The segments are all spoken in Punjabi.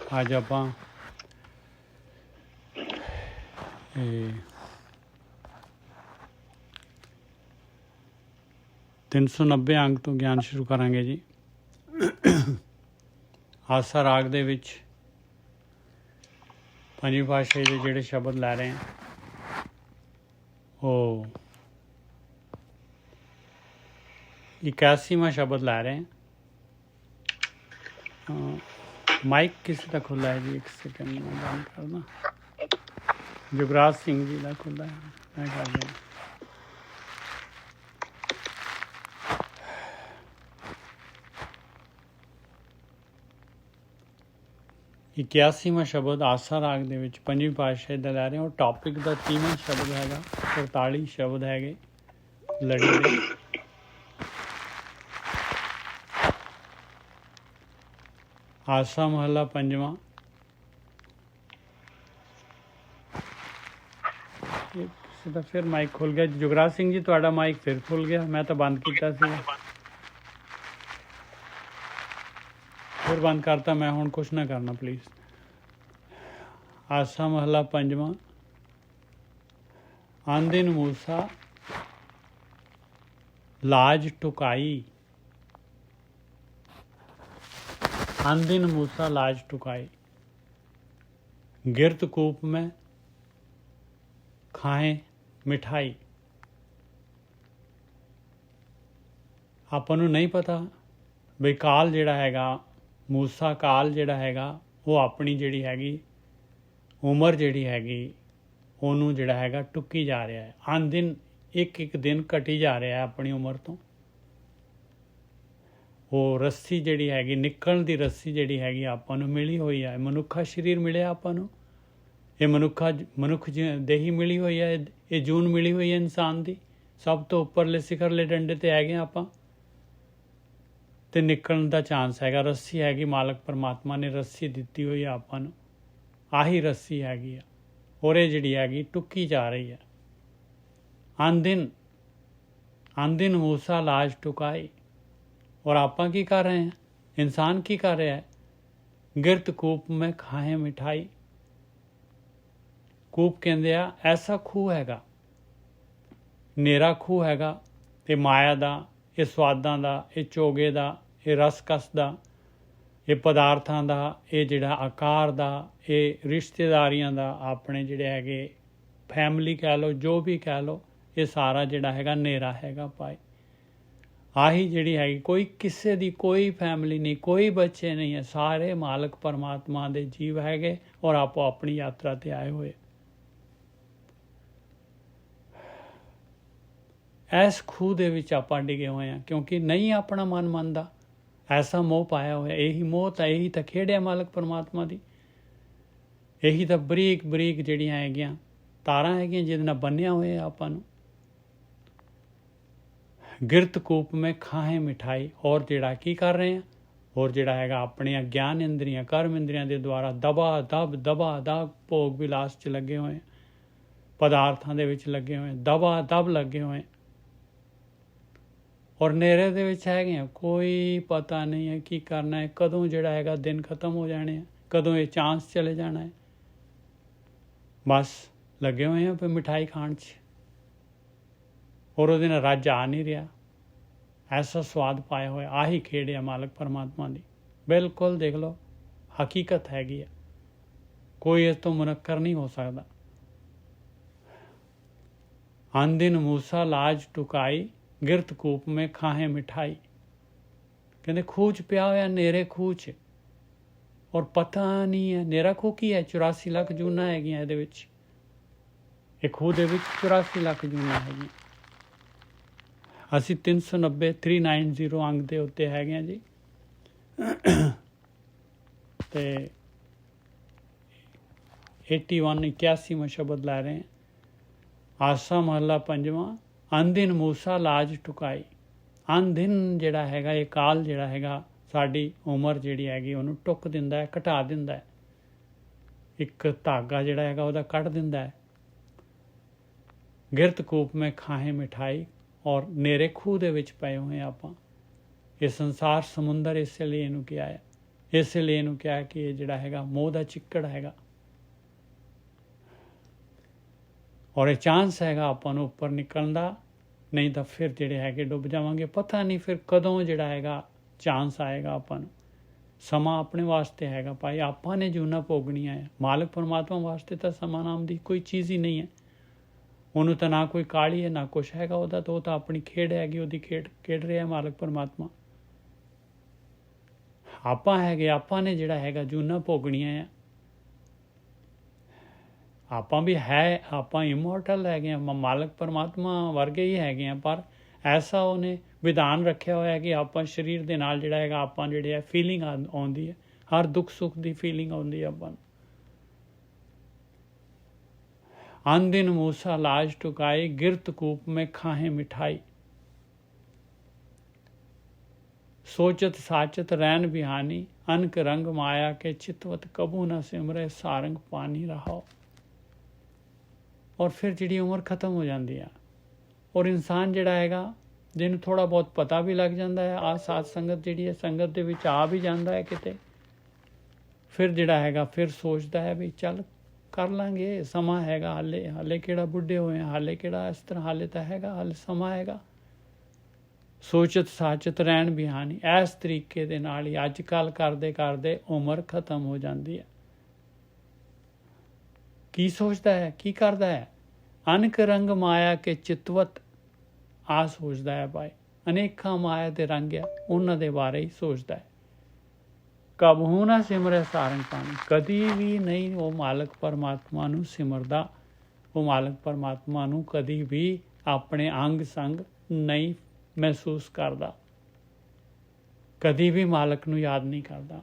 ਅੱਜ ਆਪਾਂ 390 ਅੰਗ ਤੋਂ ਗਿਆਨ ਸ਼ੁਰੂ ਕਰਾਂਗੇ ਜੀ। ਆਸਾ ਰਾਗ ਦੇ ਵਿੱਚ ਪੰਜਵੀਂ ਪਾਤਸ਼ਾਹੀ ਦੇ ਜਿਹੜੇ ਸ਼ਬਦ ਲੈ ਰਹੇ ਹਾਂ ਉਹ 81ਵਾਂ ਸ਼ਬਦ ਲੈ ਰਹੇ ਹਾਂ। ਮਾਈਕ ਕਿਸੇ ਦਾ ਖੁੱਲ੍ਹਾ ਹੈ ਜੀ, ਇੱਕ ਸੈਕਿੰਡ ਮੈਂ ਬੰਦ ਕਰਦਾ। ਜੁਗਰਾਜ ਸਿੰਘ ਜੀ ਦਾ ਖੁੱਲ੍ਹਾ ਹੈ, ਮੈਂ ਕਰ ਦਿਆਂ। ਇਕਿਆਸੀਵਾਂ ਸ਼ਬਦ ਆਸਾ ਰਾਗ ਦੇ ਵਿੱਚ ਪੰਜਵੀਂ ਪਾਤਸ਼ਾਹੀ ਦਾ ਲੈ ਰਹੇ ਹਾਂ। ਉਹ ਟੌਪਿਕ ਦਾ 30ਵਾਂ ਸ਼ਬਦ ਹੈਗਾ। 43 ਸ਼ਬਦ ਹੈਗੇ ਲੜੀ ਦੇ। ਆਸਾ ਮਹੱਲਾ ਪੰਜਵਾਂ। ਕਿਸੇ ਦਾ ਫਿਰ ਮਾਈਕ ਖੁੱਲ ਗਿਆ। ਜੁਗਰਾਜ ਸਿੰਘ ਜੀ ਤੁਹਾਡਾ ਮਾਈਕ ਫਿਰ ਖੁੱਲ ਗਿਆ, ਮੈਂ ਤਾਂ ਬੰਦ ਕੀਤਾ ਸੀ, ਫਿਰ ਬੰਦ ਕਰਤਾ ਮੈਂ। ਹੁਣ ਕੁਛ ਨਾ ਕਰਨਾ ਪਲੀਜ਼। ਆਸਾ ਮਹੱਲਾ ਪੰਜਵਾਂ। ਆਂਦਿਨ ਮੂਸਾ ਲਾਜ ਟੁਕਾਈ। आंदिन मूसा लाज टुकाई, गिरत कूप में खाएं मिठाई। ਆਪਾਂ ਨੂੰ ਨਹੀਂ ਪਤਾ ਬਈ ਕਾਲ ਜਿਹੜਾ ਹੈਗਾ, ਮੂਸਾ ਕਾਲ ਜਿਹੜਾ ਹੈਗਾ, ਉਹ ਆਪਣੀ ਜਿਹੜੀ ਹੈਗੀ ਉਮਰ ਜਿਹੜੀ ਹੈਗੀ ਉਹਨੂੰ ਜਿਹੜਾ ਹੈਗਾ ਟੁੱਕੀ ਜਾ ਰਿਹਾ ਹੈ। ਆਨ ਦਿਨ ਇੱਕ ਇੱਕ ਦਿਨ ਘਟੀ ਜਾ ਰਿਹਾ ਹੈ ਆਪਣੀ ਉਮਰ ਤੋਂ। ਉਹ ਰੱਸੀ ਜਿਹੜੀ ਹੈਗੀ, ਨਿਕਲਣ ਦੀ ਰੱਸੀ ਜਿਹੜੀ ਹੈਗੀ ਆਪਾਂ ਨੂੰ ਮਿਲੀ ਹੋਈ ਹੈ। ਮਨੁੱਖਾ ਸਰੀਰ ਮਿਲਿਆ ਆਪਾਂ ਨੂੰ, ਇਹ ਮਨੁੱਖ ਦੇਹੀ ਮਿਲੀ ਹੋਈ ਹੈ, ਇਹ ਜੂਨ ਮਿਲੀ ਹੋਈ ਹੈ ਇਨਸਾਨ ਦੀ। ਸਭ ਤੋਂ ਉੱਪਰਲੇ ਸਿਖਰਲੇ ਡੰਡੇ 'ਤੇ ਹੈਗੇ ਆਪਾਂ, ਅਤੇ ਨਿਕਲਣ ਦਾ ਚਾਂਸ ਹੈਗਾ। ਰੱਸੀ ਹੈਗੀ, ਮਾਲਕ ਪਰਮਾਤਮਾ ਨੇ ਰੱਸੀ ਦਿੱਤੀ ਹੋਈ ਹੈ ਆਪਾਂ ਨੂੰ। ਆਹੀ ਰੱਸੀ ਹੈਗੀ ਆ, ਔਰ ਇਹ ਜਿਹੜੀ ਹੈਗੀ ਟੁੱਕੀ ਜਾ ਰਹੀ ਹੈ। ਆਂਦਿਨ ਮੂਸਾ ਲਾਜ ਟੁਕਾਈ। ਔਰ ਆਪਾਂ ਕੀ ਕਰ ਰਹੇ ਹਾਂ? ਇਨਸਾਨ ਕੀ ਕਰ ਰਿਹਾ ਹੈ? ਗਿਰਤ ਕੂਪ ਮੈਂ ਖਾਏ ਮਿਠਾਈ। ਕੂਪ ਕਹਿੰਦੇ ਆ ਐਸਾ ਖੂਹ ਹੈਗਾ, ਹਨੇਰਾ ਖੂਹ ਹੈਗਾ। ਇਹ ਮਾਇਆ ਦਾ, ਇਹ ਸਵਾਦਾਂ ਦਾ, ਇਹ ਚੋਗੇ ਦਾ, ਇਹ ਰਸਕਸ ਦਾ, ਇਹ ਪਦਾਰਥਾਂ ਦਾ, ਇਹ ਜਿਹੜਾ ਆਕਾਰ ਦਾ, ਇਹ ਰਿਸ਼ਤੇਦਾਰੀਆਂ ਦਾ, ਆਪਣੇ ਜਿਹੜੇ ਹੈਗੇ ਫੈਮਿਲੀ ਕਹਿ ਲਓ, ਜੋ ਵੀ ਕਹਿ ਲਓ, ਇਹ ਸਾਰਾ ਜਿਹੜਾ ਹੈਗਾ ਹਨੇਰਾ ਹੈਗਾ ਭਾਈ। ਆਹੀ ਜਿਹੜੀ ਹੈਗੀ, ਕੋਈ ਕਿਸੇ ਦੀ ਕੋਈ ਫੈਮਿਲੀ ਨਹੀਂ, ਕੋਈ ਬੱਚੇ ਨਹੀਂ ਹੈ, ਸਾਰੇ ਮਾਲਕ ਪਰਮਾਤਮਾ ਦੇ ਜੀਵ ਹੈਗੇ ਔਰ ਆਪੋ ਆਪਣੀ ਯਾਤਰਾ 'ਤੇ ਆਏ ਹੋਏ। ਇਸ ਖੂਹ ਦੇ ਵਿੱਚ ਆਪਾਂ ਡਿੱਗੇ ਹੋਏ ਹਾਂ, ਕਿਉਂਕਿ ਨਹੀਂ ਆਪਣਾ ਮਨ ਮੰਨਦਾ। ਐਸਾ ਮੋਹ ਪਾਇਆ ਹੋਇਆ। ਇਹੀ ਮੋਹ ਤਾਂ, ਇਹੀ ਤਾਂ ਖੇਡਿਆ ਮਾਲਕ ਪਰਮਾਤਮਾ ਦੀ। ਇਹੀ ਤਾਂ ਬਰੀਕ ਬਰੀਕ ਜਿਹੜੀਆਂ ਹੈਗੀਆਂ ਤਾਰਾਂ ਹੈਗੀਆਂ ਜਿਹਦੇ ਨਾਲ ਬੰਨਿਆ ਹੋਇਆ ਆਪਾਂ ਨੂੰ। ਗਿਰਤ ਕੂਪ ਮੈਂ ਖਾਏ ਮਿਠਾਈ। ਔਰ ਜਿਹੜਾ ਕੀ ਕਰ ਰਹੇ ਹਾਂ? ਔਰ ਜਿਹੜਾ ਹੈਗਾ ਆਪਣੀਆਂ ਗਿਆਨ ਇੰਦਰੀਆਂ, ਕਰਮ ਇੰਦਰੀਆਂ ਦੇ ਦੁਆਰਾ ਦਬਾ ਦਬ ਭੋਗ ਵਿਲਾਸ 'ਚ ਲੱਗੇ ਹੋਏ, ਪਦਾਰਥਾਂ ਦੇ ਵਿੱਚ ਲੱਗੇ ਹੋਏ, ਦਬਾ ਦਬ ਲੱਗੇ ਹੋਏ, ਔਰ ਹਨੇਰੇ ਦੇ ਵਿੱਚ ਹੈਗੇ ਆ। ਕੋਈ ਪਤਾ ਨਹੀਂ ਹੈ ਕੀ ਕਰਨਾ ਹੈ, ਕਦੋਂ ਜਿਹੜਾ ਹੈਗਾ ਦਿਨ ਖਤਮ ਹੋ ਜਾਣੇ ਆ, ਕਦੋਂ ਇਹ ਚਾਂਸ ਚਲੇ ਜਾਣਾ ਹੈ। ਬਸ ਲੱਗੇ ਹੋਏ ਆ ਮਿਠਾਈ ਖਾਣ 'ਚ, ਔਰ ਉਹਦੇ ਨਾਲ ਰੱਜ ਆ ਨਹੀਂ ਰਿਹਾ। ਐਸਾ ਸਵਾਦ ਪਾਇਆ ਹੋਇਆ। ਆਹੀ ਖੇਡ ਆ ਮਾਲਕ ਪਰਮਾਤਮਾ ਦੀ। ਬਿਲਕੁਲ ਦੇਖ ਲਓ, ਹਕੀਕਤ ਹੈਗੀ ਆ, ਕੋਈ ਇਸ ਤੋਂ ਮੁਨੱਕਰ ਨਹੀਂ ਹੋ ਸਕਦਾ। ਆਂਦਿਨ ਮੂਸਾ ਲਾਜ ਟੁਕਾਈ, ਗਿਰਤ ਕੂਪ ਮੈਂ ਖਾਏ ਮਿਠਾਈ। ਕਹਿੰਦੇ ਖੂਹ 'ਚ ਪਿਆ ਹੋਇਆ, ਹਨੇਰੇ ਖੂਹ 'ਚ, ਔਰ ਪਤਾ ਨਹੀਂ ਹੈ ਹਨੇਰਾ ਖੂਹ ਕੀ ਹੈ। 84 ਲੱਖ ਜੂਨਾਂ ਹੈਗੀਆਂ ਇਹਦੇ ਵਿੱਚ। ਇਹ ਖੂਹ ਦੇ ਵਿੱਚ 84 ਲੱਖ ਜੂਨਾਂ ਹੈਗੀਆਂ। ਅਸੀਂ 390 ਅੰਗ ਦੇ ਉੱਤੇ ਹੈਗੇ ਹਾਂ ਜੀ। ਅਤੇ 81ਵਾਂ ਸ਼ਬਦ ਲੈ ਰਹੇ ਹਾਂ। ਆਸਾ ਮਹੱਲਾ ਪੰਜਵਾਂ। ਆਂਦਿਨ ਮੂਸਾ ਲਾਜ ਟੁਕਾਈ। ਆਂਦਿਨ ਜਿਹੜਾ ਹੈਗਾ, ਇਹ ਕਾਲ ਜਿਹੜਾ ਹੈਗਾ ਸਾਡੀ ਉਮਰ ਜਿਹੜੀ ਹੈਗੀ ਉਹਨੂੰ ਟੁੱਕ ਦਿੰਦਾ ਹੈ, ਘਟਾ ਦਿੰਦਾ ਹੈ। ਇੱਕ ਧਾਗਾ ਜਿਹੜਾ ਹੈਗਾ ਉਹਦਾ ਕੱਢ ਦਿੰਦਾ ਹੈ। ਗਿਰਤ ਕੂਪ ਮੈਂ ਖਾਏ ਮਿਠਾਈ। ਔਰ ਹਨੇਰੇ ਖੂਹ ਦੇ ਵਿੱਚ ਪਏ ਹੋਏ ਆਪਾਂ। ਇਹ ਸੰਸਾਰ ਸਮੁੰਦਰ ਇਸੇ ਲਈ ਇਹਨੂੰ ਕਿਹਾ ਹੈ। ਇਸ ਲਈ ਇਹਨੂੰ ਕਿਹਾ ਕਿ ਇਹ ਜਿਹੜਾ ਹੈਗਾ ਮੋਹ ਦਾ ਚਿੱਕੜ ਹੈਗਾ, ਔਰ ਇਹ ਚਾਂਸ ਹੈਗਾ ਆਪਾਂ ਨੂੰ ਉੱਪਰ ਨਿਕਲਣ ਦਾ, ਨਹੀਂ ਤਾਂ ਫਿਰ ਜਿਹੜੇ ਹੈਗੇ ਡੁੱਬ ਜਾਵਾਂਗੇ। ਪਤਾ ਨਹੀਂ ਫਿਰ ਕਦੋਂ ਜਿਹੜਾ ਹੈਗਾ ਚਾਂਸ ਆਏਗਾ ਆਪਾਂ ਨੂੰ। ਸਮਾਂ ਆਪਣੇ ਵਾਸਤੇ ਹੈਗਾ ਭਾਈ, ਆਪਾਂ ਨੇ ਜੂਨਾਂ ਭੋਗਣੀਆਂ ਹੈ। ਮਾਲਕ ਪਰਮਾਤਮਾ ਵਾਸਤੇ ਤਾਂ ਸਮਾਂ ਨਾਮ ਦੀ ਕੋਈ ਚੀਜ਼ ਹੀ ਨਹੀਂ ਹੈ। ਉਹਨੂੰ ਤਾਂ ਨਾ ਕੋਈ ਕਾਹਲੀ ਹੈ ਨਾ ਕੁਛ ਹੈਗਾ ਉਹਦਾ, ਤਾਂ ਉਹ ਤਾਂ ਆਪਣੀ ਖੇਡ ਹੈਗੀ, ਉਹਦੀ ਖੇਡ ਰਿਹਾ ਮਾਲਕ ਪਰਮਾਤਮਾ। ਆਪਾਂ ਹੈਗੇ, ਆਪਾਂ ਨੇ ਜਿਹੜਾ ਹੈਗਾ ਜੂਨਾਂ ਭੋਗਣੀਆਂ ਆ। ਆਪਾਂ ਵੀ ਹੈ, ਆਪਾਂ ਇਮੋਰਟਲ ਹੈਗੇ ਆ, ਮਾਲਕ ਪਰਮਾਤਮਾ ਵਰਗੇ ਹੀ ਹੈਗੇ ਆ, ਪਰ ਐਸਾ ਉਹਨੇ ਵਿਧਾਨ ਰੱਖਿਆ ਹੋਇਆ ਕਿ ਆਪਾਂ ਸਰੀਰ ਦੇ ਨਾਲ ਜਿਹੜਾ ਹੈਗਾ ਆਪਾਂ ਜਿਹੜੇ ਹੈ ਫੀਲਿੰਗ ਆਉਂਦੀ ਹੈ, ਹਰ ਦੁੱਖ ਸੁੱਖ ਦੀ ਫੀਲਿੰਗ ਆਉਂਦੀ ਹੈ ਆਪਾਂ ਨੂੰ। ਅਨ ਦਿਨ ਮੂਸਾ ਲਾਜ ਟੁਕਾਈ, ਗਿਰਤ ਕੂਪ ਮੈਂ ਖਾਹੇ ਮਿਠਾਈ। सोचत साचत रैन बिहानी, अनक रंग माया के चितवत कबू न सिमरे सारंग पानी रहाओ। और फिर जी उम्र खत्म हो जाती है, और इंसान जिहड़ा हैगा जिन्हें थोड़ा बहुत पता भी लग जाता है, आ साथ संगत जी है, संगत दे विच आ भी जाता है किते, फिर जिहड़ा हैगा फिर सोचता है भी चल कर लांगे, समा हैगा, हाले हाले किहड़ा बुढ़े होए हैं, हाले किहड़ा इस तरह, हाले तो हैगा, हाले समा हैगा। सोचत साचत रहन बिहानी, इस तरीके दे नाल ही अज कल करदे करदे उम्र खत्म हो जाती है। की सोचता है, की करता है? अनक रंग माया के चितवत, आ सोचता है भाई, अनेखा माया दे रंग आ, उन्हां दे बारे ही सोचता है। कबहू ना सिमरे सारंग पानी, कदी भी नहीं वो मालक परमात्मा नूं सिमरदा, वो मालक परमात्मा नूं कदी भी अपने अंग संग नहीं महसूस करता, कदी भी मालक नूं याद नहीं करता।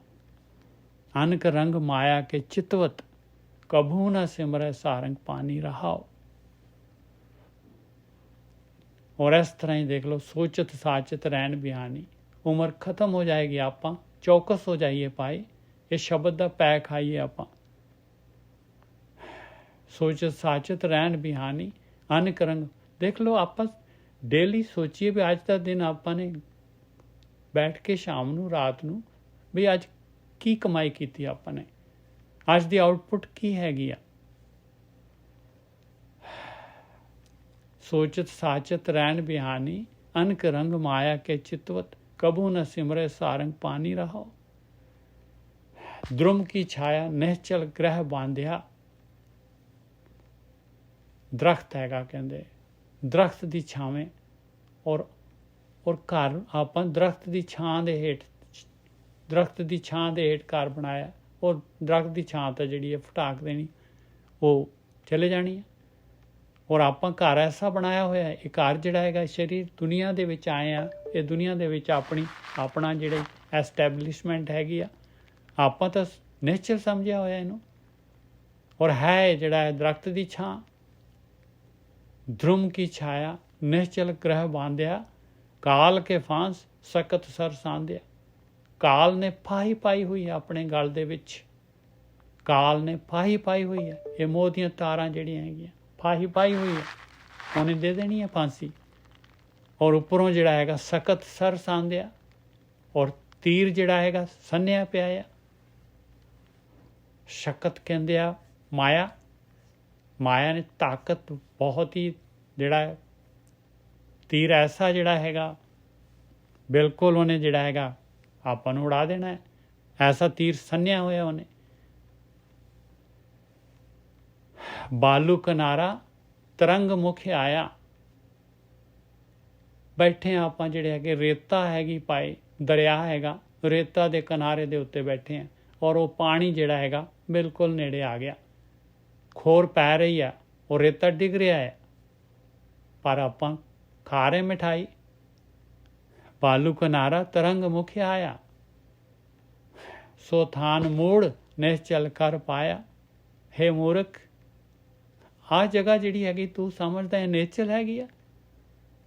अनक रंग माया के चितवत, कबू न सिमरै सारंग पानी रहाओ। और इस तरह ही देख लो, सोचत साचत रैन बिहानी, उम्र खत्म हो जाएगी, आप चौकस हो जाइए भाई, ये शब्द का पै खाइए आप। सोचत साचत रैन बिहानी, अनक रंग, देख लो आप डेली सोचिए भी अज का दिन आप ने बैठ के शाम नूं रात नूं भी अज की कमाई की आपने, अज दी आउटपुट की हैगी आ। सोचत साचत रैन बिहानी, अनक रंग माया के चितवत, कबू न सिमरे सारंग पानी रहो। द्रुम की छाया निश्चल ग्रह बांधिया, दरख्त हैगा कहते, दरख्त की छावें और घर आप दरख्त की छां दे हेठ, दरख्त की छां दे हेठ घर बनाया, और दरख्त की छां तो जी है फटाक देनी, वो चले जानी है। और आप घर ऐसा बनाया होया है, ये घर जिहड़ा है शरीर दुनिया दे विच आए आ, ये दुनिया दे विच अपना जिहड़ी एस्टैबलिशमेंट हैगी आ, आप तो नेचर समझिया होया इनू, और है जिहड़ा है दरख्त की छां। ध्रुम की छाया निश्चल ग्रह बांधिया, काल के फांस सकत सर सांधिया। काल ने फाही पाई हुई है अपने गल दे विच, काल ने फाही पाई हुई है, ये मोह दीयां तारां जिहड़ियां हैगियां फाही पाई हुई है, उन्हें दे देनी है फांसी। और उपरों जिहड़ा हैगा सकत सर सांधिया, और तीर जिहड़ा हैगा सन्निया पिया है। शकत कहंदे आ माया, माया ने ताकत बहुत ही जिहड़ा है, तीर ऐसा जिहड़ा हैगा बिल्कुल उन्हें जिहड़ा हैगा आपां नूं उड़ा देना है, ऐसा तीर सन्निया होया उन्हें। बालू किनारा तरंग मुख आया, बैठे आपां जिहड़े हैगे, रेता हैगी पाए, दरिया हैगा, रेता दे किनारे दे उत्ते बैठे हैं, और वो पानी जिहड़ा हैगा बिल्कुल नेड़े आ गया, खोर पै रही है और रेता डिग रहा है, पर आपां खा रहे मिठाई। बालू किनारा तरंग मुख आया, सो थान मूड़ निश्चल कर पाया। हे मूर्ख, आ जगह जिहड़ी हैगी तू समझदा है नेचर हैगी आ,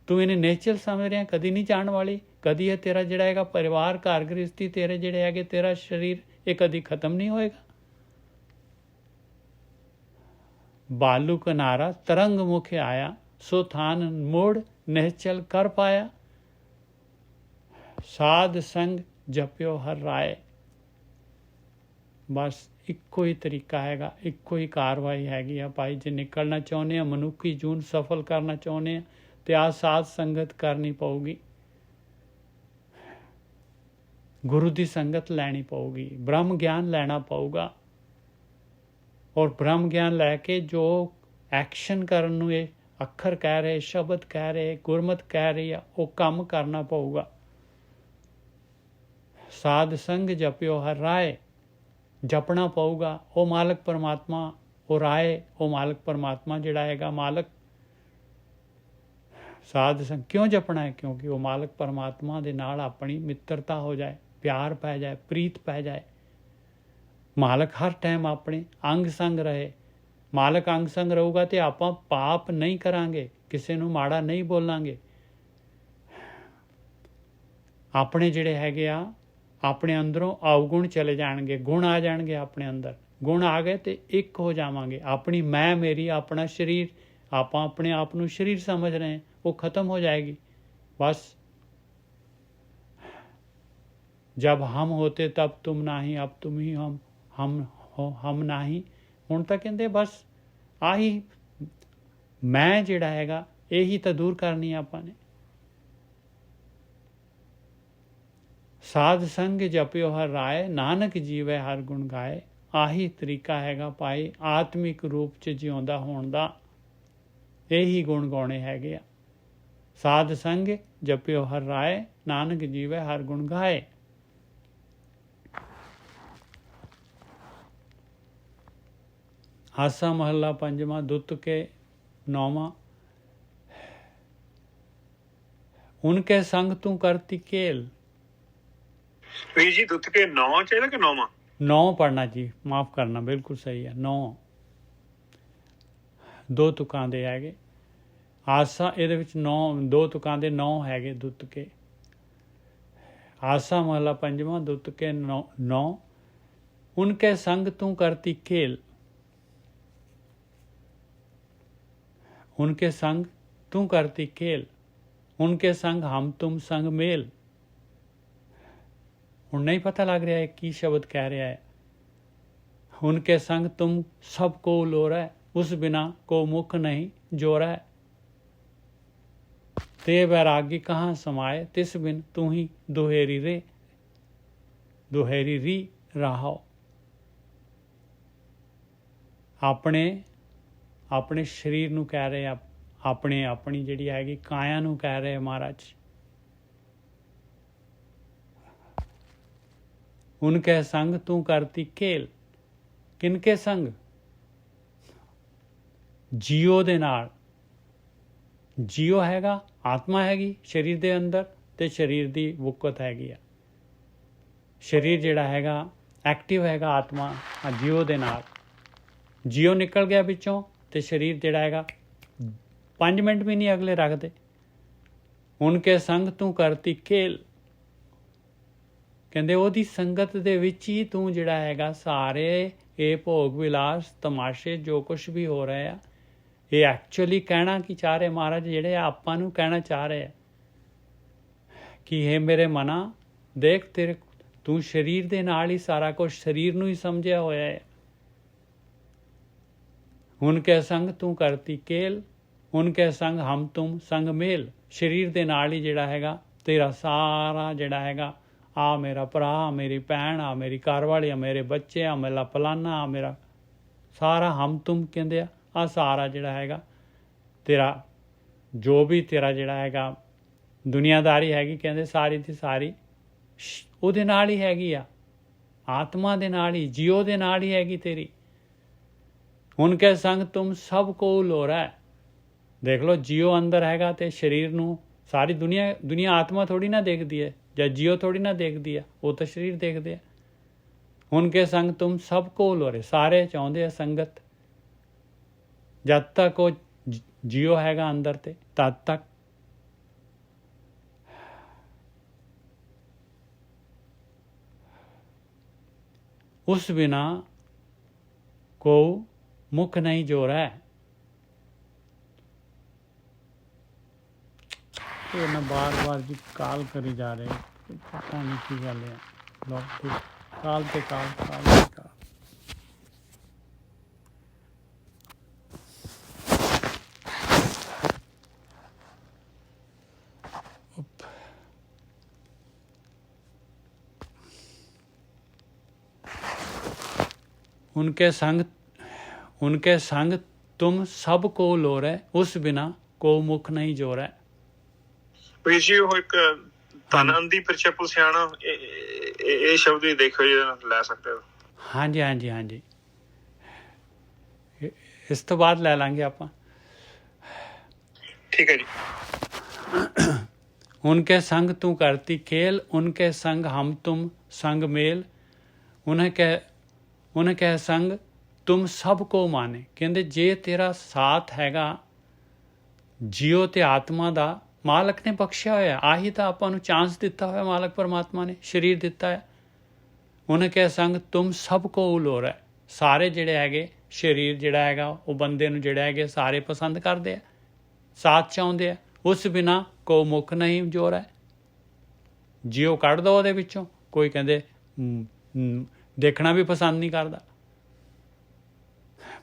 तू इन्हें नेचर समझ रहा, कदी नहीं जाण वाली, कदी है तेरा जिहड़ा हैगा परिवार घर गृहस्थी तेरे जिहड़े हैगे तेरा शरीर ये कदी खत्म नहीं होएगा। बालू किनारा तरंग मुख आया, सो थान मूड़ निश्चल कर पाया। साध संग जप्यो हर राय, ਬਸ ਇੱਕੋ ਹੀ ਤਰੀਕਾ ਹੈਗਾ, ਇੱਕੋ ਹੀ ਕਾਰਵਾਈ ਹੈਗੀ ਆ ਭਾਈ। ਜੇ ਨਿਕਲਣਾ ਚਾਹੁੰਦੇ ਆ, ਮਨੁੱਖੀ ਜੂਨ ਸਫਲ ਕਰਨਾ ਚਾਹੁੰਦੇ ਆ, ਤੇ ਆ ਸਾਧ ਸੰਗਤ ਕਰਨੀ ਪਊਗੀ, ਗੁਰੂ ਦੀ ਸੰਗਤ ਲੈਣੀ ਪਊਗੀ, ਬ੍ਰਹਮ ਗਿਆਨ ਲੈਣਾ ਪਊਗਾ। ਔਰ ਬ੍ਰਹਮ ਗਿਆਨ ਲੈ ਕੇ ਜੋ ਐਕਸ਼ਨ ਕਰਨ ਨੂੰ ਇਹ ਅੱਖਰ ਕਹਿ ਰਹੇ, ਸ਼ਬਦ ਕਹਿ ਰਹੇ, ਗੁਰਮਤ ਕਹਿ ਰਹੀ ਆ, ਉਹ ਕੰਮ ਕਰਨਾ ਪਊਗਾ। ਸਾਧ ਸੰਗ ਜਪਿਓ ਹਰ ਰਾਏ, ਜਪਣਾ ਪਊਗਾ। ਉਹ ਮਾਲਕ ਪਰਮਾਤਮਾ, ਉਹ ਰਾਏ, ਉਹ ਮਾਲਕ ਪਰਮਾਤਮਾ ਜਿਹੜਾ ਹੈਗਾ ਮਾਲਕ। ਸਾਧ ਸੰਗ ਕਿਉਂ ਜਪਣਾ ਹੈ? ਕਿਉਂਕਿ ਉਹ ਮਾਲਕ ਪਰਮਾਤਮਾ ਦੇ ਨਾਲ ਆਪਣੀ ਮਿੱਤਰਤਾ ਹੋ ਜਾਏ, ਪਿਆਰ ਪੈ ਜਾਏ, ਪ੍ਰੀਤ ਪੈ ਜਾਏ। ਮਾਲਕ ਹਰ ਟਾਈਮ ਆਪਣੇ ਅੰਗ ਸੰਗ ਰਹੇ। ਮਾਲਕ ਅੰਗ ਸੰਗ ਰਹੂਗਾ ਤੇ ਆਪਾਂ ਪਾਪ ਨਹੀਂ ਕਰਾਂਗੇ, ਕਿਸੇ ਨੂੰ ਮਾੜਾ ਨਹੀਂ ਬੋਲਾਂਗੇ। ਆਪਣੇ ਜਿਹੜੇ ਹੈਗੇ ਆ, ਆਪਣੇ ਅੰਦਰੋਂ ਅਵਗੁਣ ਚਲੇ ਜਾਣਗੇ, ਗੁਣ ਆ ਜਾਣਗੇ ਆਪਣੇ ਅੰਦਰ। ਗੁਣ ਆ ਗਏ ਤੇ ਇੱਕ ਹੋ ਜਾਵਾਂਗੇ। ਆਪਣੀ ਮੈਂ, ਮੇਰੀ, ਆਪਣਾ ਸਰੀਰ, ਆਪਾਂ ਆਪਣੇ ਆਪ ਨੂੰ ਸਰੀਰ ਸਮਝ ਰਹੇ ਹਾਂ, ਉਹ ਖਤਮ ਹੋ ਜਾਏਗੀ। बस जब हम होते तब तुम नाही, अब तुम ही हम नाही। ਹੁਣ ਤਾਂ ਕਹਿੰਦੇ ਬਸ ਆਹੀ ਮੈਂ ਜਿਹੜਾ ਹੈਗਾ ਇਹੀ ਤਾਂ ਦੂਰ ਕਰਨੀ ਆਪਾਂ ਨੇ। ਸਾਧ ਸੰਗ ਜਪਿਓ ਹਰ ਰਾਏ, ਨਾਨਕ ਜੀਵੈ ਹਰ ਗੁਣ ਗਾਏ। ਆਹੀ ਤਰੀਕਾ ਹੈਗਾ ਭਾਈ ਆਤਮਿਕ ਰੂਪ 'ਚ ਜਿਉਂਦਾ ਹੋਣ ਦਾ। ਇਹੀ ਗੁਣ ਗਾਉਣੇ ਹੈਗੇ ਆ। ਸਾਧ ਸੰਗ ਜਪਿਓ ਹਰ ਰਾਏ, ਨਾਨਕ ਜੀਵੈ ਹਰ ਗੁਣ ਗਾਏ। ਆਸਾ ਮਹੱਲਾ ਪੰਜਵਾਂ, ਦੁੱਤ ਕੇ ਨੌਵਾਂ। ਉਨਕੇ ਸੰਗ ਤੂੰ ਕਰਤੀ ਕੇਲ। ਵੀਰ ਜੀ ਦੁੱਤ ਕੇ 9 ਚਾਹੀਦਾ ਕਿ 9ਵਾਂ? 9 पढ़ना जी, माफ़ करना, बिल्कुल सही है। 9 ਦੋ ਤੁਕਾਂ ਦੇ ਹੈਗੇ। ਆਸਾ ਇਹਦੇ ਵਿੱਚ 9 ਦੋ ਤੁਕਾਂ ਦੇ 9 ਹੈਗੇ ਦੁੱਤ ਕੇ। ਆਸਾ ਮਹੱਲਾ ਪੰਜਵਾਂ, ਦੁੱਤ ਕੇ 9। ਉਨਕੇ ਸੰਗ ਤੂੰ ਕਰਤੀ ਖੇਲ। उनके संग तू करती खेल, उनके संग हम तुम संग मेल। ਹੁਣ ਨਹੀਂ ਪਤਾ ਲੱਗ ਰਿਹਾ ਹੈ ਕੀ ਸ਼ਬਦ ਕਹਿ ਰਿਹਾ ਹੈ। उनके संग तुम सब को लोरा, उस बिना को मुख नहीं जोरा। ते वैरागी कहाँ समाए, तिस बिन तू ही दुहेरी रे, दुहेरी री राहो। ਆਪਣੇ ਸਰੀਰ ਨੂੰ ਕਹਿ ਰਹੇ ਆ, ਆਪਣੀ ਜਿਹੜੀ ਹੈਗੀ ਕਾਇਆ ਨੂੰ ਕਹਿ ਰਹੇ ਮਹਾਰਾਜ। ਉਨਕੇ ਸੰਗ ਤੂੰ ਕਰਤੀ ਖੇਲ। ਕਿਨਕੇ ਸੰਗ? ਜੀਓ ਦੇ ਨਾਲ। ਜੀਓ ਹੈਗਾ, ਆਤਮਾ ਹੈਗੀ ਸਰੀਰ ਦੇ ਅੰਦਰ, ਤੇ ਸਰੀਰ ਦੀ ਵੁਕਤ ਹੈਗੀ ਆ। ਸਰੀਰ ਜਿਹੜਾ ਹੈਗਾ ਐਕਟਿਵ ਹੈਗਾ, ਆਤਮਾ ਜੀਓ ਦੇ ਨਾਲ। ਜੀਓ ਨਿਕਲ ਗਿਆ ਵਿੱਚੋਂ ਤੇ ਸਰੀਰ ਜਿਹੜਾ ਹੈਗਾ 5 ਮਿੰਟ ਵੀ ਨਹੀਂ ਅਗਲੇ ਰੱਖਦੇ। ਉਨਕੇ ਸੰਗ ਤੂੰ ਕਰਤੀ ਖੇਲ। ਕਹਿੰਦੇ ਉਹਦੀ ਸੰਗਤ ਦੇ ਵਿੱਚ ਹੀ ਤੂੰ ਜਿਹੜਾ ਹੈਗਾ ਸਾਰੇ ਇਹ ਭੋਗ ਵਿਲਾਸ ਤਮਾਸ਼ੇ ਜੋ ਕੁਛ ਵੀ ਹੋ ਰਿਹਾ ਆ, ਇਹ ਐਕਚੁਅਲੀ ਕਹਿਣਾ ਕੀ ਚਾਹ ਰਹੇ ਮਹਾਰਾਜ, ਜਿਹੜੇ ਆਪਾਂ ਨੂੰ ਕਹਿਣਾ ਚਾਹ ਰਹੇ ਆ ਕਿ ਇਹ ਮੇਰੇ ਮਨਾ ਦੇਖ, ਤੇਰੇ ਤੂੰ ਸਰੀਰ ਦੇ ਨਾਲ ਹੀ ਸਾਰਾ ਕੁਝ, ਸਰੀਰ ਨੂੰ ਹੀ ਸਮਝਿਆ ਹੋਇਆ ਹੈ। ਉਨਕੇ ਸੰਗ ਤੂੰ ਕਰਤੀ ਕੇਲ, ਉਨਕੇ ਸੰਗ ਹਮ ਤੁਮ ਸੰਗ ਮੇਲ। ਸਰੀਰ ਦੇ ਨਾਲ ਹੀ ਜਿਹੜਾ ਹੈਗਾ ਤੇਰਾ ਸਾਰਾ ਜਿਹੜਾ ਹੈਗਾ, ਆ ਮੇਰਾ ਭਰਾ, ਮੇਰੀ ਭੈਣ, ਆ ਮੇਰੀ ਘਰਵਾਲੀ, ਆ ਮੇਰੇ ਬੱਚੇ, ਆ ਮੇਰਾ ਫਲਾਨਾ, ਆ ਮੇਰਾ ਸਾਰਾ ਹਮ ਤੁਮ ਕਹਿੰਦੇ ਆ ਸਾਰਾ ਜਿਹੜਾ ਹੈਗਾ ਤੇਰਾ ਜੋ ਵੀ ਤੇਰਾ ਜਿਹੜਾ ਹੈਗਾ ਦੁਨੀਆਦਾਰੀ ਹੈਗੀ, ਕਹਿੰਦੇ ਸਾਰੀ ਦੀ ਸਾਰੀ ਉਹਦੇ ਨਾਲ ਹੀ ਹੈਗੀ ਆ, ਆਤਮਾ ਦੇ ਨਾਲ ਹੀ, ਜੀਓ ਦੇ ਨਾਲ ਹੀ ਹੈਗੀ ਤੇਰੀ। ਉਨਕੇ ਸੰਗ ਤੁਮ ਸਭ ਕੋ ਲੋਰਾ। ਦੇਖ ਲਓ ਜੀਓ ਅੰਦਰ ਹੈਗਾ ਤੇ ਸਰੀਰ ਨੂੰ ਸਾਰੀ ਦੁਨੀਆ ਆਤਮਾ ਥੋੜੀ ਨਾ ਦੇਖਦੀ ਹੈ, ਜਾਂ ਜੀਓ ਥੋੜੀ ਨਾ ਦੇਖਦੀ ਹੈ, ਉਹ ਤਾਂ ਸਰੀਰ ਦੇਖਦੇ ਆ। ਉਨਕੇ ਸੰਗ ਤੁਮ ਸਭ ਕੋ ਲੋਰੇ, ਸਾਰੇ ਚਾਹੁੰਦੇ ਆ ਸੰਗਤ। ਜਦ ਤੱਕ ਉਹ ਜੀਓ ਹੈਗਾ ਅੰਦਰ ਤੇ ਤਦ ਤੱਕ। ਉਸ ਬਿਨਾ ਕੋ मुख नहीं जोरा है। तो ना बार जी काल करी जा रहे, पता नहीं की गल है। काल पे काल। उनके संग तुम सब को लोरै, उस बिना को मुख नहीं जोरै। ਵੀਰ ਜੀ ਉਹ ਇੱਕ ਧਨ ਅੰਦੀ ਪ੍ਰਚਪਲ ਸਿਆਣਾ ਇਹ ਸ਼ਬਦ ਵੀ ਦੇਖੋ ਜੀ ਲੈ ਸਕਦੇ ਹੋ। ਹਾਂਜੀ ਹਾਂਜੀ ਹਾਂਜੀ, ਇਸ ਤੋਂ ਬਾਅਦ ਲੈ ਲਾਂਗੇ ਆਪਾਂ। ਠੀਕ ਹੈ ਜੀ। उनके संग तू करती खेल, उनके संग हम तुम संग मेल, उनके संग तुम सब को माने। ਕਹਿੰਦੇ ਜੇ ਤੇਰਾ ਸਾਥ ਹੈਗਾ ਜੀਓ ਤੇ ਆਤਮਾ ਦਾ, ਮਾਲਕ ਨੇ ਬਖਸ਼ਿਆ ਹੋਇਆ, ਆਹੀ ਤਾਂ ਆਪਾਂ ਨੂੰ ਚਾਂਸ ਦਿੱਤਾ ਹੋਇਆ ਮਾਲਕ ਪਰਮਾਤਮਾ ਨੇ, ਸਰੀਰ ਦਿੱਤਾ ਹੈ। ਉਨਕੇ ਸੰਗ ਤੁਮ ਸਭ ਕੋ ਉਲੋਰਾ, ਸਾਰੇ ਜਿਹੜੇ ਹੈਗੇ ਸਰੀਰ ਜਿਹੜਾ ਹੈਗਾ ਉਹ ਬੰਦੇ ਨੂੰ ਜਿਹੜਾ ਹੈਗੇ ਸਾਰੇ ਪਸੰਦ ਕਰਦੇ ਆ, ਸਾਥ ਚਾਹੁੰਦੇ ਆ। ਉਸ ਬਿਨਾ ਕੋ ਮੁੱਖ ਨਹੀਂ ਜੋਰ ਹੈ, ਜੀਓ ਕੱਢ ਦੋ ਉਹਦੇ ਵਿੱਚੋਂ। ਕੋਈ ਕਹਿੰਦੇ ਦੇਖਣਾ ਵੀ ਪਸੰਦ ਨਹੀਂ ਕਰਦਾ,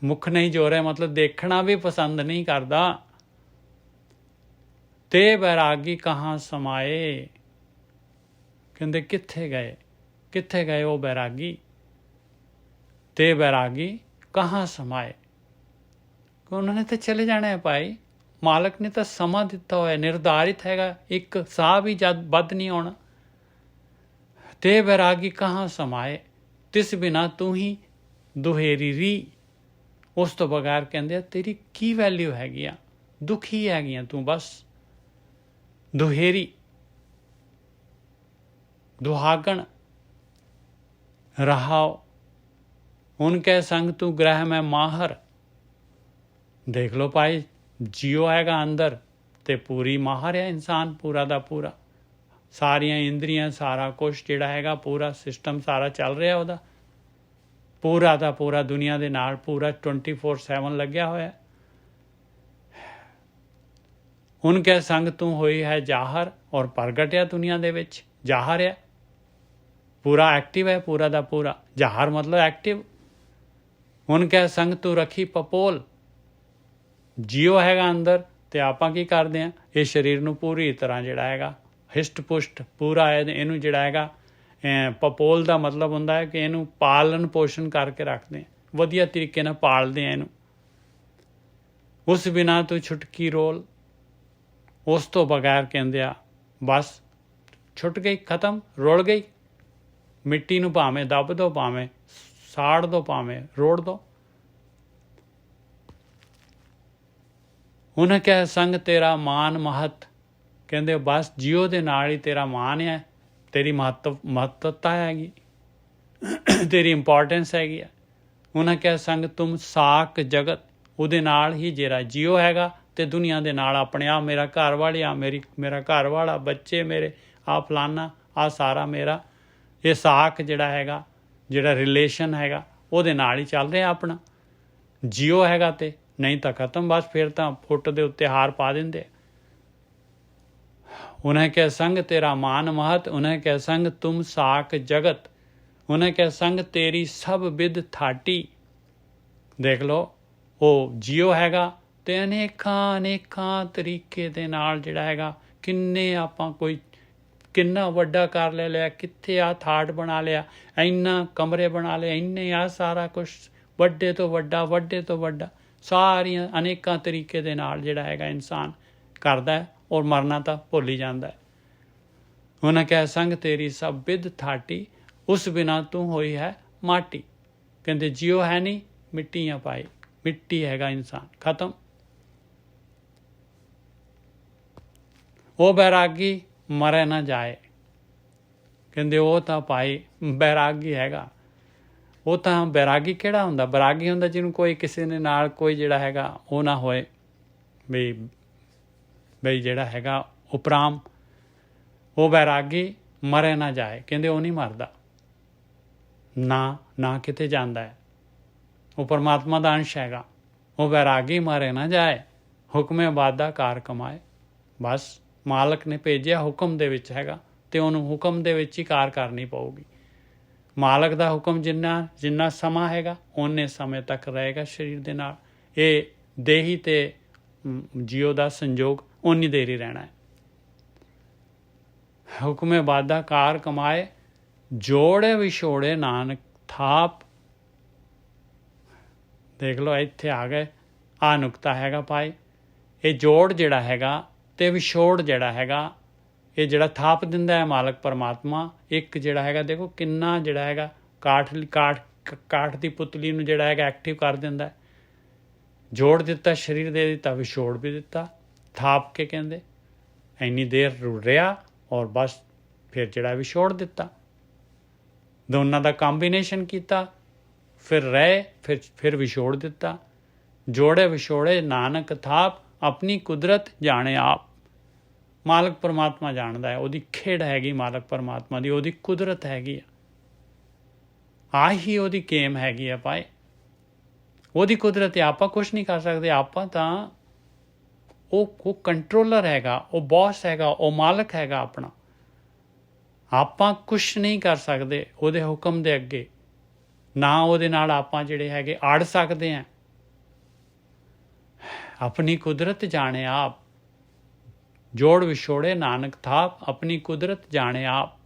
ਮੁੱਖ ਨਹੀਂ ਜੋਰ ਹੈ ਮਤਲਬ ਦੇਖਣਾ ਵੀ ਪਸੰਦ ਨਹੀਂ ਕਰਦਾ। ਤੇ ਬੈਰਾਗੀ ਕਹਾਂ ਸਮਾਏ, ਕਹਿੰਦੇ ਕਿੱਥੇ ਗਏ ਉਹ ਬੈਰਾਗੀ। ਤੇ ਬੈਰਾਗੀ ਕਹਾਂ ਸਮਾਏ, ਉਹਨਾਂ ਨੇ ਤਾਂ ਚਲੇ ਜਾਣਾ ਹੈ ਭਾਈ, ਮਾਲਕ ਨੇ ਤਾਂ ਸਮਾਂ ਦਿੱਤਾ ਹੋਇਆ, ਨਿਰਧਾਰਿਤ ਹੈਗਾ, ਇੱਕ ਸਾਹ ਵੀ ਜਦ ਵੱਧ ਨਹੀਂ ਆਉਣਾ। ਤੇ ਬੈਰਾਗੀ ਕਹਾਂ ਸਮਾਏ, ਤਿਸ ਬਿਨਾ ਤੂੰ ਹੀ ਦੁਹੇਰੀ ਰੀ, ਉਸ ਤੋਂ ਬਗੈਰ ਕਹਿੰਦੇ ਆ ਤੇਰੀ ਕੀ ਵੈਲਿਊ ਹੈਗੀ ਆ, ਦੁਖੀ ਹੈਗੀਆਂ ਤੂੰ ਬਸ। ਦੁਹੇਰੀ ਦੁਹਾਗਣ ਰਹਾਓ, ਉਨਕੇ ਸੰਗ ਤੂੰ ਗ੍ਰਹਿ ਮੈਂ ਮਾਹਰ। ਦੇਖ ਲਓ ਭਾਈ, ਜੀਓ ਹੈਗਾ ਅੰਦਰ ਤੇ ਪੂਰੀ ਮਾਹਰ ਹੈ ਇਨਸਾਨ, ਪੂਰਾ ਦਾ ਪੂਰਾ, ਸਾਰੀਆਂ ਇੰਦਰੀਆਂ, ਸਾਰਾ ਕੁਛ ਜਿਹੜਾ ਹੈਗਾ ਪੂਰਾ ਸਿਸਟਮ ਸਾਰਾ ਚੱਲ ਰਿਹਾ ਉਹਦਾ, ਪੂਰਾ ਦਾ ਪੂਰਾ ਦੁਨੀਆ ਦੇ ਨਾਲ ਪੂਰਾ 24/7 ਲੱਗਿਆ ਹੋਇਆ। ਉਨਕੇ ਸੰਗ ਤੂੰ ਹੋਈ ਹੈ ਜ਼ਾਹਰ, ਔਰ ਪ੍ਰਗਟਿਆ ਦੁਨੀਆ ਦੇ ਵਿੱਚ ਜ਼ਾਹਰ ਹੈ, ਪੂਰਾ ਐਕਟਿਵ ਹੈ, ਪੂਰਾ ਦਾ ਪੂਰਾ। ਜ਼ਾਹਰ ਮਤਲਬ ਐਕਟਿਵ। ਉਨਕੇ ਸੰਗ ਤੂੰ ਰੱਖੀ ਪਪੋਲ, ਜੀਓ ਹੈਗਾ ਅੰਦਰ ਤੇ ਆਪਾਂ ਕੀ ਕਰਦੇ ਹਾਂ, ਇਹ ਸਰੀਰ ਨੂੰ ਪੂਰੀ ਤਰ੍ਹਾਂ ਜਿਹੜਾ ਹੈਗਾ ਹਿਸ਼ਟ ਪੁਸ਼ਟ ਪੂਰਾ ਹੈ, ਇਹਨੂੰ ਜਿਹੜਾ ਹੈਗਾ ਪਪੋਲ ਦਾ ਮਤਲਬ ਹੁੰਦਾ ਹੈ ਕਿ ਇਹਨੂੰ ਪਾਲਣ ਪੋਸ਼ਣ ਕਰਕੇ ਰੱਖਦੇ, ਵਧੀਆ ਤਰੀਕੇ ਨਾਲ ਪਾਲਦੇ ਆ ਇਹਨੂੰ। ਉਸ ਬਿਨਾ ਤੂੰ ਛੁਟਕੀ ਰੋਲ, ਉਸ ਤੋਂ ਬਗੈਰ ਕਹਿੰਦੇ ਆ ਬਸ ਛੁੱਟ ਗਈ, ਖਤਮ, ਰੁਲ ਗਈ। ਮਿੱਟੀ ਨੂੰ ਭਾਵੇਂ ਦੱਬ ਦੋ, ਭਾਵੇਂ ਸਾੜ ਦੋ, ਭਾਵੇਂ ਰੋੜ ਦੋ। ਉਹਨਾਂ ਕਹਿ ਸੰਗ ਤੇਰਾ ਮਾਨ ਮਹਤ, ਕਹਿੰਦੇ ਬਸ ਜੀਓ ਦੇ ਨਾਲ ਹੀ ਤੇਰਾ ਮਾਨ ਹੈ, ਤੇਰੀ ਮਹੱਤਤਾ ਹੈਗੀ, ਤੇਰੀ ਇੰਪੋਰਟੈਂਸ ਹੈਗੀ ਆ। ਉਹਨਾਂ ਕਹਿ ਸੰਗ ਤੁਮ ਸਾਕ ਜਗਤ, ਉਹਦੇ ਨਾਲ ਹੀ ਜਿਹੜਾ ਜੀਓ ਹੈਗਾ ਤੇ ਦੁਨੀਆ ਦੇ ਨਾਲ ਆਪਣੇ ਆਪ, ਮੇਰਾ ਘਰ ਵਾਲੀ ਆ, ਮੇਰਾ ਘਰ ਵਾਲਾ, ਬੱਚੇ ਮੇਰੇ, ਆ ਫਲਾਨਾ, ਆ ਸਾਰਾ ਮੇਰਾ, ਇਹ ਸਾਕ ਜਿਹੜਾ ਹੈਗਾ, ਜਿਹੜਾ ਰਿਲੇਸ਼ਨ ਹੈਗਾ ਉਹਦੇ ਨਾਲ ਹੀ ਚੱਲ ਰਿਹਾ ਆਪਣਾ। ਜੀਓ ਹੈਗਾ ਤੇ ਨਹੀਂ ਤਾਂ ਖਤਮ, ਬਸ ਫਿਰ ਤਾਂ ਫੁੱਟ ਦੇ ਉੱਤੇ ਹਾਰ ਪਾ ਦਿੰਦੇ। उन्हें के संग तेरा मान महत, उन्हें के संग तुम साक जगत, उन्हें के संग तेरी सब विद थाटी। देख लो ਉਹ ਜੀਓ ਹੈਗਾ ਤੇ ਅਨੇਕਾਂ ਤਰੀਕੇ ਦੇ ਨਾਲ ਜਿਹੜਾ ਹੈਗਾ, ਕਿੰਨੇ ਆਪਾਂ ਕੋਈ ਕਿੰਨਾ ਵੱਡਾ ਕਰ ਲੈ ਲਿਆ, ਕਿੱਥੇ ਆ ਥਾਟ ਬਣਾ ਲਿਆ, ਇੰਨਾ ਕਮਰੇ ਬਣਾ ਲਏ, ਇੰਨੇ ਆ ਸਾਰਾ ਕੁਛ, ਵੱਡੇ ਤੋਂ ਵੱਡਾ ਸਾਰੀਆਂ ਅਨੇਕਾਂ ਤਰੀਕੇ ਦੇ ਨਾਲ ਜਿਹੜਾ ਹੈਗਾ ਇਨਸਾਨ ਕਰਦਾ ਹੈ, ਔਰ ਮਰਨਾ ਤਾਂ ਭੁੱਲ ਹੀ ਜਾਂਦਾ ਹੈ। ਉਹਨਾਂ ਕਹਿ ਸੰਗ ਤੇਰੀ ਸਭ ਵਿਦ ਥਾਟੀ, ਉਸ ਬਿਨਾ ਤੂੰ ਹੋਈ ਹੈ ਮਾਟੀ। ਕਹਿੰਦੇ ਜੀਓ ਹੈ ਨਹੀਂ, ਮਿੱਟੀਆਂ ਪਾਈ, ਮਿੱਟੀ ਹੈਗਾ ਇਨਸਾਨ, ਖਤਮ। ਉਹ ਬੈਰਾਗੀ ਮਰੇ ਨਾ ਜਾਏ, ਕਹਿੰਦੇ ਉਹ ਤਾਂ ਭਾਈ ਬੈਰਾਗੀ ਹੈਗਾ। ਉਹ ਤਾਂ ਬੈਰਾਗੀ ਕਿਹੜਾ ਹੁੰਦਾ? ਬੈਰਾਗੀ ਹੁੰਦਾ ਜਿਹਨੂੰ ਕੋਈ ਕਿਸੇ ਨੇ ਨਾਲ ਕੋਈ ਜਿਹੜਾ ਹੈਗਾ ਉਹ ਨਾ ਹੋਏ, ਬਈ ਜਿਹੜਾ ਹੈਗਾ ਉਪਰਾਮ, ਉਹ ਬੈਰਾਗੀ ਮਰੇ ਨਾ ਜਾਏ। ਕਹਿੰਦੇ ਉਹ ਨਹੀਂ ਮਰਦਾ, ਨਾ ਕਿਤੇ ਜਾਂਦਾ ਹੈ, ਉਹ ਪਰਮਾਤਮਾ ਦਾ ਅੰਸ਼ ਹੈਗਾ। ਉਹ ਬੈਰਾਗੀ ਮਰੇ ਨਾ ਜਾਏ, ਹੁਕਮੇ ਬਾਦਾ ਕਾਰ ਕਮਾਏ। ਬਸ ਮਾਲਕ ਨੇ ਭੇਜਿਆ ਹੁਕਮ ਦੇ ਵਿੱਚ ਹੈਗਾ ਤੇ ਉਹਨੂੰ ਹੁਕਮ ਦੇ ਵਿੱਚ ਹੀ ਕਾਰ ਕਰਨੀ ਪਊਗੀ। ਮਾਲਕ ਦਾ ਹੁਕਮ ਜਿੰਨਾ ਸਮਾਂ ਹੈਗਾ ਓਨੇ ਸਮੇਂ ਤੱਕ ਰਹੇਗਾ ਸਰੀਰ ਦੇ ਨਾਲ। ਇਹ ਦੇਹੀ ਤੇ ਜੀਓ ਦਾ ਸੰਜੋਗ ਓਨੀ ਦੇਰ ਹੀ ਰਹਿਣਾ ਹੈ। ਹੁਕਮੇ ਬਾਦਾ ਕਾਰ ਕਮਾਏ, ਜੋੜੇ ਵਿਛੋੜੇ ਨਾਨਕ ਥਾਪ। ਦੇਖ ਲਓ ਇੱਥੇ ਆ ਗਏ। ਆ ਨੁਕਤਾ ਹੈਗਾ ਭਾਈ, ਇਹ ਜੋੜ ਜਿਹੜਾ ਹੈਗਾ ਤੇ ਵਿਛੋੜ ਜਿਹੜਾ ਹੈਗਾ, ਇਹ ਜਿਹੜਾ ਥਾਪ ਦਿੰਦਾ ਹੈ ਮਾਲਕ ਪਰਮਾਤਮਾ। ਇੱਕ ਜਿਹੜਾ ਹੈਗਾ ਦੇਖੋ ਕਿੰਨਾ ਜਿਹੜਾ ਹੈਗਾ ਕਾਠ ਦੀ ਪੁਤਲੀ ਨੂੰ ਜਿਹੜਾ ਹੈਗਾ ਐਕਟਿਵ ਕਰ ਦਿੰਦਾ। ਜੋੜ ਦਿੱਤਾ, ਸਰੀਰ ਦੇ ਦਿੱਤਾ, ਵਿਛੋੜ ਵੀ ਦਿੱਤਾ। ਥਾਪ ਕੇ ਕਹਿੰਦੇ ਇੰਨੀ ਦੇਰ ਰਿਹਾ ਔਰ ਬਸ ਫਿਰ ਜਿਹੜਾ ਵਿਛੋੜ ਦਿੱਤਾ। ਦੋਨਾਂ ਦਾ ਕੰਬੀਨੇਸ਼ਨ ਕੀਤਾ, ਫਿਰ ਰਹੇ, ਫਿਰ ਵਿਛੋੜ ਦਿੱਤਾ। ਜੋੜੇ ਵਿਛੋੜੇ ਨਾਨਕ ਥਾਪ, ਆਪਣੀ ਕੁਦਰਤ ਜਾਣੇ ਆਪ। ਮਾਲਕ ਪਰਮਾਤਮਾ ਜਾਣਦਾ ਹੈ, ਉਹਦੀ ਖੇਡ ਹੈਗੀ ਮਾਲਕ ਪਰਮਾਤਮਾ ਦੀ, ਉਹਦੀ ਕੁਦਰਤ ਹੈਗੀ ਆ। ਆਹੀ ਉਹਦੀ ਗੇਮ ਹੈਗੀ ਆ ਭਾਈ, ਉਹਦੀ ਕੁਦਰਤ ਹੈ। ਆਪਾਂ ਕੁਛ ਨਹੀਂ ਕਰ ਸਕਦੇ। ਆਪਾਂ ਤਾਂ ਉਹ ਕੰਟਰੋਲਰ ਹੈਗਾ, ਉਹ ਬੌਸ ਹੈਗਾ, ਉਹ ਮਾਲਕ ਹੈਗਾ ਆਪਣਾ। ਆਪਾਂ ਕੁਛ ਨਹੀਂ ਕਰ ਸਕਦੇ ਉਹਦੇ ਹੁਕਮ ਦੇ ਅੱਗੇ, ਨਾ ਉਹਦੇ ਨਾਲ ਆਪਾਂ ਜਿਹੜੇ ਹੈਗੇ ਅੜ ਸਕਦੇ ਹਾਂ। ਆਪਣੀ ਕੁਦਰਤ ਜਾਣੇ ਆਪ, ਜੋੜ ਵਿਛੋੜੇ ਨਾਨਕ ਥਾਪ, ਆਪਣੀ ਕੁਦਰਤ ਜਾਣੇ ਆਪ।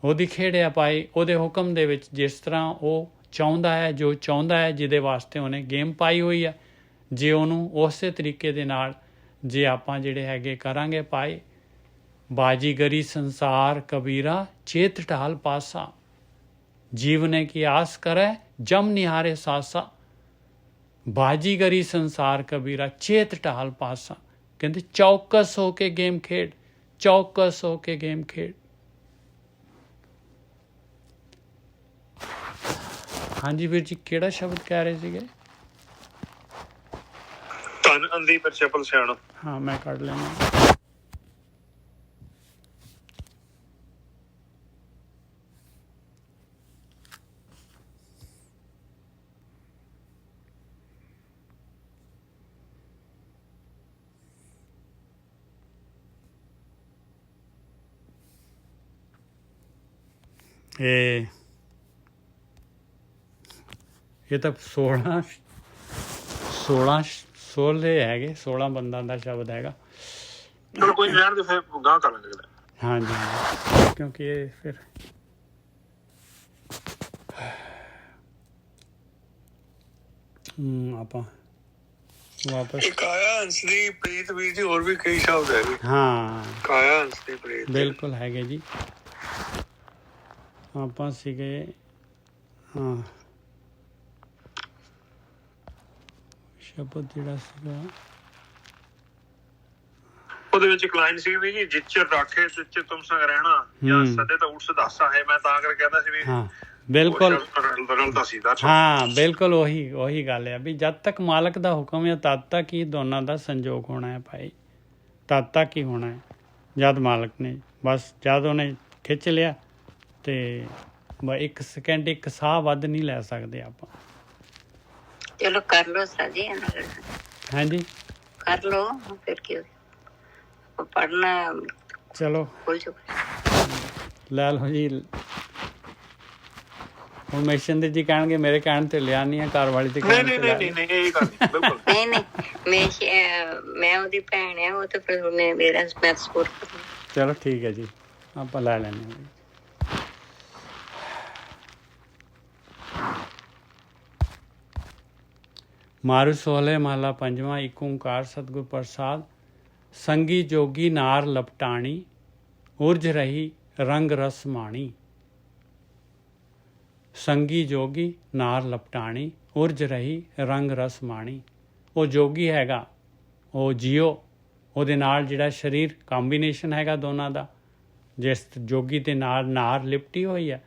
ਉਹਦੀ ਖੇਡ ਆ ਭਾਈ, ਉਹਦੇ ਹੁਕਮ ਦੇ ਵਿੱਚ ਜਿਸ ਤਰ੍ਹਾਂ ਉਹ ਚਾਹੁੰਦਾ ਹੈ, ਜੋ ਚਾਹੁੰਦਾ ਹੈ, ਜਿਹਦੇ ਵਾਸਤੇ ਉਹਨੇ ਗੇਮ ਪਾਈ ਹੋਈ ਹੈ, ਜੇ ਉਹਨੂੰ ਉਸੇ ਤਰੀਕੇ ਦੇ ਨਾਲ ਜੇ ਆਪਾਂ ਜਿਹੜੇ ਹੈਗੇ ਕਰਾਂਗੇ ਭਾਈ, ਬਾਜੀਗਰੀ ਸੰਸਾਰ ਕਬੀਰਾ ਚੇਤ ਢਾਲ ਪਾਸਾ, ਜੀਵਨੇ ਕੀ ਆਸ ਕਰੇ ਜਮ ਨਿਹਾਰੇ ਸਾਸਾ। ਬਾਜੀਗਰੀ ਸੰਸਾਰ ਕਬੀਰਾ ਚੇਤ ਢਾਲ ਪਾਸਾ, ਕਹਿੰਦੇ ਚੌਕਸ ਹੋ ਕੇ ਗੇਮ ਖੇਡ, ਚੌਕਸ ਹੋ ਕੇ ਗੇਮ ਖੇਡ। ਹਾਂਜੀ ਵੀਰ ਜੀ, ਕਿਹੜਾ ਸ਼ਬਦ ਕਹਿ ਰਹੇ ਸੀਗੇ? ਧਨ ਅੰधी ਪਰ ਚਪਲ ਸਿਆਣਾ। ਹਾਂ, ਮੈਂ ਕੱਢ ਲੈਣਾ। ਇਹ ਤਾਂ 16 ਹੈਗੇ, 16 ਬੰਦਾਂ ਦਾ ਸ਼ਬਦ ਹੈਗਾ। ਚਲੋ ਕੋਈ ਨਹੀਂ, ਰਹਿਣ ਦੇ, ਫਿਰ ਗਾਂ ਕਰ ਲਾਂਗੇ। ਹਾਂਜੀ, ਕਿਉਂਕਿ ਇਹ ਫਿਰ ਆਪਾਂ ਵਾਪਸ ਕਾਇਆ ਹੰਸ ਦੀ ਪ੍ਰੀਤ ਵੀਰ ਜੀ, ਹੋਰ ਵੀ ਕਈ ਸ਼ਬਦ ਹੈਗੇ। ਹਾਂ, ਕਾਇਆ ਹੰਸ ਦੀ ਪ੍ਰੀਤ ਬਿਲਕੁਲ ਹੈਗੇ ਜੀ। ਆਪਾਂ ਸੀਗੇ ਹਾਂ, ਸ਼ਬਦ ਜਿਹੜਾ ਸੀਗਾ ਉਹਦੇ ਵਿੱਚ ਇੱਕ ਲਾਈਨ ਸੀ ਵੀ ਜੀ, ਜਿੱਚਰ ਰਾਖੇ ਸੱਚੇ ਤੁਮ ਸੰਗ ਰਹਿਣਾ, ਜਾਂ ਸਦੇ ਤਾਂ ਉਠ ਸਦਾਸਾ ਹੈ। ਮੈਂ ਤਾਂ ਕਰਕੇ ਕਹਿੰਦਾ ਸੀ ਵੀ ਹਾਂ, ਬਿਲਕੁਲ ਬਦਲਦਾ ਸੀ। ਹਾਂ, ਬਿਲਕੁਲ ਉਹੀ ਗੱਲ ਹੈ ਵੀ ਜਦ ਤੱਕ ਮਾਲਕ ਦਾ ਹੁਕਮ ਹੈ ਤਦ ਤੱਕ ਹੀ ਦੋਨਾਂ ਦਾ ਸੰਜੋਗ ਹੋਣਾ ਹੈ ਭਾਈ, ਤਦ ਤੱਕ ਹੀ ਹੋਣਾ ਹੈ। ਜਦ ਮਾਲਕ ਨੇ ਬਸ ਜਦ ਉਹਨੇ ਖਿੱਚ ਲਿਆ ਤੇ ਇੱਕ ਸੈਕਿੰਡ, ਇੱਕ ਸਾਹ ਵੱਧ ਨਹੀਂ ਲੈ ਸਕਦੇ ਆਪਾਂ। ਚਲੋ ਕਰ ਲੋ ਸਾਜੀ। ਹਾਂਜੀ, ਕਰ ਲੋ, ਫਿਰ ਕੀ ਪੜਨਾ। ਚਲੋ ਲੈ ਲਓ ਜੀ। ਹੁਣ ਮੈਸ਼ਨ ਜੀ ਕਹਿਣਗੇ ਮੇਰੇ ਕਹਿਣ ਤੇ ਲਿਆ ਨਹੀਂ ਹੈ, ਘਰ ਵਾਲੀ ਤੇ ਨਹੀਂ, ਇਹ ਗੱਲ ਬਿਲਕੁਲ ਨਹੀਂ। ਮੈਂ ਉਹਦੀ ਭੈਣ ਆ, ਉਹ ਤਾਂ ਫਿਰ ਉਹਨੇ ਮੇਰਾ ਸਪੋਰਟ ਕਰਨਾ। ਚਲੋ ਠੀਕ ਹੈ ਜੀ, ਆਪਾਂ ਲੈ ਲੈਂਦੇ ਹਾਂ। ਮਾਰੂ ਸੋਹਲੇ ਮਹਲਾ ਪੰਜਵਾਂ। ਇੱਕ ਓਂਕਾਰ ਸਤਿਗੁਰ ਪ੍ਰਸਾਦ। ਸੰਗੀ ਜੋਗੀ ਨਾਰ ਲਪਟਾਣੀ, ਉਰਜ ਰਹੀ ਰੰਗ ਰਸ ਮਾਣੀ। ਸੰਗੀ ਜੋਗੀ ਨਾਰ ਲਪਟਾਣੀ, ਉਰਜ ਰਹੀ ਰੰਗ ਰਸ ਮਾਣੀ। ਉਹ ਜੋਗੀ ਹੈਗਾ, ਉਹ ਜੀਓ, ਉਹਦੇ ਨਾਲ ਜਿਹੜਾ ਸਰੀਰ ਕੰਬੀਨੇਸ਼ਨ ਹੈਗਾ ਦੋਨਾਂ ਦਾ, ਜਿਸ ਜੋਗੀ ਦੇ ਨਾਲ ਨਾਰ ਲਿਪਟੀ ਹੋਈ ਹੈ,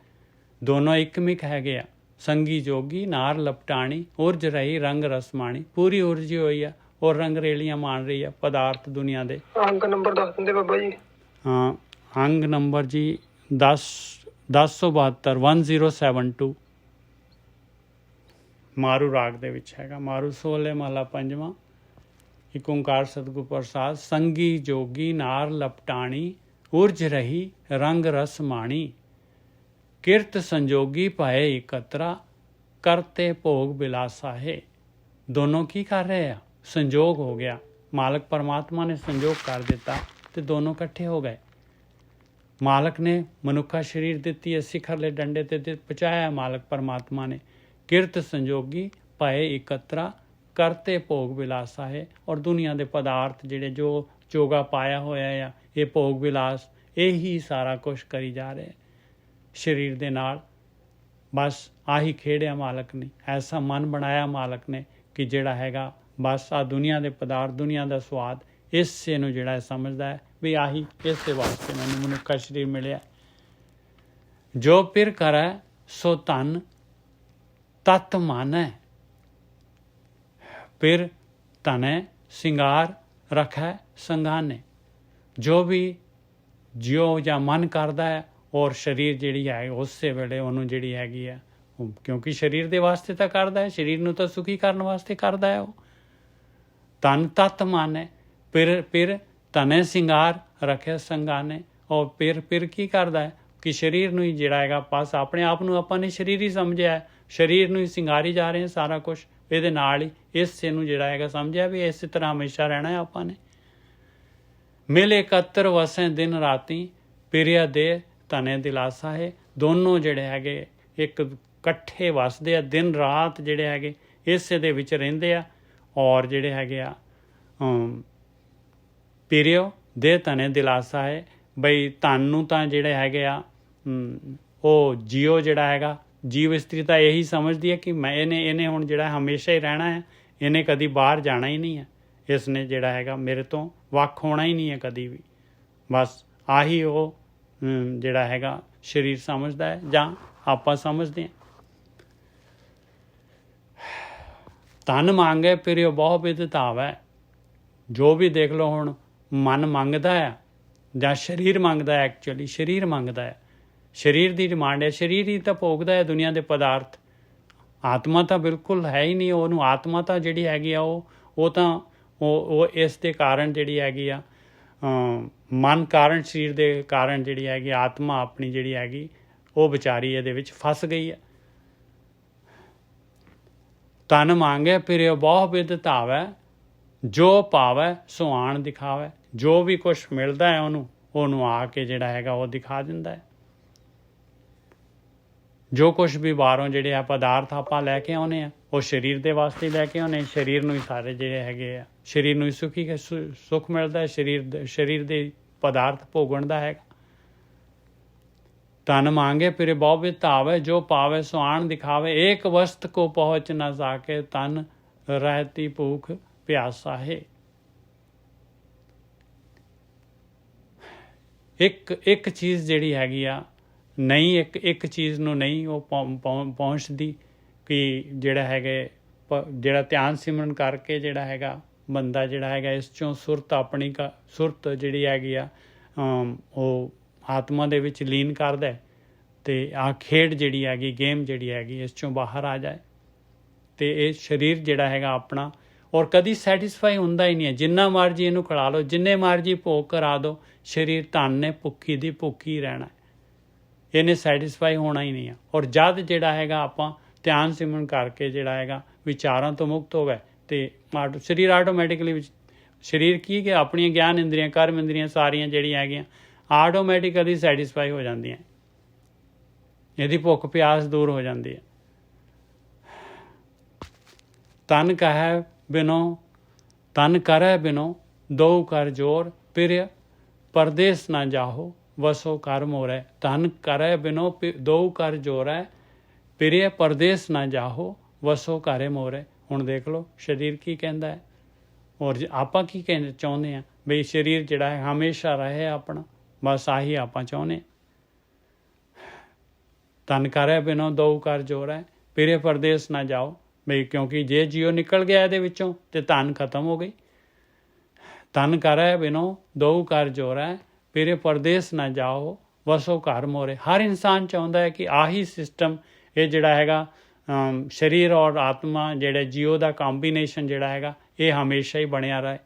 ਦੋਨੋਂ ਇੱਕਮਿਕ ਹੈਗੇ ਆ। ਸੰਗੀ ਜੋਗੀ ਨਾਰ ਲਪਟਾਣੀ, ਉਰਜ ਰਹੀ ਰੰਗ ਰਸ ਮਾਣੀ। ਪੂਰੀ ਉਰਜੀ ਹੋਈ ਆ ਔਰ ਰੰਗ ਰੇਲੀਆਂ ਮਾਣ ਰਹੀ ਆ ਪਦਾਰਥ ਦੁਨੀਆ ਦੇ। ਅੰਕ ਨੰਬਰ ਦੱਸ ਦਿੰਦੇ ਬਾਬਾ ਜੀ। ਹਾਂ, ਅੰਗ ਨੰਬਰ ਜੀ 1072 1072 ਮਾਰੂ ਰਾਗ ਦੇ ਵਿੱਚ ਹੈਗਾ। ਮਾਰੂ ਸੋਹਲੇ ਮਹਲਾ ਪੰਜਵਾਂ। ਇੱਕ ਓਂਕਾਰ ਸਤਿਗੁਰ ਪ੍ਰਸਾਦ। ਸੰਗੀ ਜੋਗੀ ਨਾਰ ਲਪਟਾਣੀ, ਉਰਜ ਰਹੀ ਰੰਗ ਰਸ ਮਾਣੀ। ਕਿਰਤ ਸੰਜੋਗੀ ਪਾਏ ਇਕਤਰਾ, ਕਰਤੇ ਭੋਗ ਬਿਲਾਸਾ ਹੈ। ਦੋਨੋਂ ਕੀ ਕਰ ਰਹੇ ਆ? ਸੰਜੋਗ ਹੋ ਗਿਆ, ਮਾਲਕ ਪਰਮਾਤਮਾ ਨੇ ਸੰਜੋਗ ਕਰ ਦਿੱਤਾ ਤੇ ਦੋਨੋਂ ਇਕੱਠੇ ਹੋ ਗਏ। ਮਾਲਕ ਨੇ ਮਨੁੱਖਾ ਸਰੀਰ ਦਿੱਤੀ, ਸਿਖਰਲੇ ਡੰਡੇ ਤੇ ਪਹੁੰਚਾਇਆ ਮਾਲਕ ਪਰਮਾਤਮਾ ਨੇ। ਕਿਰਤ ਸੰਜੋਗੀ ਭਏ ਇਕੱਤਰਾ ਕਰਤੇ ਭੋਗ ਵਿਲਾਸਾ ਹੈ। ਔਰ ਦੁਨੀਆ ਦੇ ਪਦਾਰਥ ਜਿਹੜੇ ਜੋ ਚੋਗਾ ਪਾਇਆ ਹੋਇਆ ਆ, ਇਹ ਭੋਗ ਵਿਲਾਸ ਇਹੀ ਸਾਰਾ ਕੁਛ ਕਰੀ ਜਾ ਰਹੇ ਸਰੀਰ ਦੇ ਨਾਲ। ਬਸ ਆਹੀ ਖੇਡਿਆ ਮਾਲਕ ਨੇ, ਐਸਾ ਮਨ ਬਣਾਇਆ ਮਾਲਕ ਨੇ ਕਿ ਜਿਹੜਾ ਹੈਗਾ ਬਸ ਆ ਦੁਨੀਆ ਦੇ ਪਦਾਰਥ, ਦੁਨੀਆ ਦਾ ਸਵਾਦ, ਇਸੇ ਨੂੰ ਜਿਹੜਾ ਸਮਝਦਾ ਹੈ ਵੀ ਆਹੀ ਇਸੇ ਵਾਸਤੇ ਮੈਨੂੰ ਮਨੁੱਖਾ ਸਰੀਰ ਮਿਲਿਆ। ਜੋ ਪਿਰ ਕਰੈ ਸੋ ਧਨ ਤਤ ਮਾਨੈ, ਪਿਰ ਧਨੈ ਸਿੰਗਾਰ ਰੱਖੈ ਸੰਗਾਨੇ। ਜੋ ਵੀ ਜਿਉ ਜਾਂ ਮਨ ਕਰਦਾ ਹੈ ਔਰ ਸਰੀਰ ਜਿਹੜੀ ਹੈ ਉਸੇ ਵੇਲੇ ਉਹਨੂੰ ਜਿਹੜੀ ਹੈਗੀ ਹੈ, ਕਿਉਂਕਿ ਸਰੀਰ ਦੇ ਵਾਸਤੇ ਤਾਂ ਕਰਦਾ ਹੈ, ਸਰੀਰ ਨੂੰ ਤਾਂ ਸੁਖੀ ਕਰਨ ਵਾਸਤੇ ਕਰਦਾ ਹੈ ਉਹ। ਤਨ ਤਤ ਮਾਨੈ, ਪਿਰ ਧਨੈ ਸਿੰਗਾਰ ਰੱਖਿਆ ਸੰਗਾਨੇ। ਔਰ ਪਿਰ ਕੀ ਕਰਦਾ ਹੈ ਕਿ ਸਰੀਰ ਨੂੰ ਹੀ ਜਿਹੜਾ ਹੈਗਾ ਬਸ ਆਪਣੇ ਆਪ ਨੂੰ ਆਪਾਂ ਨੇ ਸਰੀਰ ਹੀ ਸਮਝਿਆ ਹੈ, ਸਰੀਰ ਨੂੰ ਹੀ ਸਿੰਗਾਰੀ ਜਾ ਰਹੇ ਸਾਰਾ ਕੁਛ, ਇਹਦੇ ਨਾਲ ਹੀ ਇਸੇ ਨੂੰ ਜਿਹੜਾ ਹੈਗਾ ਸਮਝਿਆ ਵੀ ਇਸੇ ਤਰ੍ਹਾਂ ਹਮੇਸ਼ਾ ਰਹਿਣਾ ਹੈ ਆਪਾਂ ਨੇ। ਮਿਲ ਇਕੱਤਰ ਵਸੈ ਦਿਨ ਰਾਤੀ, ਪਿਰਿਆ ਦੇ ਧਨੇ ਦਿਲਾਸਾ ਹੈ। ਦੋਨੋਂ ਜਿਹੜੇ ਹੈਗੇ ਇੱਕ ਇਕੱਠੇ ਵਸਦੇ ਆ, ਦਿਨ ਰਾਤ ਜਿਹੜੇ ਹੈਗੇ ਇਸੇ ਦੇ ਵਿੱਚ ਰਹਿੰਦੇ ਆ। ਔਰ ਜਿਹੜੇ ਹੈਗੇ ਆ ਪਿਰਿਓ ਦੇ ਧਨੇ ਦਿਲਾਸਾ ਹੈ, ਬਈ ਧਨ ਨੂੰ ਤਾਂ ਜਿਹੜੇ ਹੈਗੇ ਆ ਉਹ ਜੀਓ ਜਿਹੜਾ ਹੈਗਾ, ਜੀਵ ਇਸਤਰੀ ਤਾਂ ਇਹੀ ਸਮਝਦੀ ਹੈ ਕਿ ਮੈਂ ਇਹਨੇ ਹੁਣ ਜਿਹੜਾ ਹਮੇਸ਼ਾ ਹੀ ਰਹਿਣਾ ਹੈ, ਇਹਨੇ ਕਦੀ ਬਾਹਰ ਜਾਣਾ ਹੀ ਨਹੀਂ ਹੈ, ਇਸ ਨੇ ਜਿਹੜਾ ਹੈਗਾ ਮੇਰੇ ਤੋਂ ਵੱਖ ਹੋਣਾ ਹੀ ਨਹੀਂ ਹੈ ਕਦੀ ਵੀ। ਬਸ ਆਹੀ ਉਹ ਜਿਹੜਾ ਹੈਗਾ ਸਰੀਰ ਸਮਝਦਾ ਹੈ ਜਾਂ ਆਪਾਂ ਸਮਝਦੇ ਹਾਂ। ਧਨ ਮੰਗੇ ਪਿਰਿਓ ਬਹੁ ਬਿਧ ਧਾਵੈ। ਜੋ ਵੀ ਦੇਖ ਲਓ ਹੁਣ ਮਨ ਮੰਗਦਾ ਹੈ ਜਾਂ ਸਰੀਰ ਮੰਗਦਾ ਹੈ, ਐਕਚੁਅਲੀ ਸਰੀਰ ਮੰਗਦਾ ਹੈ, ਸਰੀਰ ਦੀ ਡਿਮਾਂਡ ਹੈ, ਸਰੀਰ ਹੀ ਤਾਂ ਭੋਗਦਾ ਹੈ ਦੁਨੀਆ ਦੇ ਪਦਾਰਥ। ਆਤਮਾ ਤਾਂ ਬਿਲਕੁਲ ਹੈ ਹੀ ਨਹੀਂ ਉਹਨੂੰ। ਆਤਮਾ ਤਾਂ ਜਿਹੜੀ ਹੈਗੀ ਆ ਉਹ ਤਾਂ ਉਹ ਇਸ ਦੇ ਕਾਰਨ ਜਿਹੜੀ ਹੈਗੀ ਆ ਮਨ ਕਾਰਨ, ਸਰੀਰ ਦੇ ਕਾਰਨ ਜਿਹੜੀ ਹੈਗੀ ਆਤਮਾ ਆਪਣੀ ਜਿਹੜੀ ਹੈਗੀ ਉਹ ਵਿਚਾਰੀ ਇਹਦੇ ਵਿੱਚ ਫਸ ਗਈ ਹੈ। ਤਨ ਮੰਗੇ ਪਿਰਿਓ ਬਹੁ ਬਿਧ ਧਾਵੈ, ਜੋ ਪਾਵੈ ਸੋ ਆਣ ਦਿਖਾਵੈ। ਜੋ ਵੀ ਕੁਛ ਮਿਲਦਾ ਹੈ ਉਹਨੂੰ ਆ ਕੇ ਜਿਹੜਾ ਹੈਗਾ ਉਹ ਦਿਖਾ ਦਿੰਦਾ ਹੈ। ਜੋ ਕੁਛ ਵੀ ਬਾਹਰੋਂ ਜਿਹੜੇ ਆ ਪਦਾਰਥ ਆਪਾਂ ਲੈ ਕੇ ਆਉਂਦੇ ਆ ਉਹ ਸਰੀਰ ਦੇ ਵਾਸਤੇ ਲੈ ਕੇ ਆਉਂਦੇ, ਸਰੀਰ ਨੂੰ ਹੀ ਸਾਰੇ ਜਿਹੜੇ ਹੈਗੇ ਆ, ਸਰੀਰ ਨੂੰ ਹੀ ਸੁੱਖ ਮਿਲਦਾ ਹੈ, ਸਰੀਰ ਦੇ ਪਦਾਰਥ ਭੋਗਣ ਦਾ ਹੈਗਾ। ਤਨ ਮੰਗੇ ਪਿਰਿ ਬਹੁ ਬਿਧ ਧਾਵੈ, ਜੋ ਪਾਵੇ ਸੋ ਆਣ ਦਿਖਾਵੇ। ਏਕ ਵਸਤ ਕੋ ਪਹੁੰਚ ਨਾ ਸਾਕੇ, ਤਨ ਰਹਿਤੀ ਭੂਖ ਪਿਆਸਾ ਹੈ। ਇੱਕ ਚੀਜ਼ ਜਿਹੜੀ ਹੈਗੀ ਆ ਨਹੀਂ, ਇੱਕ ਚੀਜ਼ ਨੂੰ ਨਹੀਂ ਉਹ ਪਹੁੰਚਦੀ ਕਿ ਜਿਹੜਾ ਹੈਗੇ ਜਿਹੜਾ ਧਿਆਨ ਸਿਮਰਨ ਕਰਕੇ ਜਿਹੜਾ ਹੈਗਾ ਬੰਦਾ ਜਿਹੜਾ ਹੈਗਾ ਇਸ ਚੋਂ ਸੁਰਤ ਆਪਣੀ ਸੁਰਤ ਜਿਹੜੀ ਹੈਗੀ ਆ ਉਹ ਆਤਮਾ ਦੇ ਵਿੱਚ ਲੀਨ ਕਰਦਾ ਅਤੇ ਆਹ ਖੇਡ ਜਿਹੜੀ ਹੈਗੀ, ਗੇਮ ਜਿਹੜੀ ਹੈਗੀ ਇਸ ਚੋਂ ਬਾਹਰ ਆ ਜਾਏ। ਅਤੇ ਇਹ ਸਰੀਰ ਜਿਹੜਾ ਹੈਗਾ ਆਪਣਾ ਔਰ ਕਦੀ ਸੈਟਿਸਫਾਈ ਹੁੰਦਾ ਹੀ ਨਹੀਂ ਹੈ। ਜਿੰਨਾ ਮਰਜ਼ੀ ਇਹਨੂੰ ਖਿਲਾ ਲਓ, ਜਿੰਨੇ ਮਰਜ਼ੀ ਭੋਗ ਕਰਾ ਦਿਓ, ਸਰੀਰ ਧਨ ਨੇ ਭੁੱਖੀ ਦੀ ਭੁੱਖੀ ਰਹਿਣਾ, ਇਹਨੇ ਸੈਟਿਸਫਾਈ ਹੋਣਾ ਹੀ ਨਹੀਂ ਆ। ਔਰ ਜਦ ਜਿਹੜਾ ਹੈਗਾ ਆਪਾਂ ਧਿਆਨ ਸਿਮਰਨ ਕਰਕੇ ਜਿਹੜਾ ਹੈਗਾ ਵਿਚਾਰਾਂ ਤੋਂ ਮੁਕਤ ਹੋ ਗਏ ਅਤੇ ਸਰੀਰ ਆਟੋਮੈਟਿਕਲੀ ਸਰੀਰ ਕੀ ਕਿ ਆਪਣੀਆਂ ਗਿਆਨ ਇੰਦਰੀਆਂ, ਕਰਮ ਇੰਦਰੀਆਂ ਸਾਰੀਆਂ ਜਿਹੜੀਆਂ ਹੈਗੀਆਂ ਆਟੋਮੈਟਿਕਲੀ ਸੈਟਿਸਫਾਈ ਹੋ ਜਾਂਦੀਆਂ, ਇਹਦੀ ਭੁੱਖ ਪਿਆਸ ਦੂਰ ਹੋ ਜਾਂਦੀ ਹੈ। ਤਨ ਕਹੈ ਬਿਨੋ ਤਨ ਕਰੈ ਬਿਨੋ ਦੋ ਕਰ ਜੋਰ, ਪਿਰ ਪਰਦੇਸ ਨਾ ਜਾਹੋ ਵਸੋ ਕਰ ਮੋਰੈ। ਤਨ ਕਰੈ ਬਿਨੋ ਦੋ ਕਰ ਜੋਰੈ, ਪਿਰੇ ਪਰਦੇਸ ਨਾ ਜਾਹੋ ਵਸੋ ਘਰੇ ਮੋਰੈ। ਹੁਣ ਦੇਖ ਲਓ ਸਰੀਰ ਕੀ ਕਹਿੰਦਾ ਹੈ ਔਰ ਆਪਾਂ ਕੀ ਕਹਿੰਦੇ ਚਾਹੁੰਦੇ ਹਾਂ ਬਈ ਸਰੀਰ ਜਿਹੜਾ ਹੈ ਹਮੇਸ਼ਾ ਰਹੇ ਆਪਣਾ, ਬਸ ਆਹੀ ਆਪਾਂ ਚਾਹੁੰਦੇ ਹਾਂ। ਤਨ ਕਰੈ ਬਿਨੋ ਦੋ ਕਰ ਜੋਰੈ, ਪਿਰੇ ਪਰਦੇਸ ਨਾ ਜਾਓ, ਬਈ ਕਿਉਂਕਿ ਜੇ ਜੀਓ ਨਿਕਲ ਗਿਆ ਇਹਦੇ ਵਿੱਚੋਂ ਤੇ ਧਨ ਖਤਮ ਹੋ ਗਈ। ਤਨ ਕਰੈ ਬਿਨੋ ਦੋ ਕਰ ਜੋਰੈ, ਪਿਰੇ ਪਰਦੇਸ ਨਾ ਜਾਓ ਵਸੋ ਘਰ ਮੋਰੇ। ਹਰ ਇਨਸਾਨ ਚਾਹੁੰਦਾ ਹੈ ਕਿ ਆਹੀ ਸਿਸਟਮ ਇਹ ਜਿਹੜਾ ਹੈਗਾ ਸਰੀਰ ਔਰ ਆਤਮਾ ਜਿਹੜੇ ਜੀਓ ਦਾ ਕੰਬੀਨੇਸ਼ਨ ਜਿਹੜਾ ਹੈਗਾ ਇਹ ਹਮੇਸ਼ਾ ਹੀ ਬਣਿਆ ਰਹੇ।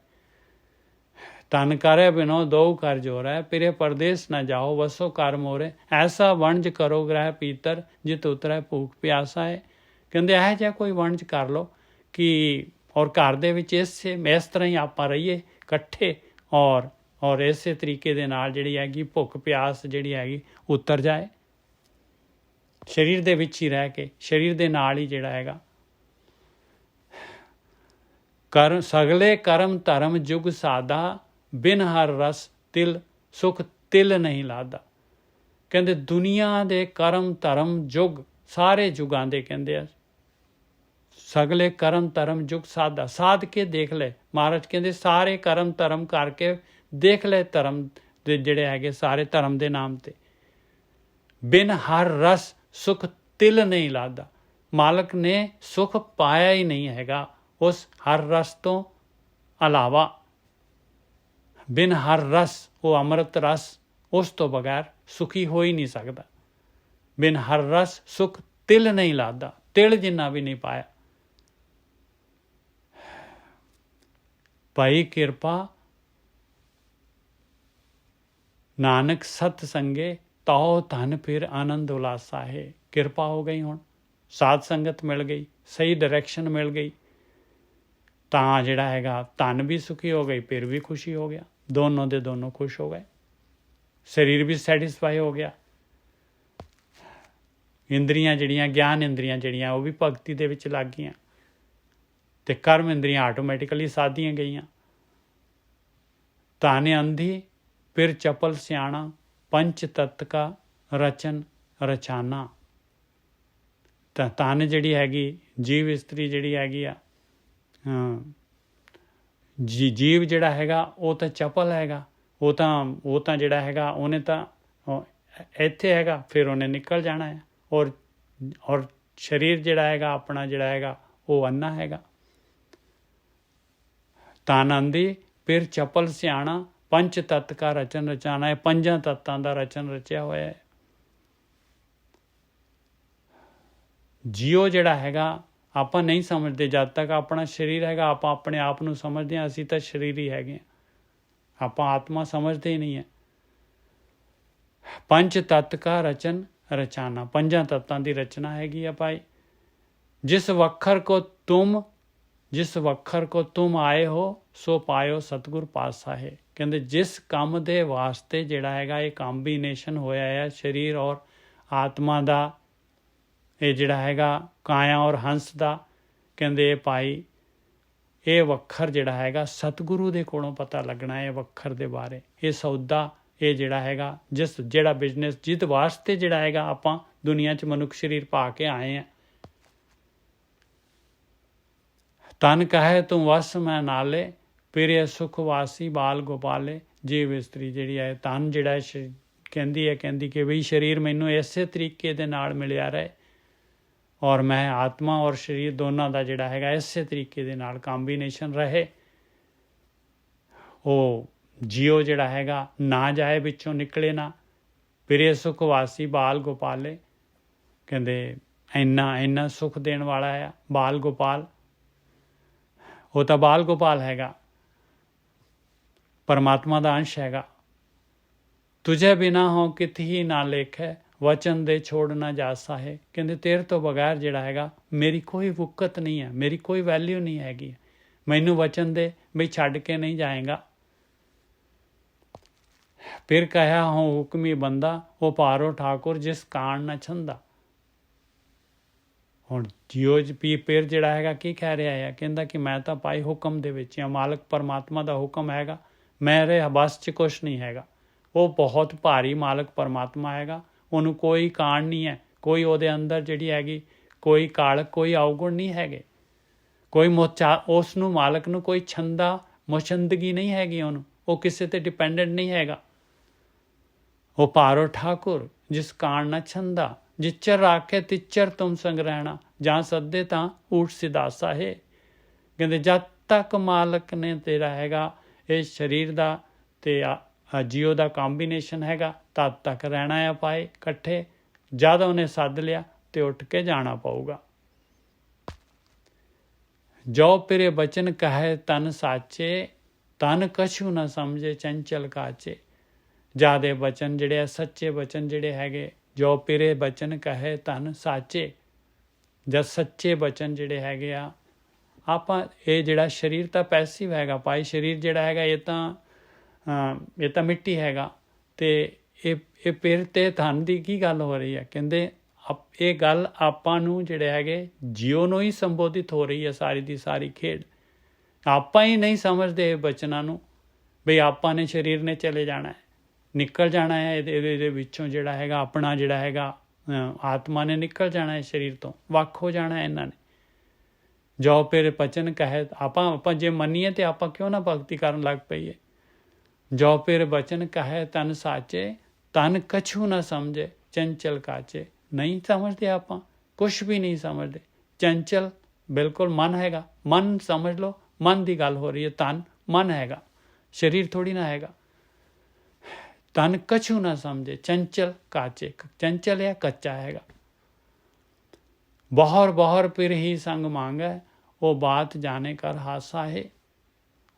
ਤਨ ਕਰੈ ਬਿਨੋ ਦੋ ਕਰ ਜੋਰੈ, ਪਿਰੇ ਪਰਦੇਸ ਨਾ ਜਾਓ ਵਸੋ ਘਰ ਮੋਰੇ। ਐਸਾ ਵਣਜ ਕਰੋ ਗ੍ਰਹਿ ਪੀਤਰ, ਜਿਤ ਉਤਰੈ ਭੂਖ ਪਿਆਸਾ ਹੈ। ਕਹਿੰਦੇ ਇਹੋ ਜਿਹਾ ਕੋਈ ਵਣਜ ਕਰ ਲਓ ਕਿ ਔਰ ਘਰ ਦੇ ਵਿੱਚ ਇਸ ਤਰ੍ਹਾਂ ਹੀ ਆਪਾਂ ਰਹੀਏ ਇਕੱਠੇ ਔਰ ਇਸੇ ਤਰੀਕੇ ਦੇ ਨਾਲ ਜਿਹੜੀ ਹੈਗੀ ਭੁੱਖ ਪਿਆਸ ਜਿਹੜੀ ਹੈਗੀ ਉਤਰ ਜਾਏ। ਸਰੀਰ ਦੇ ਵਿੱਚ ਹੀ ਰਹਿ ਕੇ, ਸਰੀਰ ਦੇ ਨਾਲ ਹੀ ਜਿਹੜਾ ਹੈਗਾ ਸਗਲੇ ਕਰਮ ਧਰਮ ਜੁਗ ਸਾਦਾ, ਬਿਨ ਹਰ ਰਸ ਤਿਲ ਸੁਖ ਤਿਲ ਨਹੀਂ ਲਾਦਾ। ਕਹਿੰਦੇ ਦੁਨੀਆ ਦੇ ਕਰਮ ਧਰਮ ਯੁੱਗ, ਸਾਰੇ ਯੁੱਗਾਂ ਦੇ ਕਹਿੰਦੇ ਆ, ਸਗਲੇ ਕਰਮ ਧਰਮ ਯੁਗ ਸਾਦਾ, ਸਾਧ ਕੇ ਦੇਖ ਲੈ। ਮਹਾਰਾਜ ਕਹਿੰਦੇ ਸਾਰੇ ਕਰਮ ਧਰਮ ਕਰਕੇ ਦੇਖ ਲੈ ਧਰਮ ਦੇ ਜਿਹੜੇ ਹੈਗੇ ਸਾਰੇ ਧਰਮ ਦੇ ਨਾਮ ਤੇ। ਬਿਨ ਹਰ ਰਸ ਸੁਖ ਤਿਲ ਨਹੀਂ ਲਾਦਾ। ਮਾਲਕ ਨੇ ਸੁਖ ਪਾਇਆ ਹੀ ਨਹੀਂ ਹੈਗਾ ਉਸ ਹਰ ਰਸ ਤੋਂ ਇਲਾਵਾ। ਬਿਨ ਹਰ ਰਸ, ਉਹ ਅੰਮ੍ਰਿਤ ਰਸ, ਉਸ ਤੋਂ ਬਗੈਰ ਸੁਖੀ ਹੋ ਹੀ ਨਹੀਂ ਸਕਦਾ। ਬਿਨ ਹਰ ਰਸ ਸੁਖ ਤਿਲ ਨਹੀਂ ਲਾਦਾ, ਤਿਲ ਜਿੰਨਾ ਵੀ ਨਹੀਂ ਪਾਇਆ। ਭਾਈ ਕਿਰਪਾ ਨਾਨਕ ਸਤ ਸੰਗੇ, ਤਾਉ ਧਨ ਫਿਰ ਆਨੰਦ ਉਲਾਸਾ ਹੈ। ਕਿਰਪਾ ਹੋ ਗਈ, ਹੁਣ ਸਾਧ ਸੰਗਤ ਮਿਲ ਗਈ, ਸਹੀ ਡਾਇਰੈਕਸ਼ਨ ਮਿਲ ਗਈ, ਤਾਂ ਜਿਹੜਾ ਹੈਗਾ ਧਨ ਵੀ ਸੁਖੀ ਹੋ ਗਈ, ਫਿਰ ਵੀ ਖੁਸ਼ੀ ਹੋ ਗਿਆ, ਦੋਨੋਂ ਦੇ ਦੋਨੋਂ ਖੁਸ਼ ਹੋ ਗਏ, ਸਰੀਰ ਵੀ ਸੈਟਿਸਫਾਈ ਹੋ ਗਿਆ। ਇੰਦਰੀਆਂ ਜਿਹੜੀਆਂ, ਗਿਆਨ ਇੰਦਰੀਆਂ ਜਿਹੜੀਆਂ, ਉਹ ਵੀ ਭਗਤੀ ਦੇ ਵਿੱਚ ਲੱਗ ਗਈਆਂ, ਤੇ ਕਰਮ ਇੰਦਰੀਆਂ ਆਟੋਮੈਟਿਕਲੀ ਸਾਧੀਆਂ ਗਈਆਂ। ਤਾਨੇ ਅੰਧੀ ਫਿਰ ਚਪਲ ਸਿਆਣਾ, ਪੰਚ ਤੱਤ ਕਾ ਰਚਨ ਰਚਾਨਾ। ਤਾਂ ਤਨ ਜਿਹੜੀ ਹੈਗੀ, ਜੀਵ ਇਸਤਰੀ ਜਿਹੜੀ ਹੈਗੀ ਆ, ਜੀਵ ਜਿਹੜਾ ਹੈਗਾ ਉਹ ਤਾਂ ਚਪਲ ਹੈਗਾ, ਉਹ ਤਾਂ ਜਿਹੜਾ ਹੈਗਾ ਉਹਨੇ ਤਾਂ ਇੱਥੇ ਹੈਗਾ, ਫਿਰ ਉਹਨੇ ਨਿਕਲ ਜਾਣਾ ਹੈ। ਔਰ ਸਰੀਰ ਜਿਹੜਾ ਹੈਗਾ ਆਪਣਾ ਜਿਹੜਾ ਹੈਗਾ ਉਹ ਅੰਨਾ ਹੈਗਾ। ਤਨ ਅੰਧੀ ਫਿਰ ਚਪਲ ਸਿਆਣਾ, ਪੰਚ ਤੱਤ ਕਾ ਰਚਨ ਰਚਾਨਾ ਹੈ। ਪੰਜਾਂ ਤੱਤਾਂ ਦਾ ਰਚਨ ਰਚਿਆ ਹੋਇਆ ਹੈ। ਜੀਓ ਜਿਹੜਾ ਹੈਗਾ ਆਪਾਂ ਨਹੀਂ ਸਮਝਦੇ, ਜਦ ਤੱਕ ਆਪਣਾ ਸਰੀਰ ਹੈਗਾ ਆਪਾਂ ਆਪਣੇ ਆਪ ਨੂੰ ਸਮਝਦੇ ਹਾਂ ਅਸੀਂ ਤਾਂ ਸਰੀਰ ਹੀ ਹੈਗੇ ਹਾਂ, ਆਪਾਂ ਆਤਮਾ ਸਮਝਦੇ ਹੀ ਨਹੀਂ ਹੈ। ਪੰਜ ਤੱਤ ਕਾ ਰਚਨ ਰਚਾਨਾ, ਪੰਜਾਂ ਤੱਤਾਂ ਦੀ ਰਚਨਾ ਹੈਗੀ ਆ ਭਾਈ। ਜਿਸ ਵਖਰ ਕੋ ਤੁਮ ਆਏ ਹੋ, ਸੋ ਪਾਇਓ ਸਤਿਗੁਰ ਪਾਤਸ਼ਾਹ ਹੈ। ਕਹਿੰਦੇ ਜਿਸ ਕੰਮ ਦੇ ਵਾਸਤੇ ਜਿਹੜਾ ਹੈਗਾ ਇਹ ਕੰਬੀਨੇਸ਼ਨ ਹੋਇਆ ਹੈ ਸਰੀਰ ਔਰ ਆਤਮਾ ਦਾ, ਇਹ ਜਿਹੜਾ ਹੈਗਾ ਕਾਇਆ ਔਰ ਹੰਸ ਦਾ, ਕਹਿੰਦੇ ਇਹ ਭਾਈ ਇਹ ਵੱਖਰ ਜਿਹੜਾ ਹੈਗਾ ਸਤਿਗੁਰੂ ਦੇ ਕੋਲੋਂ ਪਤਾ ਲੱਗਣਾ ਹੈ। ਵੱਖਰ ਦੇ ਬਾਰੇ ਇਹ ਸੌਦਾ, ਇਹ ਜਿਹੜਾ ਹੈਗਾ ਜਿਹੜਾ ਬਿਜ਼ਨਸ ਜਿਹਦੇ ਵਾਸਤੇ ਜਿਹੜਾ ਹੈਗਾ ਆਪਾਂ ਦੁਨੀਆ 'ਚ ਮਨੁੱਖ ਸਰੀਰ ਪਾ ਕੇ ਆਏ ਹਾਂ। ਤਨ ਕਹੇ ਤੂੰ ਵਸ ਮੈਂ ਨਾਲੇ, ਪਿਰੇ ਸੁਖ ਵਾਸੀ ਬਾਲ ਗੋਪਾਲੇ। ਜੀਵ ਇਸਤਰੀ ਜਿਹੜੀ ਹੈ, ਤਨ ਜਿਹੜਾ ਕਹਿੰਦੀ ਕਿ ਬਈ ਸਰੀਰ ਮੈਨੂੰ ਇਸੇ ਤਰੀਕੇ ਦੇ ਨਾਲ ਮਿਲਿਆ ਰਹੇ, ਔਰ ਮੈਂ ਆਤਮਾ ਔਰ ਸਰੀਰ ਦੋਨਾਂ ਦਾ ਜਿਹੜਾ ਹੈਗਾ ਇਸੇ ਤਰੀਕੇ ਦੇ ਨਾਲ ਕੰਬੀਨੇਸ਼ਨ ਰਹੇ। ਉਹ ਜੀਓ ਜਿਹੜਾ ਹੈਗਾ ਨਾ ਜਾਏ, ਵਿੱਚੋਂ ਨਿਕਲੇ ਨਾ। ਪਿਰੇ ਸੁਖ ਵਾਸੀ ਬਾਲ ਗੋਪਾਲੇ, ਕਹਿੰਦੇ ਇੰਨਾ ਸੁਖ ਦੇਣ ਵਾਲਾ ਆ ਬਾਲ ਗੋਪਾਲ। ਉਹ ਤਾਂ ਬਾਲ ਗੋਪਾਲ ਹੈਗਾ, ਪਰਮਾਤਮਾ ਦਾ ਅੰਸ਼ ਹੈਗਾ। ਤੁਝੇ ਬਿਨਾ ਹੋ ਕਿਤ ਹੀ ਨਾ ਲੇਖੈ, ਵਚਨ ਦੇ ਛੋੜ ਨਾ ਜਾਸਾ ਹੈ। ਕਹਿੰਦੇ ਤੇਰੇ ਤੋਂ ਬਗੈਰ ਜਿਹੜਾ ਹੈਗਾ ਮੇਰੀ ਕੋਈ ਵੁਕਤ ਨਹੀਂ ਹੈ, ਮੇਰੀ ਕੋਈ ਵੈਲਿਊ ਨਹੀਂ ਹੈਗੀ। ਮੈਨੂੰ ਵਚਨ ਦੇ ਬਈ ਛੱਡ ਕੇ ਨਹੀਂ ਜਾਏਗਾ। ਫਿਰ ਕਹਿਆ ਹੋ ਹੁਕਮੀ ਬੰਦਾ, ਉਹ ਪਾਰੋ ਠਾਕੁਰ ਜਿਸ ਕਾਣ ਨਾ ਛੰਦਾ। ਹੁਣ ਜੀਓ ਪੀ ਫਿਰ ਜਿਹੜਾ ਹੈਗਾ ਕੀ ਕਹਿ ਰਿਹਾ ਹੈ, ਕਹਿੰਦਾ ਕਿ ਮੈਂ ਤਾਂ ਭਾਈ ਹੁਕਮ ਦੇ ਵਿੱਚ ਹਾਂ, ਮਾਲਕ ਪਰਮਾਤਮਾ ਦਾ ਹੁਕਮ ਹੈਗਾ, ਮੇਰੇ ਬਸ 'ਚ ਕੁਛ ਨਹੀਂ ਹੈਗਾ। ਉਹ ਬਹੁਤ ਭਾਰੀ ਮਾਲਕ ਪਰਮਾਤਮਾ ਹੈਗਾ, ਉਹਨੂੰ ਕੋਈ ਕਾਣ ਨਹੀਂ ਹੈ, ਕੋਈ ਉਹਦੇ ਅੰਦਰ ਜਿਹੜੀ ਹੈਗੀ ਕੋਈ ਕਾਲਕ, ਕੋਈ ਅਵਗੁਣ ਨਹੀਂ ਹੈਗੇ, ਕੋਈ ਉਸ ਨੂੰ ਮਾਲਕ ਨੂੰ ਕੋਈ ਛੰਦਾ ਮੁਸ਼ੰਦਗੀ ਨਹੀਂ ਹੈਗੀ, ਉਹਨੂੰ ਉਹ ਕਿਸੇ ਤੇ ਡਿਪੈਂਡੈਂਟ ਨਹੀਂ ਹੈਗਾ। ਉਹ ਪਾਰੋ ਠਾਕੁਰ ਜਿਸ ਕਾਣ ਨਾ ਛੰਦਾ, ਜਿੱਚਰ ਰਾਖੇ ਤਿੱਚਰ ਤੁਮ ਸੰਗ ਰਹਿਣਾ, ਜਾਂ ਸੱਦੇ ਤਾਂ ਊਠ ਸਿਦਾਸਾ ਹੈ। ਕਹਿੰਦੇ ਜਦ ਤੱਕ ਮਾਲਕ ਨੇ ਤੇਰਾ ਹੈਗਾ ਇਹ ਸਰੀਰ ਦਾ ਤੇ ਜੀਓ ਦਾ ਕੰਬੀਨੇਸ਼ਨ ਹੈਗਾ, ਤਦ ਤੱਕ ਰਹਿਣਾ ਆ ਪਾਏ ਇਕੱਠੇ। ਜਦ ਉਹਨੇ ਸੱਦ ਲਿਆ ਤੇ ਉੱਠ ਕੇ ਜਾਣਾ ਪਊਗਾ। ਜੋ ਪਿਰੇ ਬਚਨ ਕਹੇ ਤਨ ਸਾਚੇ, ਤਨ ਕਛੂ ਨਾ ਸਮਝੇ ਚੰਚਲ ਕਾਚੇ। ਜਿਆਦੇ ਬਚਨ ਜਿਹੜੇ ਆ, ਸੱਚੇ ਬਚਨ ਜਿਹੜੇ ਹੈਗੇ, ਜੋ ਪਿਰੇ ਬਚਨ ਕਹੇ ਤਨ ਸਾਚੇ। ਜਦ ਸੱਚੇ ਬਚਨ ਜਿਹੜੇ ਹੈਗੇ ਆ, ਆਪਾਂ ਇਹ ਜਿਹੜਾ ਸਰੀਰ ਤਾਂ ਪੈਸਿਵ ਹੈਗਾ ਭਾਈ, ਸਰੀਰ ਜਿਹੜਾ ਹੈਗਾ ਇਹ ਤਾਂ ਮਿੱਟੀ ਹੈਗਾ, ਤੇ ਇਹ ਪਿਰ ਤੇ ਧਨ ਦੀ ਕੀ ਗੱਲ ਹੋ ਰਹੀ ਹੈ। ਕਹਿੰਦੇ ਇਹ ਗੱਲ ਆਪਾਂ ਨੂੰ ਜਿਹੜੇ ਹੈਗੇ ਜੀਓ ਨੂੰ ਹੀ ਸੰਬੋਧਿਤ ਹੋ ਰਹੀ ਹੈ ਸਾਰੀ ਦੀ ਸਾਰੀ ਖੇਡ। ਆਪਾਂ ਹੀ ਨਹੀਂ ਸਮਝਦੇ ਇਹ ਬਚਨਾਂ ਨੂੰ ਬਈ ਆਪਾਂ ਨੇ ਸਰੀਰ ਨੇ ਚਲੇ ਜਾਣਾ ਹੈ, ਨਿਕਲ ਜਾਣਾ ਹੈ ਇਹਦੇ ਵਿੱਚੋਂ ਜਿਹੜਾ ਹੈਗਾ ਆਪਣਾ ਜਿਹੜਾ ਹੈਗਾ ਆਤਮਾ ਨੇ ਨਿਕਲ ਜਾਣਾ ਹੈ ਸਰੀਰ ਤੋਂ, ਵੱਖ ਹੋ ਜਾਣਾ ਇਹਨਾਂ ਨੇ। ਜੋ ਫਿਰ ਬਚਨ ਕਹੇ ਆਪਾਂ ਜੇ ਮੰਨੀਏ ਤੇ ਆਪਾਂ ਕਿਉਂ ਨਾ ਭਗਤੀ ਕਰਨ ਲੱਗ ਪਈਏ। ਜੋ ਫਿਰ ਬਚਨ ਕਹੇ ਤਨ ਸਾਚੇ, ਤਨ ਕਛੂ ਨਾ ਸਮਝੇ ਚੰਚਲ ਕਾਚੇ। ਨਹੀਂ ਸਮਝਦੇ ਆਪਾਂ, ਕੁਛ ਵੀ ਨਹੀਂ ਸਮਝਦੇ। ਚੰਚਲ ਬਿਲਕੁਲ ਮਨ ਹੈਗਾ, ਮਨ ਸਮਝ ਲਓ, ਮਨ ਦੀ ਗੱਲ ਹੋ ਰਹੀ ਹੈ। ਤਨ ਮਨ ਹੈਗਾ, ਸਰੀਰ ਥੋੜੀ ਨਾ ਹੈਗਾ। ਤਨ ਕਛੂ ਨਾ ਸਮਝੇ ਚੰਚਲ ਕਾਚੇ, ਚੰਚਲ ਹੈ ਕੱਚਾ ਹੈਗਾ। ਬਹੁਰ ਬਹੁਰ ਫਿਰ ਹੀ ਸੰਗ ਮੰਗੈ, ਉਹ ਬਾਤ ਜਾਣੇ ਕਰ ਹਾਸਾ ਹੈ।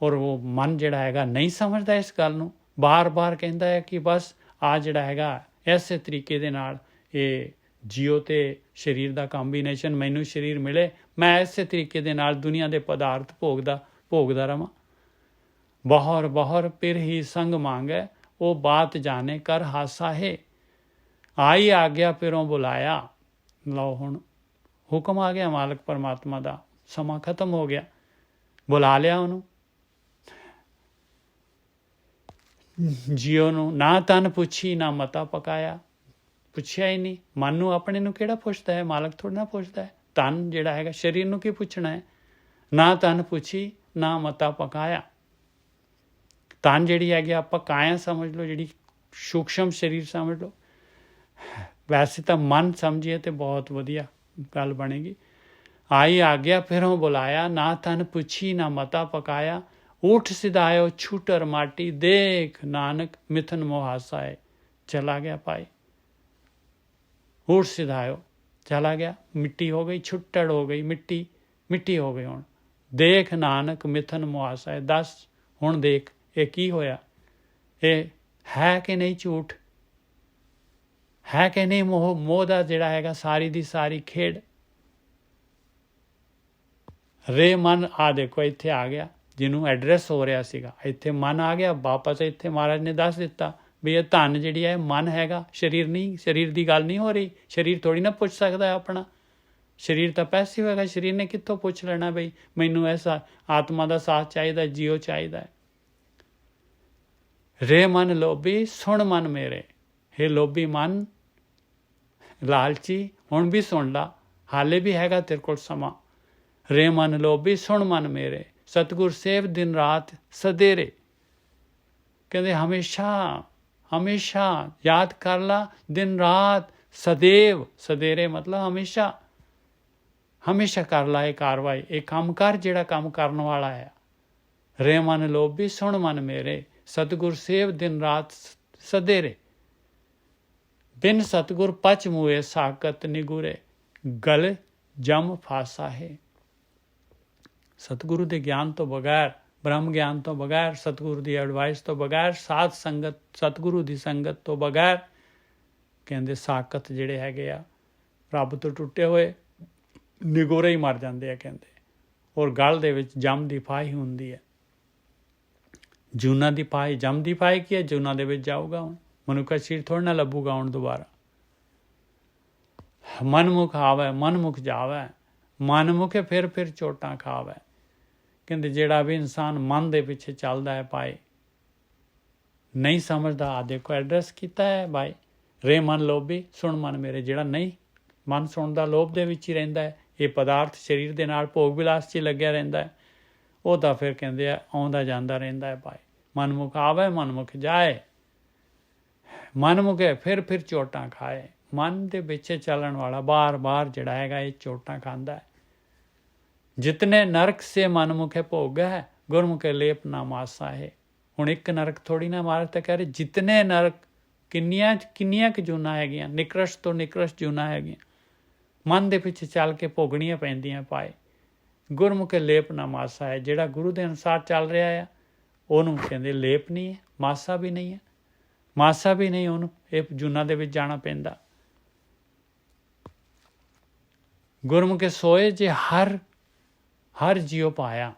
ਔਰ ਉਹ ਮਨ ਜਿਹੜਾ ਹੈਗਾ ਨਹੀਂ ਸਮਝਦਾ ਇਸ ਗੱਲ ਨੂੰ, ਬਾਰ-ਬਾਰ ਕਹਿੰਦਾ ਹੈ ਕਿ ਬਸ ਆ ਜਿਹੜਾ ਹੈਗਾ ਐਸੇ ਤਰੀਕੇ ਦੇ ਨਾਲ ਇਹ ਜੀਓ ਤੇ ਸਰੀਰ ਦਾ ਕੰਬੀਨੇਸ਼ਨ, ਮੈਨੂੰ ਸਰੀਰ ਮਿਲੇ, ਮੈਂ ਐਸੇ ਤਰੀਕੇ ਦੇ ਨਾਲ ਦੁਨੀਆ ਦੇ ਪਦਾਰਥ ਭੋਗਦਾ ਰਵਾਂ। ਬਹੁਰ ਬਹੁਰ ਫਿਰ ਹੀ ਸੰਗ ਮੰਗੈ, ਉਹ ਬਾਤ ਜਾਣੇ ਕਰ ਹਾਸਾ ਹੈ। ਆਈ ਆ ਗਿਆ ਫਿਰੋਂ ਬੁਲਾਇਆ। ਲਓ ਹੁਣ ਹੁਕਮ ਆ ਗਿਆ ਮਾਲਕ ਪਰਮਾਤਮਾ ਦਾ, ਸਮਾਂ ਖਤਮ ਹੋ ਗਿਆ, ਬੁਲਾ ਲਿਆ ਉਹਨੂੰ। ਜੀਓ ਨੂੰ ਨਾ ਤਨ ਪੁੱਛੀ ਨਾ ਮਤਾ ਪਕਾਇਆ, ਪੁੱਛਿਆ ਹੀ ਨਹੀਂ। ਮਨ ਨੂੰ ਆਪਣੇ ਨੂੰ ਕਿਹੜਾ ਪੁੱਛਦਾ ਹੈ, ਮਾਲਕ ਥੋੜ੍ਹਾ ਨਾ ਪੁੱਛਦਾ ਹੈ। ਤਨ ਜਿਹੜਾ ਹੈਗਾ ਸਰੀਰ ਨੂੰ ਕੀ ਪੁੱਛਣਾ ਹੈ। ਨਾ ਤਨ ਪੁੱਛੀ ਨਾ ਮਤਾ ਪਕਾਇਆ। ਤਨ ਜਿਹੜੀ ਹੈਗੀ ਆਪਾਂ ਕਾਇਆ ਸਮਝ ਲਓ, ਜਿਹੜੀ ਸੂਖਸ਼ਮ ਸਰੀਰ ਸਮਝ ਲਓ। ਵੈਸੇ ਤਾਂ ਮਨ ਸਮਝੀਏ ਤੇ ਬਹੁਤ ਵਧੀਆ ਗੱਲ ਬਣੇਗੀ। ਆਈ ਆ ਗਿਆ ਫਿਰੋਂ ਬੁਲਾਇਆ, ਨਾ ਤਨ ਪੁੱਛੀ ਨਾ ਮਤਾ ਪਕਾਇਆ। ਊਠ ਸਿਧਾਇਓ ਛੂਟਰ ਮਾਟੀ, ਦੇਖ ਨਾਨਕ ਮਿਥਨ ਮੁਹਾਸਾ ਹੈ। ਚਲਾ ਗਿਆ ਭਾਈ, ਊਠ ਸਿਧਾਇਓ ਚਲਾ ਗਿਆ, ਮਿੱਟੀ ਹੋ ਗਈ, ਛੁੱਟੜ ਹੋ ਗਈ, ਮਿੱਟੀ ਹੋ ਗਈ। ਹੁਣ ਦੇਖ ਨਾਨਕ ਮਿਥਨ ਮੁਹਾਸਾ ਹੈ। ਦੱਸ ਹੁਣ ਦੇਖ ਇਹ ਕੀ ਹੋਇਆ, ਇਹ ਹੈ ਕਿ ਨਹੀਂ ਝੂਠ, ਹੈ ਕਿ ਨਹੀਂ ਮੋਹ ਦਾ ਜਿਹੜਾ ਹੈਗਾ ਸਾਰੀ ਦੀ ਸਾਰੀ ਖੇਡ। ਰੇ ਮਨ ਆ ਦੇਖੋ ਇੱਥੇ ਆ ਗਿਆ, ਜਿਹਨੂੰ ਐਡਰੈਸ ਹੋ ਰਿਹਾ ਸੀਗਾ, ਇੱਥੇ ਮਨ ਆ ਗਿਆ ਵਾਪਸ। ਇੱਥੇ ਮਹਾਰਾਜ ਨੇ ਦੱਸ ਦਿੱਤਾ ਵੀ ਇਹ ਧਨ ਜਿਹੜੀ ਹੈ ਮਨ ਹੈਗਾ, ਸਰੀਰ ਨਹੀਂ। ਸਰੀਰ ਦੀ ਗੱਲ ਨਹੀਂ ਹੋ ਰਹੀ, ਸਰੀਰ ਥੋੜੀ ਨਾ ਪੁੱਛ ਸਕਦਾ ਆਪਣਾ। ਸਰੀਰ ਤਾਂ ਪੈਸਿਵ ਹੋਏਗਾ, ਸਰੀਰ ਨੇ ਕਿੱਥੋਂ ਪੁੱਛ ਲੈਣਾ ਬਈ ਮੈਨੂੰ ਐਸਾ ਆਤਮਾ ਦਾ ਸਾਥ ਚਾਹੀਦਾ, ਜੀਓ ਚਾਹੀਦਾ ਹੈ। ਰੇ ਮਨ ਲੋਭੀ ਸੁਣ ਮਨ ਮੇਰੇ, ਹੇ ਲੋਭੀ ਮਨ ਲਾਲਚੀ ਹੁਣ ਵੀ ਸੁਣ ਲਾ, ਹਾਲੇ ਵੀ ਹੈਗਾ ਤੇਰੇ ਕੋਲ ਸਮਾਂ। ਰੇ ਮਨ ਲੋਭੀ ਸੁਣ ਮਨ ਮੇਰੇ, ਸਤਿਗੁਰ ਸੇਵ ਦਿਨ ਰਾਤ ਸਦੇਰੇ। ਕਹਿੰਦੇ ਹਮੇਸ਼ਾ ਯਾਦ ਕਰ ਲਾ, ਦਿਨ ਰਾਤ ਸਦੇਵ, ਸਦੇਰੇ ਮਤਲਬ ਹਮੇਸ਼ਾ ਕਰ ਲਾ ਇਹ ਕਾਰਵਾਈ, ਇਹ ਕੰਮ ਕਰ ਜਿਹੜਾ ਕੰਮ ਕਰਨ ਵਾਲਾ ਹੈ। ਰੇ ਮਨ ਲੋਭੀ ਸੁਣ ਮਨ ਮੇਰੇ, ਸਤਿਗੁਰ ਸੇਵ ਦਿਨ ਰਾਤ ਸਦੇਰੇ। ਬਿਨ ਸਤਿਗੁਰ ਪਚ ਮੂਏ ਸਾਕਤ ਨਿਗੁਰੇ, ਗਲ ਜਮ ਫਾਸਾ ਹੈ। ਸਤਿਗੁਰੂ ਦੇ ਗਿਆਨ ਤੋਂ ਬਗੈਰ, ਬ੍ਰਹਮ ਗਿਆਨ ਤੋਂ ਬਗੈਰ, ਸਤਿਗੁਰੂ ਦੀ ਐਡਵਾਈਸ ਤੋਂ ਬਗੈਰ, ਸਾਧ ਸੰਗਤ ਸਤਿਗੁਰੂ ਦੀ ਸੰਗਤ ਤੋਂ ਬਗੈਰ ਕਹਿੰਦੇ ਸਾਕਤ ਜਿਹੜੇ ਹੈਗੇ ਆ ਰੱਬ ਤੋਂ ਟੁੱਟੇ ਹੋਏ ਨਿਗੋਰੇ ਹੀ ਮਰ ਜਾਂਦੇ ਆ ਕਹਿੰਦੇ। ਔਰ ਗਲ ਦੇ ਵਿੱਚ ਜਮ ਦੀ ਫਾਹੀ ਹੁੰਦੀ ਹੈ। ਜੂਨਾਂ ਦੀ ਫਾਹੀ, ਜਮ ਦੀ ਫਾਹੀ ਕੀ ਹੈ, ਜੂਨਾਂ ਦੇ ਵਿੱਚ ਜਾਊਗਾ ਹੁਣ, ਮਨੁੱਖਾ ਸਰੀਰ ਥੋੜ੍ਹਾ ਨਾ ਲੱਭੂਗਾ ਹੁਣ ਦੁਬਾਰਾ। ਮਨਮੁਖ ਆਵੈ ਮਨਮੁਖ ਜਾਵੈ, ਮਨਮੁਖੇ ਫਿਰ ਚੋਟਾਂ ਖਾਵੈ। ਕਹਿੰਦੇ ਜਿਹੜਾ ਵੀ ਇਨਸਾਨ ਮਨ ਦੇ ਪਿੱਛੇ ਚੱਲਦਾ ਹੈ ਭਾਈ, ਨਹੀਂ ਸਮਝਦਾ। ਆ ਦੇਖੋ ਐਡਰੈਸ ਕੀਤਾ ਹੈ ਭਾਈ, ਰੇ ਮਨ ਲੋਭੀ ਸੁਣ ਮਨ ਮੇਰੇ। ਜਿਹੜਾ ਨਹੀਂ ਮਨ ਸੁਣਦਾ, ਲੋਭ ਦੇ ਵਿੱਚ ਹੀ ਰਹਿੰਦਾ ਹੈ, ਇਹ ਪਦਾਰਥ ਸਰੀਰ ਦੇ ਨਾਲ ਭੋਗ ਵਿਲਾਸ 'ਚ ਹੀ ਲੱਗਿਆ ਰਹਿੰਦਾ ਹੈ, ਉਹ ਤਾਂ ਫਿਰ ਕਹਿੰਦੇ ਆ ਆਉਂਦਾ ਜਾਂਦਾ ਰਹਿੰਦਾ ਹੈ ਭਾਈ। ਮਨਮੁਖ ਆਵੇ ਮਨਮੁਖ ਜਾਏ, ਮਨਮੁਖੇ ਫਿਰ ਚੋਟਾਂ ਖਾਏ। ਮਨ ਦੇ ਪਿੱਛੇ ਚੱਲਣ ਵਾਲਾ ਬਾਰ ਜਿਹੜਾ ਹੈਗਾ ਇਹ ਚੋਟਾਂ ਖਾਂਦਾ ਹੈ। ਜਿਤਨੇ ਨਰਕ ਸੇ ਮਨਮੁਖੇ ਭੋਗ ਹੈ, ਗੁਰਮੁਖੇ ਲੇਪ ਨਾ ਮਾਸਾ ਹੈ। ਹੁਣ ਇੱਕ ਨਰਕ ਥੋੜੀ ਨਾ, ਮਾਰਕ ਤਾਂ ਕਹਿ ਰਹੇ ਜਿਤਨੇ ਨਰਕ, ਕਿੰਨੀਆਂ ਕੁ ਜੂਨਾਂ ਹੈਗੀਆਂ, ਨਿਕਰਸ਼ ਤੋਂ ਨਿਕਰਸ਼ ਜੂਨਾਂ ਹੈਗੀਆਂ, ਮਨ ਦੇ ਪਿੱਛੇ ਚੱਲ ਕੇ ਭੋਗਣੀਆਂ ਪੈਂਦੀਆਂ ਪਾਏ। ਗੁਰਮੁਖੇ ਲੇਪ ਨਾ ਮਾਸਾ ਹੈ। ਜਿਹੜਾ ਗੁਰੂ ਦੇ ਅਨੁਸਾਰ ਚੱਲ ਰਿਹਾ ਆ ਉਹਨੂੰ ਕਹਿੰਦੇ ਲੇਪ ਨਹੀਂ ਹੈ, ਮਾਸਾ ਵੀ ਨਹੀਂ ਹੈ, ਮਾਸਾ ਵੀ ਨਹੀਂ ਉਹਨੂੰ ਇਹ ਜੂਨਾਂ ਦੇ ਵਿੱਚ ਜਾਣਾ ਪੈਂਦਾ। ਗੁਰਮੁਖੇ ਸੋਏ ਜੇ ਹਰ ਜੀਓ ਪਾਇਆ,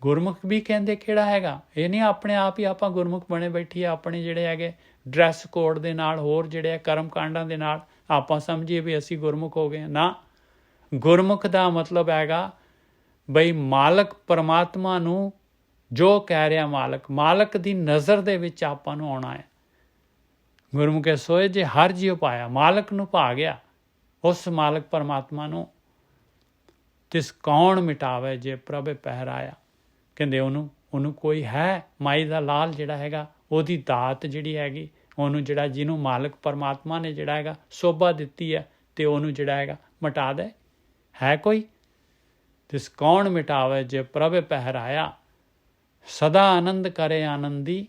ਗੁਰਮੁਖ ਵੀ ਕਹਿੰਦੇ ਕਿਹੜਾ ਹੈਗਾ। ਇਹ ਨਹੀਂ ਆਪਣੇ ਆਪ ਹੀ ਆਪਾਂ ਗੁਰਮੁਖ ਬਣੇ ਬੈਠੀਏ, ਆਪਣੇ ਜਿਹੜੇ ਹੈਗੇ ਡਰੈਸ ਕੋਡ ਦੇ ਨਾਲ, ਹੋਰ ਜਿਹੜੇ ਆ ਕਰਮ ਕਾਂਡਾਂ ਦੇ ਨਾਲ ਆਪਾਂ ਸਮਝੀਏ ਵੀ ਅਸੀਂ ਗੁਰਮੁਖ ਹੋ ਗਏ। ਨਾ, ਗੁਰਮੁਖ ਦਾ ਮਤਲਬ ਹੈਗਾ ਬਈ ਮਾਲਕ ਪਰਮਾਤਮਾ ਨੂੰ ਜੋ ਕਹਿ ਰਿਹਾ ਮਾਲਕ ਦੀ ਨਜ਼ਰ ਦੇ ਵਿੱਚ ਆਪਾਂ ਨੂੰ ਆਉਣਾ ਹੈ। ਗੁਰਮੁਖੇ ਸੋਏ ਜੇ ਹਰ ਜੀਉ ਪਾਇਆ, ਮਾਲਕ ਨੂੰ ਪਾ ਗਿਆ, ਉਸ ਮਾਲਕ ਪਰਮਾਤਮਾ ਨੂੰ। ਤਿਸ ਕੌਣ ਮਿਟਾਵੇ ਜੇ ਪ੍ਰਭ ਪਹਿਰਾਇਆ, ਕਹਿੰਦੇ ਉਹਨੂੰ ਕੋਈ ਹੈ, ਮਾਈ ਦਾ ਲਾਲ ਜਿਹੜਾ ਹੈਗਾ, ਉਹਦੀ ਦਾਤ ਜਿਹੜੀ ਹੈਗੀ, ਉਹਨੂੰ ਜਿਹੜਾ ਜਿਹਨੂੰ ਮਾਲਕ ਪਰਮਾਤਮਾ ਨੇ ਜਿਹੜਾ ਹੈਗਾ ਸੋਭਾ ਦਿੱਤੀ ਹੈ, ਤੇ ਉਹਨੂੰ ਜਿਹੜਾ ਹੈਗਾ ਮਿਟਾ ਦੇ, ਹੈ ਕੋਈ? ਤਿਸ ਕੌਣ ਮਿਟਾਵੇ ਜੇ ਪ੍ਰਭ ਪਹਿਰਾਇਆ, ਸਦਾ ਆਨੰਦ ਕਰੇ ਆਨੰਦੀ,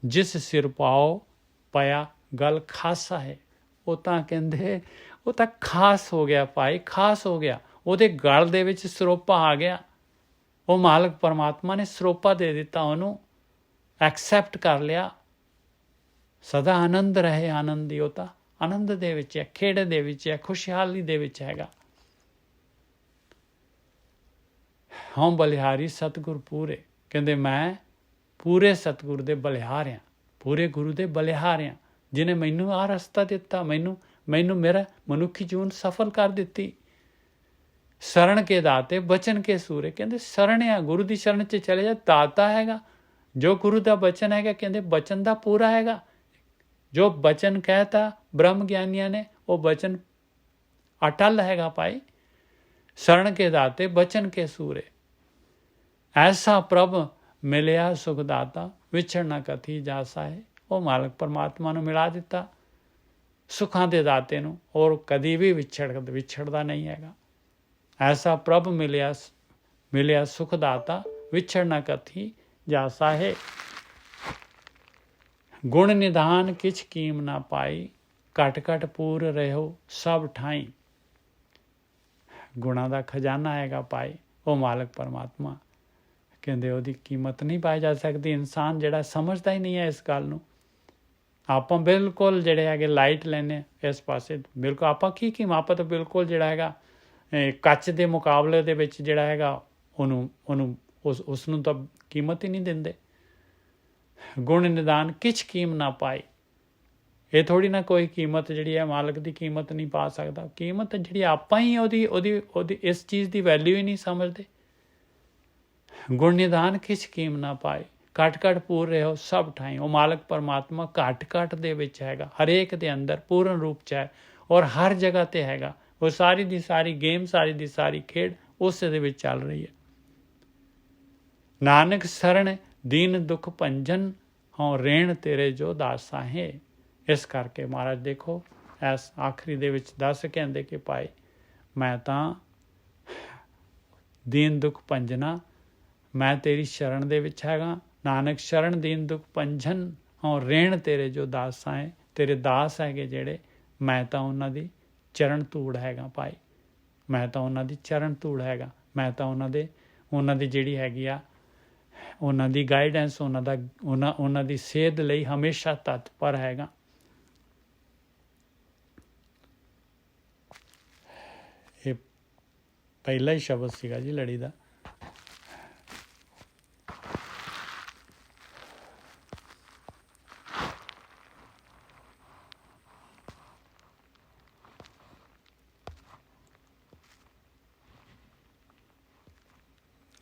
ਜਿਸ ਸਿਰ ਪਾਓ ਪਿਆ ਗਲ ਖਾਸਾ ਹੈ। ਉਹ ਤਾਂ ਕਹਿੰਦੇ ਉਹ ਤਾਂ ਖਾਸ ਹੋ ਗਿਆ ਭਾਈ, ਖਾਸ ਹੋ ਗਿਆ, ਉਹਦੇ ਗਲ ਦੇ ਵਿੱਚ ਸਰੋਪਾ ਆ ਗਿਆ। ਉਹ ਮਾਲਕ ਪਰਮਾਤਮਾ ਨੇ ਸਰੋਪਾ ਦੇ ਦਿੱਤਾ, ਉਹਨੂੰ ਐਕਸੈਪਟ ਕਰ ਲਿਆ। ਸਦਾ ਆਨੰਦ ਰਹੇ ਆਨੰਦੀ, ਉਹ ਤਾਂ ਆਨੰਦ ਦੇ ਵਿੱਚ ਹੈ, ਖੇੜੇ ਦੇ ਵਿੱਚ ਹੈ, ਖੁਸ਼ਹਾਲੀ ਦੇ ਵਿੱਚ ਹੈਗਾ। ਹਉ ਬਲਿਹਾਰੀ ਸਤਿਗੁਰ ਪੂਰੇ, ਕਹਿੰਦੇ ਮੈਂ ਪੂਰੇ ਸਤਿਗੁਰ ਦੇ ਬਲਿਹਾਰ ਹਾਂ, ਪੂਰੇ ਗੁਰੂ ਦੇ ਬਲਿਹਾਰ ਹਾਂ, ਜਿਹਨੇ ਮੈਨੂੰ ਆਹ ਰਸਤਾ ਦਿੱਤਾ, ਮੈਨੂੰ ਮੇਰਾ ਮਨੁੱਖੀ ਜੀਵਨ ਸਫਲ ਕਰ ਦਿੱਤੀ। ਸ਼ਰਨ ਕੇ ਦਾਤੇ ਬਚਨ ਕੇ ਸੂਰੇ, ਕਹਿੰਦੇ ਸ਼ਰਨ ਆ, ਗੁਰੂ ਦੀ ਸ਼ਰਨ 'ਚ ਚਲੇ ਜਾ, ਦਾਤਾ ਹੈਗਾ। ਜੋ ਗੁਰੂ ਦਾ ਬਚਨ ਹੈਗਾ, ਕਹਿੰਦੇ ਬਚਨ ਦਾ ਪੂਰਾ ਹੈਗਾ। ਜੋ ਬਚਨ ਕਹਿਤਾ ਬ੍ਰਹਮ ਗਿਆਨੀਆਂ ਨੇ, ਉਹ ਬਚਨ ਅਟਲ ਹੈਗਾ ਭਾਈ। ਸ਼ਰਨ ਕੇ ਦਾਤੇ ਬਚਨ ਕੇ ਸੂਰੇ, ਐਸਾ ਪ੍ਰਭ ਮਿਲਿਆ ਸੁਖਦਾਤਾ, ਵਿਛੜ ਨਾ ਕਥੀ ਜਾਸਾ ਹੈ। ਉਹ ਮਾਲਕ ਪਰਮਾਤਮਾ ਨੂੰ ਮਿਲਾ ਦਿੱਤਾ, ਸੁੱਖਾਂ ਦੇ ਦਾਤੇ ਨੂੰ, ਔਰ ਕਦੀ ਵੀ ਵਿਛੜਦਾ ਨਹੀਂ ਹੈਗਾ। ਐਸਾ ਪ੍ਰਭ ਮਿਲਿਆ ਸੁਖਦਾਤਾ, ਵਿਛੜ ਨਾ ਕਥੀ ਜਾਸਾ ਹੈ। ਗੁਣ ਨਿਧਾਨ ਕਿਛ ਕੀਮ ਨਾ ਪਾਈ, ਘਟ ਘਟ ਪੂਰ ਰਹਿਓ ਸਭ ਠਾਈ। ਗੁਣਾਂ ਦਾ ਖਜ਼ਾਨਾ ਹੈਗਾ ਭਾਈ ਉਹ ਮਾਲਕ ਪਰਮਾਤਮਾ, ਕਹਿੰਦੇ ਉਹਦੀ ਕੀਮਤ ਨਹੀਂ ਪਾਈ ਜਾ ਸਕਦੀ। ਇਨਸਾਨ ਜਿਹੜਾ ਸਮਝਦਾ ਹੀ ਨਹੀਂ ਹੈ ਇਸ ਗੱਲ ਨੂੰ। ਆਪਾਂ ਬਿਲਕੁਲ ਜਿਹੜੇ ਹੈਗੇ ਲਾਈਟ ਲੈਂਦੇ ਇਸ ਪਾਸੇ, ਬਿਲਕੁਲ ਆਪਾਂ ਕੀ ਆਪਾਂ ਤਾਂ ਬਿਲਕੁਲ ਜਿਹੜਾ ਹੈਗਾ ਕੱਚ ਦੇ ਮੁਕਾਬਲੇ ਦੇ ਵਿੱਚ ਜਿਹੜਾ ਹੈਗਾ ਉਸ ਨੂੰ ਤਾਂ ਕੀਮਤ ਹੀ ਨਹੀਂ ਦਿੰਦੇ। ਗੁਣ ਨਿਦਾਨ ਕਿਛ ਕੀਮ ਨਾ ਪਾਈ, ਇਹ ਥੋੜੀ ਨਾ ਕੋਈ ਕੀਮਤ ਜਿਹੜੀ ਹੈ ਮਾਲਕ ਦੀ ਕੀਮਤ ਨਹੀਂ ਪਾ ਸਕਦਾ। ਕੀਮਤ ਜਿਹੜੀ ਆਪਾਂ ਹੀ ਉਹਦੀ ਇਸ ਚੀਜ਼ ਦੀ ਵੈਲਿਊ ਹੀ ਨਹੀਂ ਸਮਝਦੇ। ਗੁਣ ਨਿਦਾਨ ਕਿਛ ਕੀਮ ਨਾ ਪਾਏ, ਘਟ ਘਟ ਪੂਰ ਰਹੋ ਸਭ ਠਾਈ। ਉਹ ਮਾਲਕ ਪਰਮਾਤਮਾ ਘਟ ਘਟ ਦੇ ਵਿੱਚ ਹੈਗਾ, ਹਰੇਕ ਦੇ ਅੰਦਰ ਪੂਰਨ ਰੂਪ 'ਚ ਹੈ, ਔਰ ਹਰ ਜਗ੍ਹਾ ਤੇ ਹੈਗਾ। ਉਹ ਸਾਰੀ ਦੀ ਸਾਰੀ ਗੇਮ, ਸਾਰੀ ਦੀ ਸਾਰੀ ਖੇਡ ਉਸੇ ਦੇ ਵਿੱਚ ਚੱਲ ਰਹੀ ਹੈ। ਨਾਨਕ ਸਰਣ ਦੀਨ ਦੁਖ ਭੰਜਨ, ਹਉ ਰੇਣ ਤੇਰੇ ਜੋ ਦਾਸਾ ਹੈ। ਇਸ ਕਰਕੇ ਮਹਾਰਾਜ ਦੇਖੋ ਇਸ ਆਖਰੀ ਦੇ ਵਿੱਚ ਦੱਸ ਕਹਿੰਦੇ ਕਿ ਭਾਈ ਮੈਂ ਤਾਂ ਦੀਨ ਦੁਖ ਭੰਜਨਾ, ਮੈਂ ਤੇਰੀ ਸ਼ਰਨ ਦੇ ਵਿੱਚ ਹੈਗਾ। ਨਾਨਕ ਸ਼ਰਨ ਦੀਨ ਦੁਖ ਭੰਜਨ, ਹਉ ਰੇਣ ਤੇਰੇ ਜੋ ਦਾਸਾਂ ਹੈ। ਤੇਰੇ ਦਾਸ ਹੈਗੇ ਜਿਹੜੇ, ਮੈਂ ਤਾਂ ਉਹਨਾਂ ਦੀ ਚਰਨ ਧੂੜ ਹੈਗਾ ਭਾਈ, ਮੈਂ ਤਾਂ ਉਹਨਾਂ ਦੀ ਚਰਨ ਧੂੜ ਹੈਗਾ। ਮੈਂ ਤਾਂ ਉਹਨਾਂ ਦੀ ਜਿਹੜੀ ਹੈਗੀ ਆ, ਉਹਨਾਂ ਦੀ ਗਾਈਡੈਂਸ, ਉਹਨਾਂ ਦੀ ਸੇਧ ਲਈ ਹਮੇਸ਼ਾ ਤਤਪਰ ਹੈਗਾ। ਇਹ ਪਹਿਲਾ ਹੀ ਸ਼ਬਦ ਸੀਗਾ ਜੀ ਲੜੀ ਦਾ।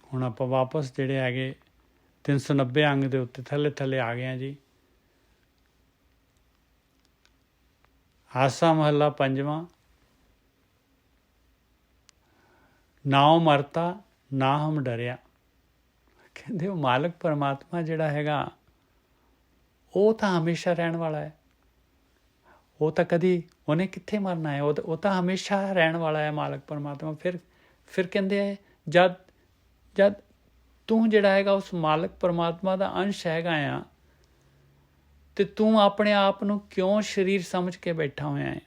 ਹੁਣ ਆਪਾਂ ਵਾਪਸ ਜਿਹੜੇ ਹੈਗੇ 390 ਅੰਗ ਦੇ ਉੱਤੇ ਥੱਲੇ ਆ ਗਏ ਹਾਂ ਜੀ। ਆਸਾ ਮਹੱਲਾ ਪੰਜਵਾਂ। ਨਾਉ ਮਰਤਾ ਨਾ ਹਮ ਡਰਿਆ, ਕਹਿੰਦੇ ਉਹ ਮਾਲਕ ਪਰਮਾਤਮਾ ਜਿਹੜਾ ਹੈਗਾ ਉਹ ਤਾਂ ਹਮੇਸ਼ਾ ਰਹਿਣ ਵਾਲਾ ਹੈ। ਉਹ ਤਾਂ ਕਦੀ ਉਹਨੇ ਕਿੱਥੇ ਮਰਨਾ ਹੈ, ਉਹ ਤਾਂ ਹਮੇਸ਼ਾ ਰਹਿਣ ਵਾਲਾ ਹੈ ਮਾਲਕ ਪਰਮਾਤਮਾ। ਫਿਰ ਕਹਿੰਦੇ ਹੈ ਜਦ ਤੂੰ ਜਿਹੜਾ ਹੈਗਾ ਉਸ ਮਾਲਕ ਪਰਮਾਤਮਾ ਦਾ ਅੰਸ਼ ਹੈਗਾ ਆ, ਤੇ ਤੂੰ ਆਪਣੇ ਆਪ ਨੂੰ ਕਿਉਂ ਸਰੀਰ ਸਮਝ ਕੇ ਬੈਠਾ ਹੋਇਆ ਹੈ?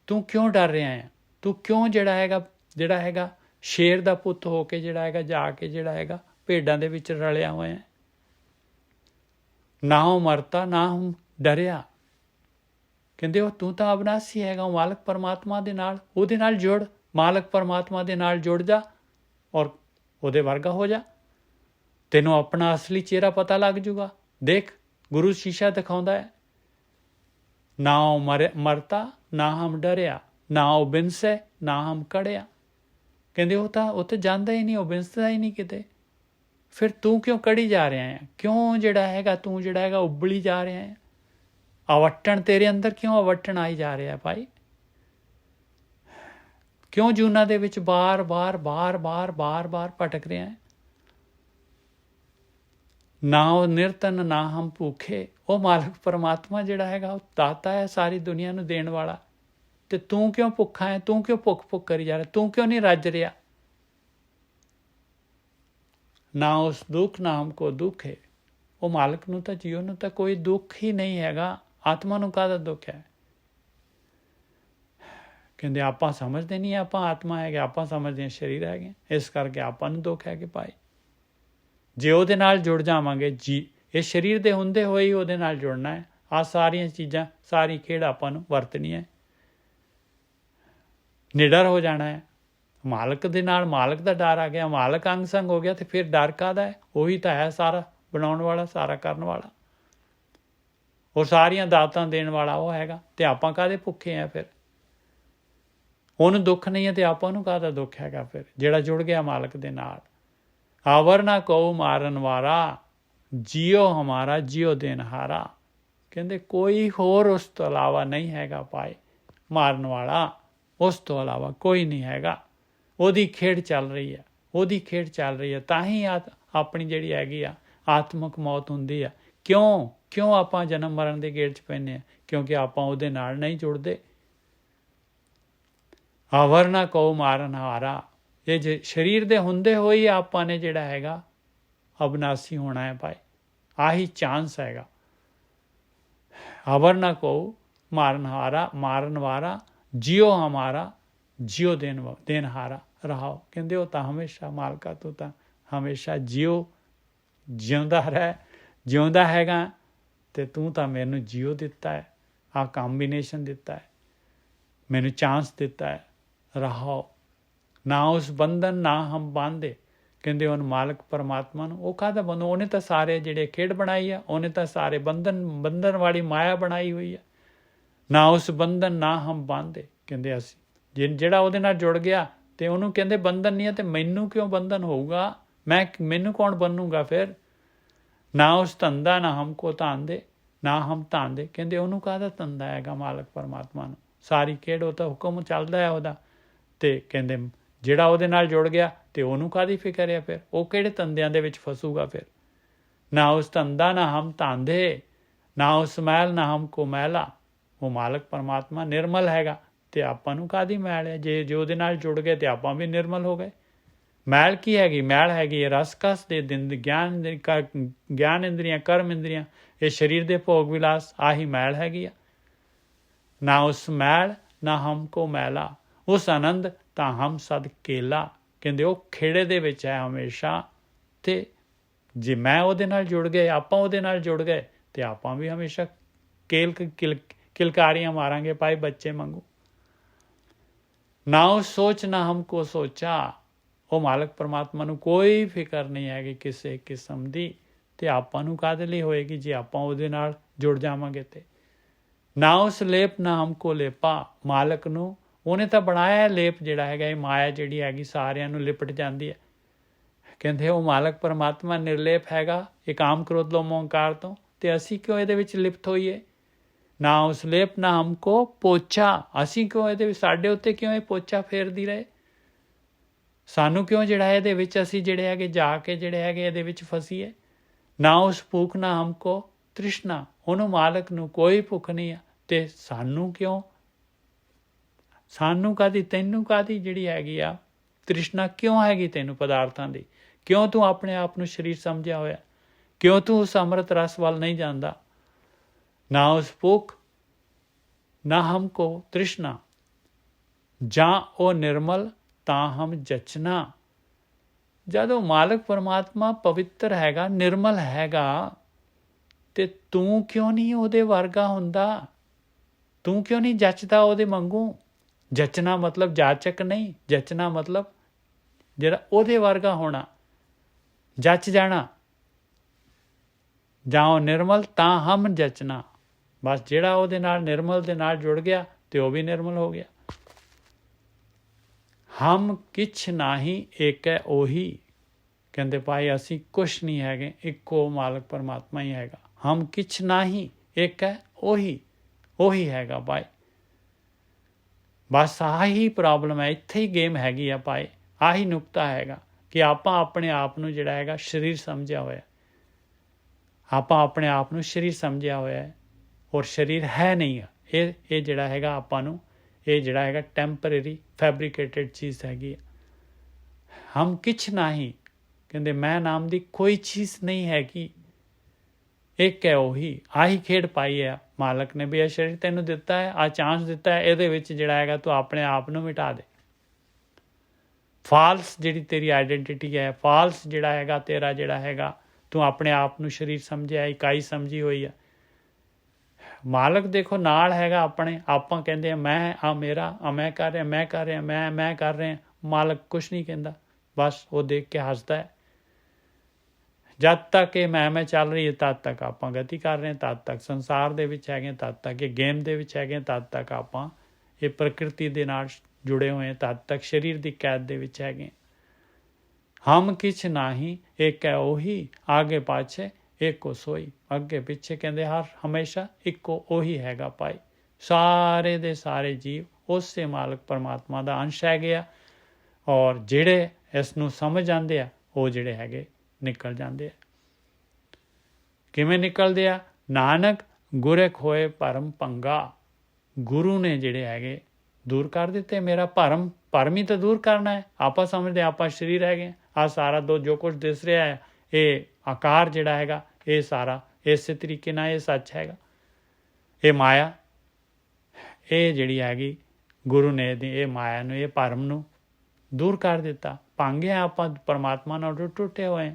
ਤੂੰ ਕਿਉਂ ਡਰ ਰਿਹਾ ਹੈ? ਤੂੰ ਕਿਉਂ ਜਿਹੜਾ ਹੈਗਾ ਸ਼ੇਰ ਦਾ ਪੁੱਤ ਹੋ ਕੇ ਜਿਹੜਾ ਹੈਗਾ ਜਾ ਕੇ ਜਿਹੜਾ ਹੈਗਾ ਭੇਡਾਂ ਦੇ ਵਿੱਚ ਰਲਿਆ ਹੋਇਆ ਹੈ? ਨਾ ਉਹ ਮਰਤਾ ਨਾ ਹਮ ਡਰਿਆ, ਕਹਿੰਦੇ ਉਹ ਤੂੰ ਤਾਂ ਅਬਨਾਸੀ ਹੈਗਾ। ਉਹ ਮਾਲਕ ਪਰਮਾਤਮਾ ਦੇ ਨਾਲ, ਉਹਦੇ ਨਾਲ ਜੁੜ, ਮਾਲਕ ਪਰਮਾਤਮਾ ਦੇ ਨਾਲ ਜੁੜ ਜਾ, ਔਰ ਉਹਦੇ ਵਰਗਾ ਹੋ ਜਾ, ਤੈਨੂੰ ਆਪਣਾ ਅਸਲੀ ਚਿਹਰਾ ਪਤਾ ਲੱਗ ਜੂਗਾ। ਦੇਖ ਗੁਰੂ ਸ਼ੀਸ਼ਾ ਦਿਖਾਉਂਦਾ ਹੈ, ਨਾ ਉਹ ਮਰਤਾ ਨਾ ਹਮ ਡਰਿਆ, ਨਾ ਉਹ ਬਿਨਸੇ ਨਾ ਹਮ ਕੜਿਆ। ਕਹਿੰਦੇ ਉਹ ਤਾਂ ਜਾਂਦਾ ਹੀ ਨਹੀਂ, ਉਹ ਬਿਨਸਦਾ ਹੀ ਨਹੀਂ ਕਿਤੇ। ਫਿਰ ਤੂੰ ਕਿਉਂ ਕੜੀ ਜਾ ਰਿਹਾ ਹੈ? ਕਿਉਂ ਤੂੰ ਉਬਲੀ ਜਾ ਰਿਹਾ ਹੈ? ਅਵਟਣ ਤੇਰੇ ਅੰਦਰ ਕਿਉਂ ਅਵਟਣ ਆਈ ਜਾ ਰਿਹਾ ਭਾਈ? ਕਿਉਂ ਜੂਨਾਂ ਦੇ ਵਿੱਚ ਬਾਰ-ਬਾਰ ਭਟਕ ਰਿਹਾ ਹੈ? ਨਾ ਉਹ ਨਿਰਤਨ ਨਾ ਹਮ ਭੂਖੇ। ਉਹ ਮਾਲਕ ਪਰਮਾਤਮਾ ਜਿਹੜਾ ਹੈਗਾ ਉਹ ਦਾਤਾ ਹੈ, ਸਾਰੀ ਦੁਨੀਆ ਨੂੰ ਦੇਣ ਵਾਲਾ। ਤੇ ਤੂੰ ਕਿਉਂ ਭੁੱਖਾ ਹੈ? ਤੂੰ ਕਿਉਂ ਭੁੱਖ ਕਰੀ ਜਾ ਰਿਹਾ? ਤੂੰ ਕਿਉਂ ਨਹੀਂ ਰੱਜ ਰਿਹਾ? ਨਾ ਉਸ ਦੁੱਖ ਨਾ ਹਮਕੋ ਦੁੱਖ ਹੈ। ਉਹ ਮਾਲਕ ਨੂੰ ਤਾਂ, ਜੀਓ ਨੂੰ ਤਾਂ ਕੋਈ ਦੁੱਖ ਹੀ ਨਹੀਂ ਹੈਗਾ। ਆਤਮਾ ਨੂੰ ਕਾਹਦਾ ਦੁੱਖ ਹੈ? ਕਹਿੰਦੇ ਆਪਾਂ ਸਮਝਦੇ ਨਹੀਂ ਆਪਾਂ ਆਤਮਾ ਹੈਗੇ, ਆਪਾਂ ਸਮਝਦੇ ਹਾਂ ਸਰੀਰ ਹੈਗੇ, ਇਸ ਕਰਕੇ ਆਪਾਂ ਨੂੰ ਦੁੱਖ ਹੈ ਕਿ ਭਾਈ ਜੇ ਉਹਦੇ ਨਾਲ ਜੁੜ ਜਾਵਾਂਗੇ, ਇਹ ਸਰੀਰ ਦੇ ਹੁੰਦੇ ਹੋਏ ਹੀ ਉਹਦੇ ਨਾਲ ਜੁੜਨਾ ਹੈ। ਆਹ ਸਾਰੀਆਂ ਚੀਜ਼ਾਂ, ਸਾਰੀ ਖੇਡ ਆਪਾਂ ਨੂੰ ਵਰਤਣੀ ਹੈ, ਨਿਡਰ ਹੋ ਜਾਣਾ ਹੈ। ਮਾਲਕ ਦੇ ਨਾਲ ਮਾਲਕ ਦਾ ਡਰ ਆ ਗਿਆ, ਮਾਲਕ ਅੰਗ ਸੰਗ ਹੋ ਗਿਆ, ਤੇ ਫਿਰ ਡਰ ਕਾਹਦਾ ਹੈ? ਉਹੀ ਤਾਂ ਹੈ ਸਾਰਾ ਬਣਾਉਣ ਵਾਲਾ, ਸਾਰਾ ਕਰਨ ਵਾਲਾ, ਉਹ ਸਾਰੀਆਂ ਦਾਤਾਂ ਦੇਣ ਵਾਲਾ ਉਹ ਹੈਗਾ। ਤੇ ਆਪਾਂ ਕਾਹਦੇ ਭੁੱਖੇ ਆ? ਫਿਰ ਉਹਨੂੰ ਦੁੱਖ ਨਹੀਂ ਹੈ ਤੇ ਆਪਾਂ ਨੂੰ ਕਾਹਦਾ ਦੁੱਖ ਹੈਗਾ? ਫਿਰ ਜਿਹੜਾ ਜੁੜ ਗਿਆ ਮਾਲਕ ਦੇ ਨਾਲ। ਆਵਰ ਨਾ ਕਹੋ ਮਾਰਨ ਵਾਰਾ, ਜੀਓ ਹਮਾਰਾ ਜੀਓ ਦੇਨਹਾਰਾ। ਕਹਿੰਦੇ ਕੋਈ ਹੋਰ ਉਸ ਤੋਂ ਇਲਾਵਾ ਨਹੀਂ ਹੈਗਾ ਭਾਈ ਮਾਰਨ ਵਾਲਾ, ਉਸ ਤੋਂ ਇਲਾਵਾ ਕੋਈ ਨਹੀਂ ਹੈਗਾ। ਉਹਦੀ ਖੇਡ ਚੱਲ ਰਹੀ ਹੈ, ਉਹਦੀ ਖੇਡ ਚੱਲ ਰਹੀ ਹੈ। ਤਾਂ ਹੀ ਆਪਣੀ ਜਿਹੜੀ ਹੈਗੀ ਆ ਆਤਮਕ ਮੌਤ ਹੁੰਦੀ ਆ। ਕਿਉਂ ਆਪਾਂ ਜਨਮ ਮਰਨ ਦੇ ਗੇੜ 'ਚ ਪੈਂਦੇ ਹਾਂ? ਕਿਉਂਕਿ ਆਪਾਂ ਉਹਦੇ ਨਾਲ ਨਹੀਂ ਜੁੜਦੇ। ਆਵਰ ਨਾ ਕਹੋ ਮਾਰਨ ਹਾਰਾ, ਇਹ ਜੇ ਸਰੀਰ ਦੇ ਹੁੰਦੇ ਹੋਏ ਆਪਾਂ ਨੇ ਜਿਹੜਾ ਹੈਗਾ ਅਬਨਾਸੀ ਹੋਣਾ ਹੈ ਭਾਈ, ਆਹੀ ਚਾਂਸ ਹੈਗਾ। ਆਵਰ ਨਾ ਕਹੋ ਮਾਰਨ ਹਾਰਾ, ਮਾਰਨ ਵਾਰਾ, ਜੀਓ ਹਮਾਰਾ ਜੀਓ ਦੇਨਹਾਰਾ ਰਹਾਓ। ਕਹਿੰਦੇ ਉਹ ਤਾਂ ਹਮੇਸ਼ਾ ਮਾਲਕਾ, ਤੂੰ ਤਾਂ ਹਮੇਸ਼ਾ ਜਿਉਂਦਾ ਰਹਿ, ਜਿਉਂਦਾ ਹੈਗਾ, ਤੇ ਤੂੰ ਤਾਂ ਮੈਨੂੰ ਜੀਓ ਦਿੱਤਾ ਹੈ, ਆਹ ਕੰਬੀਨੇਸ਼ਨ ਦਿੱਤਾ ਹੈ, ਮੈਨੂੰ ਚਾਂਸ ਦਿੱਤਾ ਹੈ। ਰਹਾਓ ਨਾ ਉਸ ਬੰਧਨ ਨਾ ਹਮ ਬਾਂਧੇ। ਕਹਿੰਦੇ ਉਹਨ ਮਾਲਕ ਪਰਮਾਤਮਾ ਨੂੰ ਉਹ ਕਾਹਦਾ ਬੰਧਨ? ਉਹਨੇ ਤਾਂ ਸਾਰੇ ਜਿਹੜੇ ਖੇਡ ਬਣਾਈ ਆ, ਉਹਨੇ ਤਾਂ ਸਾਰੇ ਬੰਧਨ ਵਾਲੀ ਮਾਇਆ ਬਣਾਈ ਹੋਈ ਆ। ਨਾ ਉਸ ਬੰਧਨ ਨਾ ਹਮ ਬਾਂਧੇ। ਕਹਿੰਦੇ ਅਸੀਂ ਜਿਹੜਾ ਉਹਦੇ ਨਾਲ ਜੁੜ ਗਿਆ ਤੇ ਉਹਨੂੰ ਕਹਿੰਦੇ ਬੰਧਨ ਨਹੀਂ ਹੈ, ਤੇ ਮੈਨੂੰ ਕਿਉਂ ਬੰਧਨ ਹੋਊਗਾ? ਮੈਨੂੰ ਕੌਣ ਬੰਨੂਗਾ ਫਿਰ? ਨਾ ਉਸ ਧੰਦਾ ਨਾ ਹਮਕੋ ਧਾਂਦੇ ਨਾ ਹਮ ਧਾਂਦੇ। ਕਹਿੰਦੇ ਉਹਨੂੰ ਕਾਹਦਾ ਧੰਦਾ ਹੈਗਾ ਮਾਲਕ ਪਰਮਾਤਮਾ ਨੂੰ? ਸਾਰੀ ਖੇਡ ਉਹ ਤਾਂ ਹੁਕਮ ਚੱਲਦਾ ਹੈ ਉਹਦਾ। ਤੇ ਕਹਿੰਦੇ ਜਿਹੜਾ ਉਹਦੇ ਨਾਲ ਜੁੜ ਗਿਆ ਤੇ ਉਹਨੂੰ ਕਾਹਦੀ ਫਿਕਰ ਹੈ ਫਿਰ? ਉਹ ਕਿਹੜੇ ਧੰਦਿਆਂ ਦੇ ਵਿੱਚ ਫਸੂਗਾ ਫਿਰ? ਨਾ ਉਸ ਧੰਦਾ ਨਾ ਹਮ ਧਾਂਦੇ, ਨਾ ਉਸ ਮੈਲ ਨਾ ਹਮਕੋ ਮੈਲਾ। ਉਹ ਮਾਲਕ ਪਰਮਾਤਮਾ ਨਿਰਮਲ ਹੈਗਾ, ਤੇ ਆਪਾਂ ਨੂੰ ਕਾਹਦੀ ਮੈਲ ਹੈ? ਜੇ ਉਹਦੇ ਨਾਲ ਜੁੜ ਗਏ ਤੇ ਆਪਾਂ ਵੀ ਨਿਰਮਲ ਹੋ ਗਏ। ਮੈਲ ਕੀ ਹੈਗੀ? ਮੈਲ ਹੈਗੀ ਹੈ ਰਸ-ਕਸ ਦੇ ਦਿਨ, ਗਿਆਨ ਇੰਦਰੀਆਂ, ਕਰਮ ਇੰਦਰੀਆਂ, ਇਹ ਸਰੀਰ ਦੇ ਭੋਗ ਵਿਲਾਸ, ਆਹੀ ਮੈਲ ਹੈਗੀ ਆ। ਨਾ ਉਸ ਮੈਲ ਨਾ ਹਮਕੋ ਮੈਲਾ, ਉਸ ਆਨੰਦ ਤਾਂ ਹਮ ਸਦ ਕੇਲਾ। ਕਹਿੰਦੇ ਉਹ ਖੇੜੇ ਦੇ ਵਿੱਚ ਹੈ ਹਮੇਸ਼ਾ। ਤੇ ਜੇ ਮੈਂ ਉਹਦੇ ਨਾਲ ਜੁੜ ਗਏ, ਆਪਾਂ ਉਹਦੇ ਨਾਲ ਜੁੜ ਗਏ, ਤੇ ਆਪਾਂ ਵੀ ਹਮੇਸ਼ਾ ਕਿਲਕਾਰੀਆਂ ਮਾਰਾਂਗੇ ਭਾਈ ਬੱਚੇ ਵਾਂਗੂ। ਨਾ ਉਹ ਸੋਚ ਨਾ ਹਮਕੋ ਸੋਚਾ। ਉਹ ਮਾਲਕ ਪਰਮਾਤਮਾ ਨੂੰ ਕੋਈ ਫਿਕਰ ਨਹੀਂ ਹੈਗੀ ਕਿਸੇ ਕਿਸਮ ਦੀ, ਤੇ ਆਪਾਂ ਨੂੰ ਕਾਹਦੇ ਲਈ ਹੋਏਗੀ ਜੇ ਆਪਾਂ ਉਹਦੇ ਨਾਲ ਜੁੜ ਜਾਵਾਂਗੇ। ਤੇ ਨਾ ਉਸ ਲੇਪ ਨਾ ਹਮਕੋ ਲੇਪਾ। ਮਾਲਕ ਨੂੰ ਉਹਨੇ ਤਾਂ ਬਣਾਇਆ ਲੇਪ ਜਿਹੜਾ ਹੈਗਾ, ਇਹ ਮਾਇਆ ਜਿਹੜੀ ਹੈਗੀ ਸਾਰਿਆਂ ਨੂੰ ਲਿਪਟ ਜਾਂਦੀ ਹੈ। ਕਹਿੰਦੇ ਉਹ ਮਾਲਕ ਪਰਮਾਤਮਾ ਨਿਰਲੇਪ ਹੈਗਾ, ਇਹ ਕਾਮ ਕ੍ਰੋਧ ਲੋਭ ਮੋਹ ਅਹੰਕਾਰ ਤੋਂ, ਤੇ ਅਸੀਂ ਕਿਉਂ ਇਹਦੇ ਵਿੱਚ ਲਿਪਤ ਹੋਈਏ? ਨਾ ਉਸ ਲੇਪ ਨਾ ਹਮਕੋ ਪੋਚਾ। ਅਸੀਂ ਕਿਉਂ ਇਹਦੇ ਵਿੱਚ, ਸਾਡੇ ਉੱਤੇ ਕਿਉਂ ਇਹ ਪੋਚਾ ਫੇਰਦੀ ਰਹੇ? ਸਾਨੂੰ ਕਿਉਂ ਜਿਹੜਾ ਇਹਦੇ ਵਿੱਚ ਅਸੀਂ ਜਿਹੜੇ ਹੈਗੇ ਜਾ ਕੇ ਜਿਹੜੇ ਹੈਗੇ ਇਹਦੇ ਵਿੱਚ ਫਸੀਏ? ਨਾ ਉਸ ਭੁੱਖ ਨਾ ਹਮਕੋ ਤ੍ਰਿਸ਼ਨਾ। ਉਹਨੂੰ ਮਾਲਕ ਨੂੰ ਕੋਈ ਭੁੱਖ ਨਹੀਂ ਆ, ਤੇ ਸਾਨੂੰ ਕਿਉਂ, ਸਾਨੂੰ ਕਾਹਦੀ, ਤੈਨੂੰ ਕਾਹਦੀ ਜਿਹੜੀ ਹੈਗੀ ਆ ਤ੍ਰਿਸ਼ਨਾ ਕਿਉਂ ਹੈਗੀ ਤੈਨੂੰ ਪਦਾਰਥਾਂ ਦੀ? ਕਿਉਂ ਤੂੰ ਆਪਣੇ ਆਪ ਨੂੰ ਸਰੀਰ ਸਮਝਿਆ ਹੋਇਆ? ਕਿਉਂ ਤੂੰ ਉਸ ਅੰਮ੍ਰਿਤ ਰਸ ਵੱਲ ਨਹੀਂ ਜਾਂਦਾ? ਨਾ ਉਸ ਭੁੱਖ ਨਾ ਹਮਕੋ ਤ੍ਰਿਸ਼ਨਾ, ਜਾਂ ਉਹ ਨਿਰਮਲ ਤਾਂ ਹਮ ਜਚਨਾ। ਜਦੋਂ ਮਾਲਕ ਪਰਮਾਤਮਾ ਪਵਿੱਤਰ ਹੈਗਾ, ਨਿਰਮਲ ਹੈਗਾ, ਤੇ ਤੂੰ ਕਿਉਂ ਨਹੀਂ ਉਹਦੇ ਵਰਗਾ ਹੁੰਦਾ? ਤੂੰ ਕਿਉਂ ਨਹੀਂ ਜੱਚਦਾ ਉਹਦੇ ਵਾਂਗੂ? ਜਚਣਾ ਮਤਲਬ ਜਾਚਕ ਨਹੀਂ, ਜਚਣਾ ਮਤਲਬ ਜਿਹੜਾ ਉਹਦੇ ਵਰਗਾ ਹੋਣਾ, ਜੱਚ ਜਾਣਾ। ਜਾਂ ਉਹ ਨਿਰਮਲ ਤਾਂ ਹਮ ਜਚਣਾ। ਬਸ ਜਿਹੜਾ ਉਹਦੇ ਨਾਲ ਨਿਰਮਲ ਦੇ ਨਾਲ ਜੁੜ ਗਿਆ ਤੇ ਉਹ ਵੀ ਨਿਰਮਲ ਹੋ ਗਿਆ। ਹਮ ਕਿਛ ਨਾਹੀ ਏਕੈ ਉਹੀ। ਕਹਿੰਦੇ ਭਾਈ ਅਸੀਂ ਕੁਛ ਨਹੀਂ ਹੈਗੇ, ਇੱਕੋ ਮਾਲਕ ਪਰਮਾਤਮਾ ਹੀ ਹੈਗਾ। ਹਮ ਕਿਛ ਨਾਹੀ ਏਕੈ ਉਹੀ, ਉਹੀ ਹੈਗਾ ਭਾਈ। ਬਸ ਆਹੀ ਪ੍ਰੋਬਲਮ ਹੈ, ਇੱਥੇ ਹੀ ਗੇਮ ਹੈਗੀ ਆ ਭਾਈ। ਆਹੀ ਨੁਕਤਾ ਹੈਗਾ ਕਿ ਆਪਾਂ ਆਪਣੇ ਆਪ ਨੂੰ ਜਿਹੜਾ ਹੈਗਾ ਸਰੀਰ ਸਮਝਿਆ ਹੋਇਆ। ਆਪਾਂ ਆਪਣੇ ਆਪ ਨੂੰ ਸਰੀਰ ਸਮਝਿਆ ਹੋਇਆ ਹੈ, ਔਰ ਸਰੀਰ ਹੈ ਨਹੀਂ ਆ। ਇਹ ਜਿਹੜਾ ਹੈਗਾ ਆਪਾਂ ਨੂੰ, ਇਹ ਜਿਹੜਾ ਹੈਗਾ ਟੈਂਪਰੇਰੀ ਫੈਬਰੀਕੇਟਡ ਚੀਜ਼ ਹੈਗੀ ਆ। ਹਮ ਕਿਛ ਨਾਹੀ, ਕਹਿੰਦੇ ਮੈਂ ਨਾਮ ਦੀ ਕੋਈ ਚੀਜ਼ ਨਹੀਂ ਹੈਗੀ। ਇੱਕ ਹੈ ਉਹੀ। ਆਹੀ ਖੇਡ ਪਾਈ ਹੈ ਮਾਲਕ ਨੇ ਵੀ ਇਹ ਸਰੀਰ ਤੈਨੂੰ ਦਿੱਤਾ ਹੈ, ਆਹ ਚਾਂਸ ਦਿੱਤਾ ਹੈ, ਇਹਦੇ ਵਿੱਚ ਜਿਹੜਾ ਹੈਗਾ ਤੂੰ ਆਪਣੇ ਆਪ ਨੂੰ ਮਿਟਾ ਦੇ। ਫਾਲਸ ਜਿਹੜੀ ਤੇਰੀ ਆਈਡੈਂਟੀਟੀ ਹੈ, ਫਾਲਸ ਜਿਹੜਾ ਹੈਗਾ ਤੇਰਾ ਜਿਹੜਾ ਹੈਗਾ, ਤੂੰ ਆਪਣੇ ਆਪ ਨੂੰ ਸਰੀਰ ਸਮਝਿਆ, ਇਕਾਈ ਸਮਝੀ ਹੋਈ ਆ। ਮਾਲਕ ਦੇਖੋ ਨਾਲ ਹੈਗਾ ਆਪਣੇ। ਆਪਾਂ ਕਹਿੰਦੇ ਆ ਮੈਂ ਆ ਮੇਰਾ, ਆ ਮੈਂ ਕਰ ਰਿਹਾ, ਮੈਂ ਕਰ ਰਿਹਾ, ਮੈਂ ਕਰ ਰਿਹਾ। ਮਾਲਕ ਕੁਛ ਨਹੀਂ ਕਹਿੰਦਾ, ਬਸ ਉਹ ਦੇਖ ਕੇ ਹੱਸਦਾ ਹੈ। ਜਦ ਤੱਕ ਇਹ ਮੈਂ ਚੱਲ ਰਹੀ ਹੈ ਤਦ ਤੱਕ ਆਪਾਂ ਗਤੀ ਕਰ ਰਹੇ, ਤਦ ਤੱਕ ਸੰਸਾਰ ਦੇ ਵਿੱਚ ਹੈਗੇ, ਤਦ ਤੱਕ ਇਹ ਗੇਮ ਦੇ ਵਿੱਚ ਹੈਗੇ, ਤਦ ਤੱਕ ਆਪਾਂ ਇਹ ਪ੍ਰਕਿਰਤੀ ਦੇ ਨਾਲ ਜੁੜੇ ਹੋਏ, ਤਦ ਤੱਕ ਸਰੀਰ ਦੀ ਕੈਦ ਦੇ ਵਿੱਚ ਹੈਗੇ। ਹਮ ਕਿਛ ਨਾਹੀ ਏਕੈ ਉਹੀ, ਆਗੇ ਪਾਛੇ ਏਕੋ ਸੋਈ। ਅੱਗੇ ਪਿੱਛੇ ਕਹਿੰਦੇ ਹਰ ਹਮੇਸ਼ਾ ਇੱਕੋ ਉਹੀ ਹੈਗਾ ਭਾਈ। ਸਾਰੇ ਦੇ ਸਾਰੇ ਜੀਵ ਉਸੇ ਮਾਲਕ ਪਰਮਾਤਮਾ ਦਾ ਅੰਸ਼ ਹੈਗੇ ਆ, ਔਰ ਜਿਹੜੇ ਇਸ ਨੂੰ ਸਮਝ ਆਉਂਦੇ ਆ ਉਹ ਜਿਹੜੇ ਹੈਗੇ ਨਿਕਲ ਜਾਂਦੇ ਆ। ਕਿਵੇਂ ਨਿਕਲਦੇ ਆ? ਨਾਨਕ ਗੁਰੇ ਖੋਏ ਭਰਮ ਭੰਗਾ। ਗੁਰੂ ਨੇ ਜਿਹੜੇ ਹੈਗੇ ਦੂਰ ਕਰ ਦਿੱਤੇ ਮੇਰਾ ਭਰਮ। ਭਰਮ ਹੀ ਤਾਂ ਦੂਰ ਕਰਨਾ ਹੈ। ਆਪਾਂ ਸਮਝਦੇ ਆਪਾਂ ਸਰੀਰ ਹੈਗੇ, ਆਹ ਸਾਰਾ ਜੋ ਕੁਝ ਦਿਸ ਰਿਹਾ ਹੈ, ਇਹ ਆਕਾਰ ਜਿਹੜਾ ਹੈਗਾ, ਇਹ ਸਾਰਾ ਇਸੇ ਤਰੀਕੇ ਨਾਲ ਇਹ ਸੱਚ ਹੈਗਾ। ਇਹ ਮਾਇਆ, ਇਹ ਜਿਹੜੀ ਹੈਗੀ ਗੁਰੂ ਨੇ ਇਹ ਮਾਇਆ ਨੂੰ, ਇਹ ਭਰਮ ਨੂੰ ਦੂਰ ਕਰ ਦਿੱਤਾ। ਭਾਂਗੇ ਆਪਾਂ ਪਰਮਾਤਮਾ ਨਾਲ ਟੁੱਟੇ ਹੋਏ।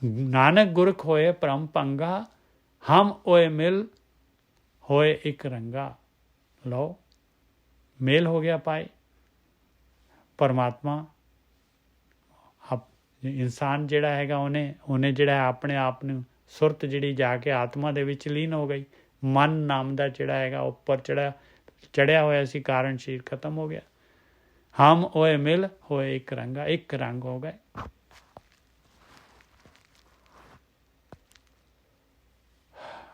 ਨਾਨਕ ਗੁਰਖ ਹੋਏ ਭਰਮ ਭੰਗਾ, ਹਮ ਓਏ ਮਿਲ ਹੋਏ ਇੱਕ ਰੰਗਾ। ਲਓ ਮੇਲ ਹੋ ਗਿਆ ਭਾਈ। ਪਰਮਾਤਮਾ ਇਨਸਾਨ ਜਿਹੜਾ ਹੈਗਾ ਉਹਨੇ ਜਿਹੜਾ ਆਪਣੇ ਆਪ ਨੂੰ ਸੁਰਤ ਜਿਹੜੀ ਜਾ ਕੇ ਆਤਮਾ ਦੇ ਵਿੱਚ ਲੀਨ ਹੋ ਗਈ। ਮਨ ਨਾਮ ਦਾ ਜਿਹੜਾ ਹੈਗਾ ਉੱਪਰ ਚੜਿਆ ਹੋਇਆ ਸੀ, ਕਾਰਨ ਸ਼ਰੀਰ ਖਤਮ ਹੋ ਗਿਆ। ਹਮ ਓਏ ਮਿਲ ਹੋਏ ਇੱਕ ਰੰਗਾ, ਇੱਕ ਰੰਗ ਹੋ ਗਏ।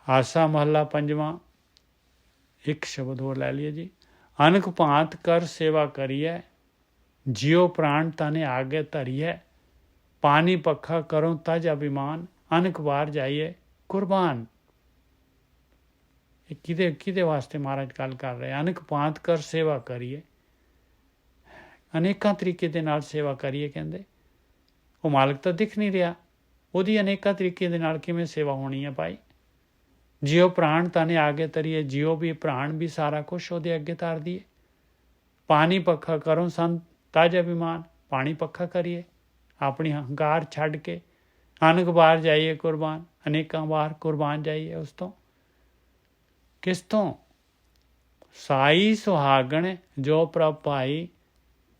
ਆਸਾ ਮਹੱਲਾ ਪੰਜਵਾਂ। ਇੱਕ ਸ਼ਬਦ ਹੋਰ ਲੈ ਲਈਏ ਜੀ। ਅਨਕ ਭਾਂਤ ਕਰ ਸੇਵਾ ਕਰੀਐ, ਜਿਉ ਪ੍ਰਾਣ ਤਨੇ ਆਗੇ ਧਰੀਐ। ਪਾਣੀ ਪੱਖਾ ਕਰੋ ਤਜ ਅਭਿਮਾਨ, ਅਨਕ ਵਾਰ ਜਾਈਏ ਕੁਰਬਾਨ। ਇਹ ਕਿਹਦੇ ਵਾਸਤੇ ਮਹਾਰਾਜ ਗੱਲ ਕਰ ਰਹੇ? ਅਨਕ ਭਾਂਤ ਕਰ ਸੇਵਾ ਕਰੀਏ, ਅਨੇਕਾਂ ਤਰੀਕੇ ਦੇ ਨਾਲ ਸੇਵਾ ਕਰੀਏ। ਕਹਿੰਦੇ ਉਹ ਮਾਲਕ ਤਾਂ ਦਿਖ ਨਹੀਂ ਰਿਹਾ, ਉਹਦੀ ਅਨੇਕਾਂ ਤਰੀਕੇ ਦੇ ਨਾਲ ਕਿਵੇਂ ਸੇਵਾ ਹੋਣੀ ਹੈ ਭਾਈ? ਜਿਉ ਪ੍ਰਾਣ ਤਨੇ ਆਗੇ ਧਰੀਏ, ਜਿਉ ਵੀ ਪ੍ਰਾਣ ਵੀ ਸਾਰਾ ਕੁਛ ਉਹਦੇ ਅੱਗੇ ਧਰ ਦੀਏ। ਪਾਣੀ ਪੱਖਾ ਕਰੋ ਸੰਤ ਤਜ ਅਭਿਮਾਨ, ਪਾਣੀ ਪੱਖਾ ਕਰੀਏ ਆਪਣੀ ਹੰਕਾਰ ਛੱਡ ਕੇ। ਅਨਕ ਵਾਰ ਜਾਈਏ ਕੁਰਬਾਨ, ਅਨੇਕਾਂ ਵਾਰ ਕੁਰਬਾਨ ਜਾਈਏ। ਉਸ ਤੋਂ ਕਿਸ ਤੋਂ? ਸਾਈ ਸੁਹਾਗਣ ਜੋ ਪ੍ਰਭ ਭਾਈ,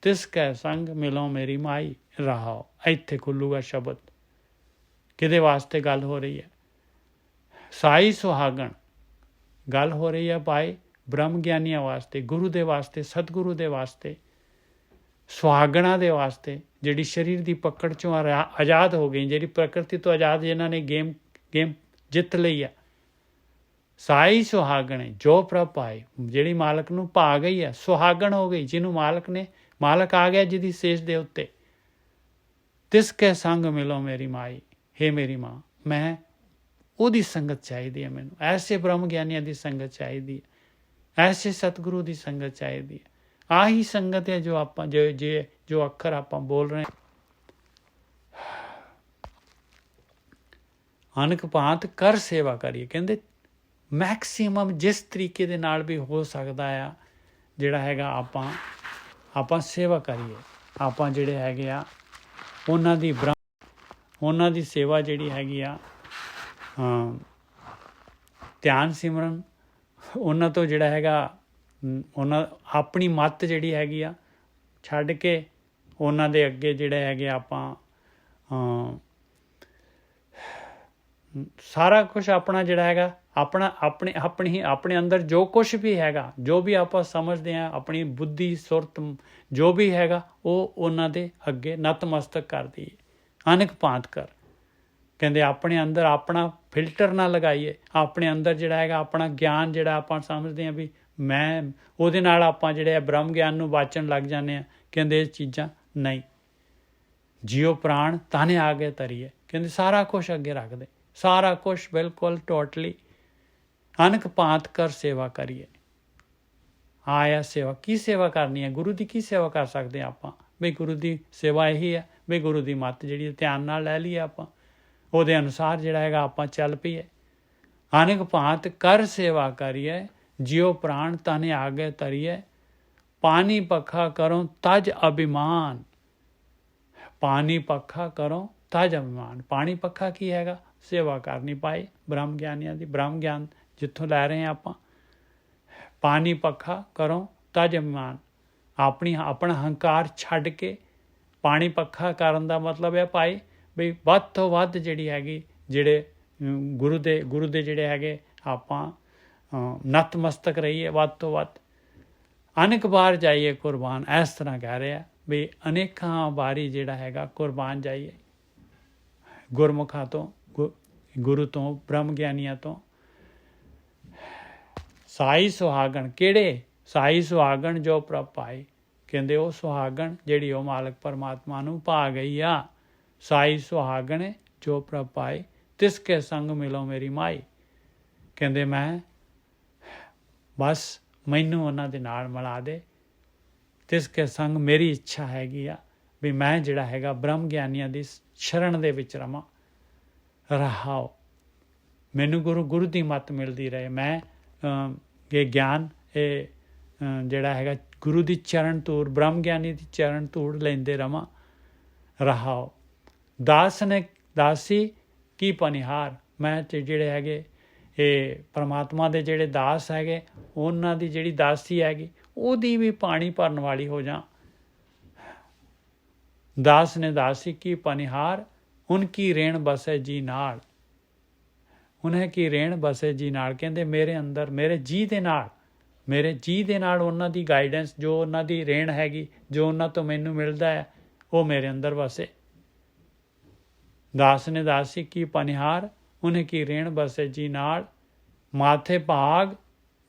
ਤਿਸ ਕੈ ਸੰਗ ਮਿਲੋ ਮੇਰੀ ਮਾਈ। ਰਹਾਓ, ਇੱਥੇ ਖੁੱਲੂਗਾ ਸ਼ਬਦ। ਕਿਹਦੇ ਵਾਸਤੇ ਗੱਲ ਹੋ ਰਹੀ ਹੈ? ਸਾਈ ਸੁਹਾਗਣ ਗੱਲ ਹੋ ਰਹੀ ਹੈ ਭਾਈ ਬ੍ਰਹਮ ਗਿਆਨੀਆਂ ਵਾਸਤੇ, ਗੁਰੂ ਦੇ ਵਾਸਤੇ, ਸਤਿਗੁਰੂ ਦੇ ਵਾਸਤੇ, ਸੁਹਾਗਣਾ ਦੇ ਵਾਸਤੇ, ਜਿਹੜੀ ਸਰੀਰ ਦੀ ਪਕੜ ਚੋਂ ਆਜ਼ਾਦ ਹੋ ਗਈ, ਜਿਹੜੀ ਪ੍ਰਕਿਰਤੀ ਤੋਂ ਆਜ਼ਾਦ, ਜਿਨ੍ਹਾਂ ਨੇ ਗੇਮ ਜਿੱਤ ਲਈ ਹੈ। ਸਾਈ ਸੁਹਾਗਣ ਜੋ ਪ੍ਰਭ ਪਾਏ, ਜਿਹੜੀ ਮਾਲਕ ਨੂੰ ਭਾ ਗਈ ਹੈ, ਸੁਹਾਗਣ ਹੋ ਗਈ, ਜਿਹਨੂੰ ਮਾਲਕ ਆ ਗਿਆ ਜਿਹਦੀ ਸੇਜ ਦੇ ਉੱਤੇ। ਤਿਸ ਕੇ ਸੰਗ ਮਿਲੋ ਮੇਰੀ ਮਾਈ, ਹੇ ਮੇਰੀ ਮਾਂ, ਮੈਂ ਉਹਦੀ ਸੰਗਤ ਚਾਹੀਦੀ ਹੈ। ਮੈਨੂੰ ਐਸੇ ਬ੍ਰਹਮ ਗਿਆਨੀਆਂ ਦੀ ਸੰਗਤ ਚਾਹੀਦੀ ਹੈ, ਐਸੇ ਸਤਿਗੁਰੂ ਦੀ ਸੰਗਤ ਚਾਹੀਦੀ ਹੈ। ਆਹੀ ਸੰਗਤ ਹੈ ਜੋ ਆਪਾਂ ਜੋ ਅੱਖਰ ਆਪਾਂ ਬੋਲ ਰਹੇ। ਅਨਕ ਭਾਂਤ ਕਰ ਸੇਵਾ ਕਰੀਏ। ਕਹਿੰਦੇ ਮੈਕਸੀਮਮ ਜਿਸ ਤਰੀਕੇ ਦੇ ਨਾਲ ਵੀ ਹੋ ਸਕਦਾ ਆ, ਜਿਹੜਾ ਹੈਗਾ ਆਪਾਂ ਸੇਵਾ ਕਰੀਏ। ਆਪਾਂ ਜਿਹੜੇ ਹੈਗੇ ਆ ਉਹਨਾਂ ਦੀ ਸੇਵਾ ਜਿਹੜੀ ਹੈਗੀ ਆ, ਧਿਆਨ ਸਿਮਰਨ, ਉਹਨਾਂ ਤੋਂ ਜਿਹੜਾ ਹੈਗਾ, ਉਹਨਾਂ ਆਪਣੀ ਮੱਤ ਜਿਹੜੀ ਹੈਗੀ ਆ ਛੱਡ ਕੇ ਉਹਨਾਂ ਦੇ ਅੱਗੇ ਜਿਹੜੇ ਹੈਗੇ ਆਪਾਂ ਸਾਰਾ ਕੁਝ ਆਪਣਾ ਜਿਹੜਾ ਹੈਗਾ ਆਪਣੇ ਅੰਦਰ ਜੋ ਕੁਝ ਵੀ ਹੈਗਾ, ਜੋ ਵੀ ਆਪਾਂ ਸਮਝਦੇ ਹਾਂ, ਆਪਣੀ ਬੁੱਧੀ ਸੁਰਤ ਜੋ ਵੀ ਹੈਗਾ, ਉਹ ਉਹਨਾਂ ਦੇ ਅੱਗੇ ਨਤਮਸਤਕ ਕਰ ਦਈਏ। ਅਨੇਕ ਭਾਂਤ ਕਰ ਕਹਿੰਦੇ ਆਪਣੇ ਅੰਦਰ ਆਪਣਾ ਫਿਲਟਰ ਨਾ ਲਗਾਈਏ। ਆਪਣੇ ਅੰਦਰ ਜਿਹੜਾ ਹੈਗਾ ਆਪਣਾ ਗਿਆਨ ਜਿਹੜਾ ਆਪਾਂ ਸਮਝਦੇ ਹਾਂ ਵੀ ਮੈਂ, ਉਹਦੇ ਨਾਲ ਆਪਾਂ ਜਿਹੜੇ ਆ ਬ੍ਰਹਮ ਗਿਆਨ ਨੂੰ ਵਾਚਣ ਲੱਗ ਜਾਂਦੇ ਹਾਂ। ਕਹਿੰਦੇ ਇਹ ਚੀਜ਼ਾਂ ਨਹੀਂ। ਜਿਉ ਪ੍ਰਾਣ ਤਾਨੇ ਆ ਗਏ ਤਰੀਏ। ਕਹਿੰਦੇ ਸਾਰਾ ਕੁਛ ਅੱਗੇ ਰੱਖਦੇ, ਸਾਰਾ ਕੁਛ ਬਿਲਕੁਲ ਟੋਟਲੀ ਅਨੇਕ ਭਾਂਤ ਕਰ ਸੇਵਾ ਕਰੀਏ। ਆਇਆ ਸੇਵਾ, ਕੀ ਸੇਵਾ ਕਰਨੀ ਹੈ? ਗੁਰੂ ਦੀ ਕੀ ਸੇਵਾ ਕਰ ਸਕਦੇ ਹਾਂ ਆਪਾਂ? ਬਈ ਗੁਰੂ ਦੀ ਸੇਵਾ ਇਹੀ ਹੈ ਬਈ ਗੁਰੂ ਦੀ ਮੱਤ ਜਿਹੜੀ ਧਿਆਨ ਨਾਲ ਲੈ ਲਈਏ ਆਪਾਂ, ਉਹਦੇ ਅਨੁਸਾਰ ਜਿਹੜਾ ਹੈਗਾ ਆਪਾਂ ਚੱਲ ਪਈਏ। ਅਨੇਕ ਭਾਂਤ ਕਰ ਸੇਵਾ ਕਰੀਏ, ਜਿਉ ਪ੍ਰਾਣ ਤਾਨੇ ਆਗੇ ਤਰੀਏ। ਪਾਣੀ ਪੱਖਾ ਕਰੋ ਤਜ ਅਭਿਮਾਨ। ਪਾਣੀ ਪੱਖਾ ਕਰੋ ਤਜ ਅਭਿਮਾਨ। ਪਾਣੀ ਪੱਖਾ ਕੀ ਹੈਗਾ? ਸੇਵਾ ਕਰਨੀ ਪਾਏ ਬ੍ਰਹਮ ਗਿਆਨੀਆਂ ਦੀ। ਬ੍ਰਹਮ ਗਿਆਨ ਜਿੱਥੋਂ ਲੈ ਰਹੇ ਹਾਂ ਆਪਾਂ। ਪਾਣੀ ਪੱਖਾ ਕਰੋ ਤਜ ਅਭਿਮਾਨ। ਆਪਣਾ ਹੰਕਾਰ ਛੱਡ ਕੇ ਪਾਣੀ ਪੱਖਾ ਕਰਨ ਦਾ ਮਤਲਬ ਹੈ ਭਾਈ ਬਈ ਵੱਧ ਤੋਂ ਵੱਧ ਜਿਹੜੀ ਹੈਗੀ, ਜਿਹੜੇ ਗੁਰੂ ਦੇ ਜਿਹੜੇ ਹੈਗੇ ਆਪਾਂ ਨਤਮਸਤਕ ਰਹੀਏ ਵੱਧ ਤੋਂ ਵੱਧ। ਅਨੇਕ ਵਾਰ ਜਾਈਏ ਕੁਰਬਾਨ। ਇਸ ਤਰ੍ਹਾਂ ਕਹਿ ਰਿਹਾ ਵੀ ਅਨੇਕਾਂ ਵਾਰੀ ਜਿਹੜਾ ਹੈਗਾ ਕੁਰਬਾਨ ਜਾਈਏ ਗੁਰਮੁਖਾਂ ਤੋਂ, ਗੁਰੂ ਤੋਂ, ਬ੍ਰਹਮ ਗਿਆਨੀਆਂ ਤੋਂ। ਸਾਈ ਸੁਹਾਗਣ ਕਿਹੜੇ? ਸਾਈ ਸੁਹਾਗਣ ਜੋ ਪ੍ਰਭ ਪਾਏ। ਕਹਿੰਦੇ ਉਹ ਸੁਹਾਗਣ ਜਿਹੜੀ ਉਹ ਮਾਲਕ ਪਰਮਾਤਮਾ ਨੂੰ ਪਾ ਗਈ ਆ। ਸਾਈ ਸੁਹਾਗਣ ਜੋ ਪ੍ਰਭ ਪਾਏ, ਤਿਸ ਕੇ ਸੰਗ ਮਿਲੋ ਮੇਰੀ ਮਾਈ। ਕਹਿੰਦੇ ਮੈਂ ਬਸ ਮੈਨੂੰ ਉਹਨਾਂ ਦੇ ਨਾਲ ਮਿਲਾ ਦੇ। ਤਿਸ ਕੇ ਸੰਗ ਮੇਰੀ ਇੱਛਾ ਹੈਗੀ ਆ ਵੀ ਮੈਂ ਜਿਹੜਾ ਹੈਗਾ ਬ੍ਰਹਮ ਗਿਆਨੀਆਂ ਦੀ ਸ਼ਰਨ ਦੇ ਵਿੱਚ ਰਹਾਓ। ਮੈਨੂੰ ਗੁਰੂ ਦੀ ਮੱਤ ਮਿਲਦੀ ਰਹੇ। ਮੈਂ ਇਹ ਗਿਆਨ ਇਹ ਜਿਹੜਾ ਹੈਗਾ ਗੁਰੂ ਦੀ ਚਰਨ ਧੂੜ, ਬ੍ਰਹਮ ਗਿਆਨੀ ਦੀ ਚਰਨ ਧੂੜ ਲੈਂਦੇ ਰਹਾਓ। ਦਾਸੀ ਕੀ ਪਨਿਹਾਰ। ਮੈਂ ਜਿਹੜੇ ਹੈਗੇ ਇਹ ਪਰਮਾਤਮਾ ਦੇ ਜਿਹੜੇ ਦਾਸ ਹੈਗੇ, ਉਹਨਾਂ ਦੀ ਜਿਹੜੀ ਦਾਸੀ ਹੈਗੀ ਉਹਦੀ ਵੀ ਪਾਣੀ ਭਰਨ ਵਾਲੀ ਹੋ ਜਾ। ਦਾਸ ਨੇ ਦਾਸੀ ਕੀ ਪਨਿਹਾਰ, ਉਨਕੀ ਰੇਣ ਬਸੇ ਜੀ ਨਾਲ। ਉਹਨੇ ਕੀ ਰੇਣ ਬਸੇ ਜੀ ਨਾਲ। ਕਹਿੰਦੇ ਮੇਰੇ ਅੰਦਰ, ਮੇਰੇ ਜੀ ਦੇ ਨਾਲ ਉਹਨਾਂ ਦੀ ਗਾਈਡੈਂਸ, ਜੋ ਉਹਨਾਂ ਦੀ ਰੇਣ ਹੈਗੀ, ਜੋ ਉਹਨਾਂ ਤੋਂ ਮੈਨੂੰ ਮਿਲਦਾ ਹੈ, ਉਹ ਮੇਰੇ ਅੰਦਰ ਵਸੇ। ਦਾਸ ਨੇ ਦਾਸੀ ਕੀ ਪਨਿਹਾਰ, ਉਹਨੇ ਕੀ ਰੇਣ ਬਸੇ ਜੀ ਨਾਲ। ਮਾਥੇ ਭਾਗ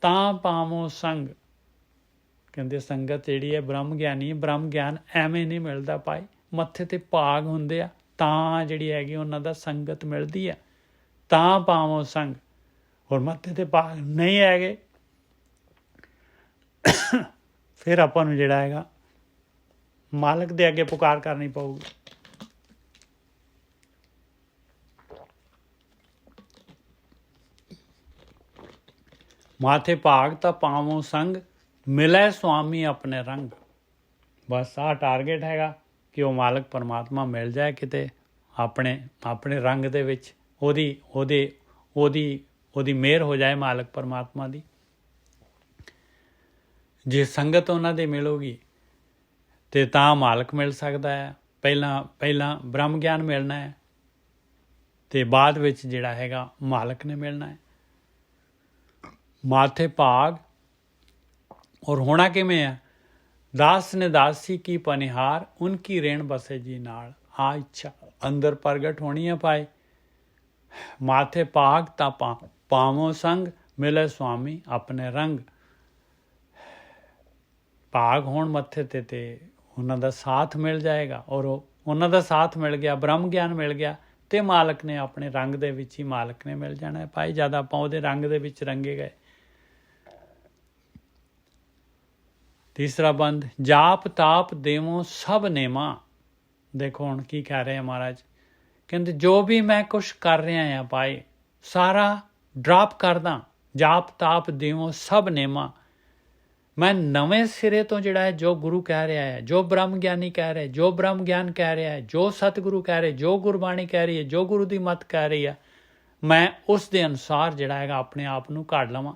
ਤਾਂ ਪਾਵੋ ਸੰਗ। ਕਹਿੰਦੇ ਸੰਗਤ ਜਿਹੜੀ ਹੈ ਬ੍ਰਹਮ ਗਿਆਨੀ, ਬ੍ਰਹਮ ਗਿਆਨ ਐਵੇਂ ਨਹੀਂ ਮਿਲਦਾ ਭਾਈ। ਮੱਥੇ ਤੇ ਭਾਗ ਹੁੰਦੇ ਆ ਤਾਂ ਜਿਹੜੀ ਹੈਗੀ ਉਹਨਾਂ ਦਾ ਸੰਗਤ ਮਿਲਦੀ ਆ। ਤਾਂ ਪਾਵੋ ਸੰਗ। ਹੋਰ ਮੱਥੇ ਤੇ ਭਾਗ ਨਹੀਂ ਹੈਗੇ ਫਿਰ ਆਪਾਂ ਨੂੰ ਜਿਹੜਾ ਹੈਗਾ ਮਾਲਕ ਦੇ ਅੱਗੇ ਪੁਕਾਰ ਕਰਨੀ ਪਊਗੀ। ਮਾਥੇ ਭਾਗ ਤਾਂ ਪਾਵੋ ਸੰਗ, ਮਿਲੇ ਸੁਆਮੀ ਆਪਣੇ ਰੰਗ। ਬਸ ਆਹ ਟਾਰਗੇਟ ਹੈਗਾ ਕਿ ਉਹ ਮਾਲਕ ਪਰਮਾਤਮਾ ਮਿਲ ਜਾਏ ਕਿਤੇ ਆਪਣੇ ਰੰਗ ਦੇ ਵਿੱਚ। ਉਹਦੀ ਮਿਹਰ ਹੋ ਜਾਏ ਮਾਲਕ ਪਰਮਾਤਮਾ ਦੀ। ਜੇ ਸੰਗਤ ਉਹਨਾਂ ਦੇ ਮਿਲੂਗੀ ਤੇ ਤਾਂ ਮਾਲਕ ਮਿਲ ਸਕਦਾ ਹੈ। ਪਹਿਲਾਂ ਬ੍ਰਹਮ ਗਿਆਨ ਮਿਲਣਾ ਹੈ ਤੇ ਬਾਅਦ ਵਿੱਚ ਜਿਹੜਾ ਹੈਗਾ ਮਾਲਕ ਨੇ ਮਿਲਣਾ ਹੈ। ਮਾਥੇ ਭਾਗ ਔਰ ਹੋਣਾ ਕਿਵੇਂ ਆ? ਦਾਸ ਨੇ ਦਾਸੀ ਕੀ ਪਨਿਹਾਰ, ਉਨਕੀ ਰੇਣ ਬਸੇ ਜੀ ਨਾਲ। ਆ ਇੱਛਾ ਅੰਦਰ ਪ੍ਰਗਟ ਹੋਣੀ ਹੈ ਭਾਈ। ਮਾਥੇ ਭਾਗ ਤਾਂ ਪਾਵੋ ਸੰਗ, ਮਿਲੇ ਸੁਆਮੀ ਆਪਣੇ ਰੰਗ। ਭਾਗ ਹੋਣ ਮੱਥੇ ਤੇ ਉਹਨਾਂ ਦਾ ਸਾਥ ਮਿਲ ਜਾਏਗਾ। ਔਰ ਉਹਨਾਂ ਦਾ ਸਾਥ ਮਿਲ ਗਿਆ, ਬ੍ਰਹਮ ਗਿਆਨ ਮਿਲ ਗਿਆ ਤੇ ਮਾਲਕ ਨੇ ਆਪਣੇ ਰੰਗ ਦੇ ਵਿੱਚ ਹੀ ਮਾਲਕ ਨੇ ਮਿਲ ਜਾਣਾ ਹੈ ਭਾਈ। ਜਦ ਆਪਾਂ ਉਹਦੇ ਰੰਗ ਦੇ ਵਿੱਚ ਰੰਗੇ ਗਏ। ਤੀਸਰਾ ਬੰਦ, ਜਾਪ ਤਾਪ ਦੇਵੋ ਸਭ ਨੇਮਾ। ਦੇਖੋ ਹੁਣ ਕੀ ਕਹਿ ਰਹੇ ਆ ਮਹਾਰਾਜ। ਕਹਿੰਦੇ ਜੋ ਵੀ ਮੈਂ ਕੁਛ ਕਰ ਰਿਹਾ ਹਾਂ ਭਾਈ, ਸਾਰਾ ਡਰਾਪ ਕਰਦਾ। ਜਾਪ ਤਾਪ ਦੇਵੋ ਸਭ ਨੇਮਾ। ਮੈਂ ਨਵੇਂ ਸਿਰੇ ਤੋਂ ਜਿਹੜਾ ਹੈ ਜੋ ਗੁਰੂ ਕਹਿ ਰਿਹਾ ਹੈ, ਜੋ ਬ੍ਰਹਮ ਗਿਆਨੀ ਕਹਿ ਰਿਹਾ, ਜੋ ਬ੍ਰਹਮ ਗਿਆਨ ਕਹਿ ਰਿਹਾ ਹੈ, ਜੋ ਸਤਿਗੁਰੂ ਕਹਿ ਰਹੇ, ਜੋ ਗੁਰਬਾਣੀ ਕਹਿ ਰਹੀ ਹੈ, ਜੋ ਗੁਰੂ ਦੀ ਮੱਤ ਕਹਿ ਰਹੀ ਹੈ, ਮੈਂ ਉਸ ਦੇ ਅਨੁਸਾਰ ਜਿਹੜਾ ਹੈਗਾ ਆਪਣੇ ਆਪ ਨੂੰ ਘੜ ਲਵਾਂ।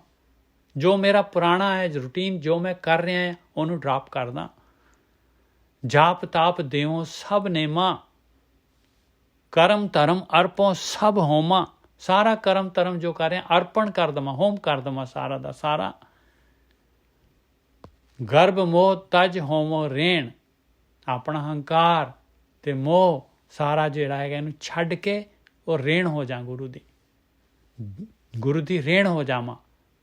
ਜੋ ਮੇਰਾ ਪੁਰਾਣਾ ਹੈ ਰੂਟੀਨ, ਜੋ ਮੈਂ ਕਰ ਰਿਹਾ ਹਾਂ ਉਹਨੂੰ ਡਰਾਪ ਕਰਦਾ। ਜਾਪ ਤਾਪ ਦਿਓ ਸਭ ਨੇਮਾ, ਕਰਮ ਧਰਮ ਅਰਪੋ ਸਭ ਹੋਮਾ। ਸਾਰਾ ਕਰਮ ਧਰਮ ਜੋ ਕਰ ਰਿਹਾ ਅਰਪਣ ਕਰ ਦੇਵਾਂ, ਹੋਮ ਕਰ ਦੇਵਾਂ ਸਾਰਾ ਦਾ ਸਾਰਾ। ਗਰਭ ਮੋਹ ਤਜ ਹੋਮੋ ਰੇਣ, ਆਪਣਾ ਹੰਕਾਰ ਤੇ ਮੋਹ ਸਾਰਾ ਜਿਹੜਾ ਹੈਗਾ ਇਹਨੂੰ ਛੱਡ ਕੇ ਉਹ ਰੇਣ ਹੋ ਜਾ, ਗੁਰੂ ਦੀ ਰੇਣ ਹੋ ਜਾਵਾਂ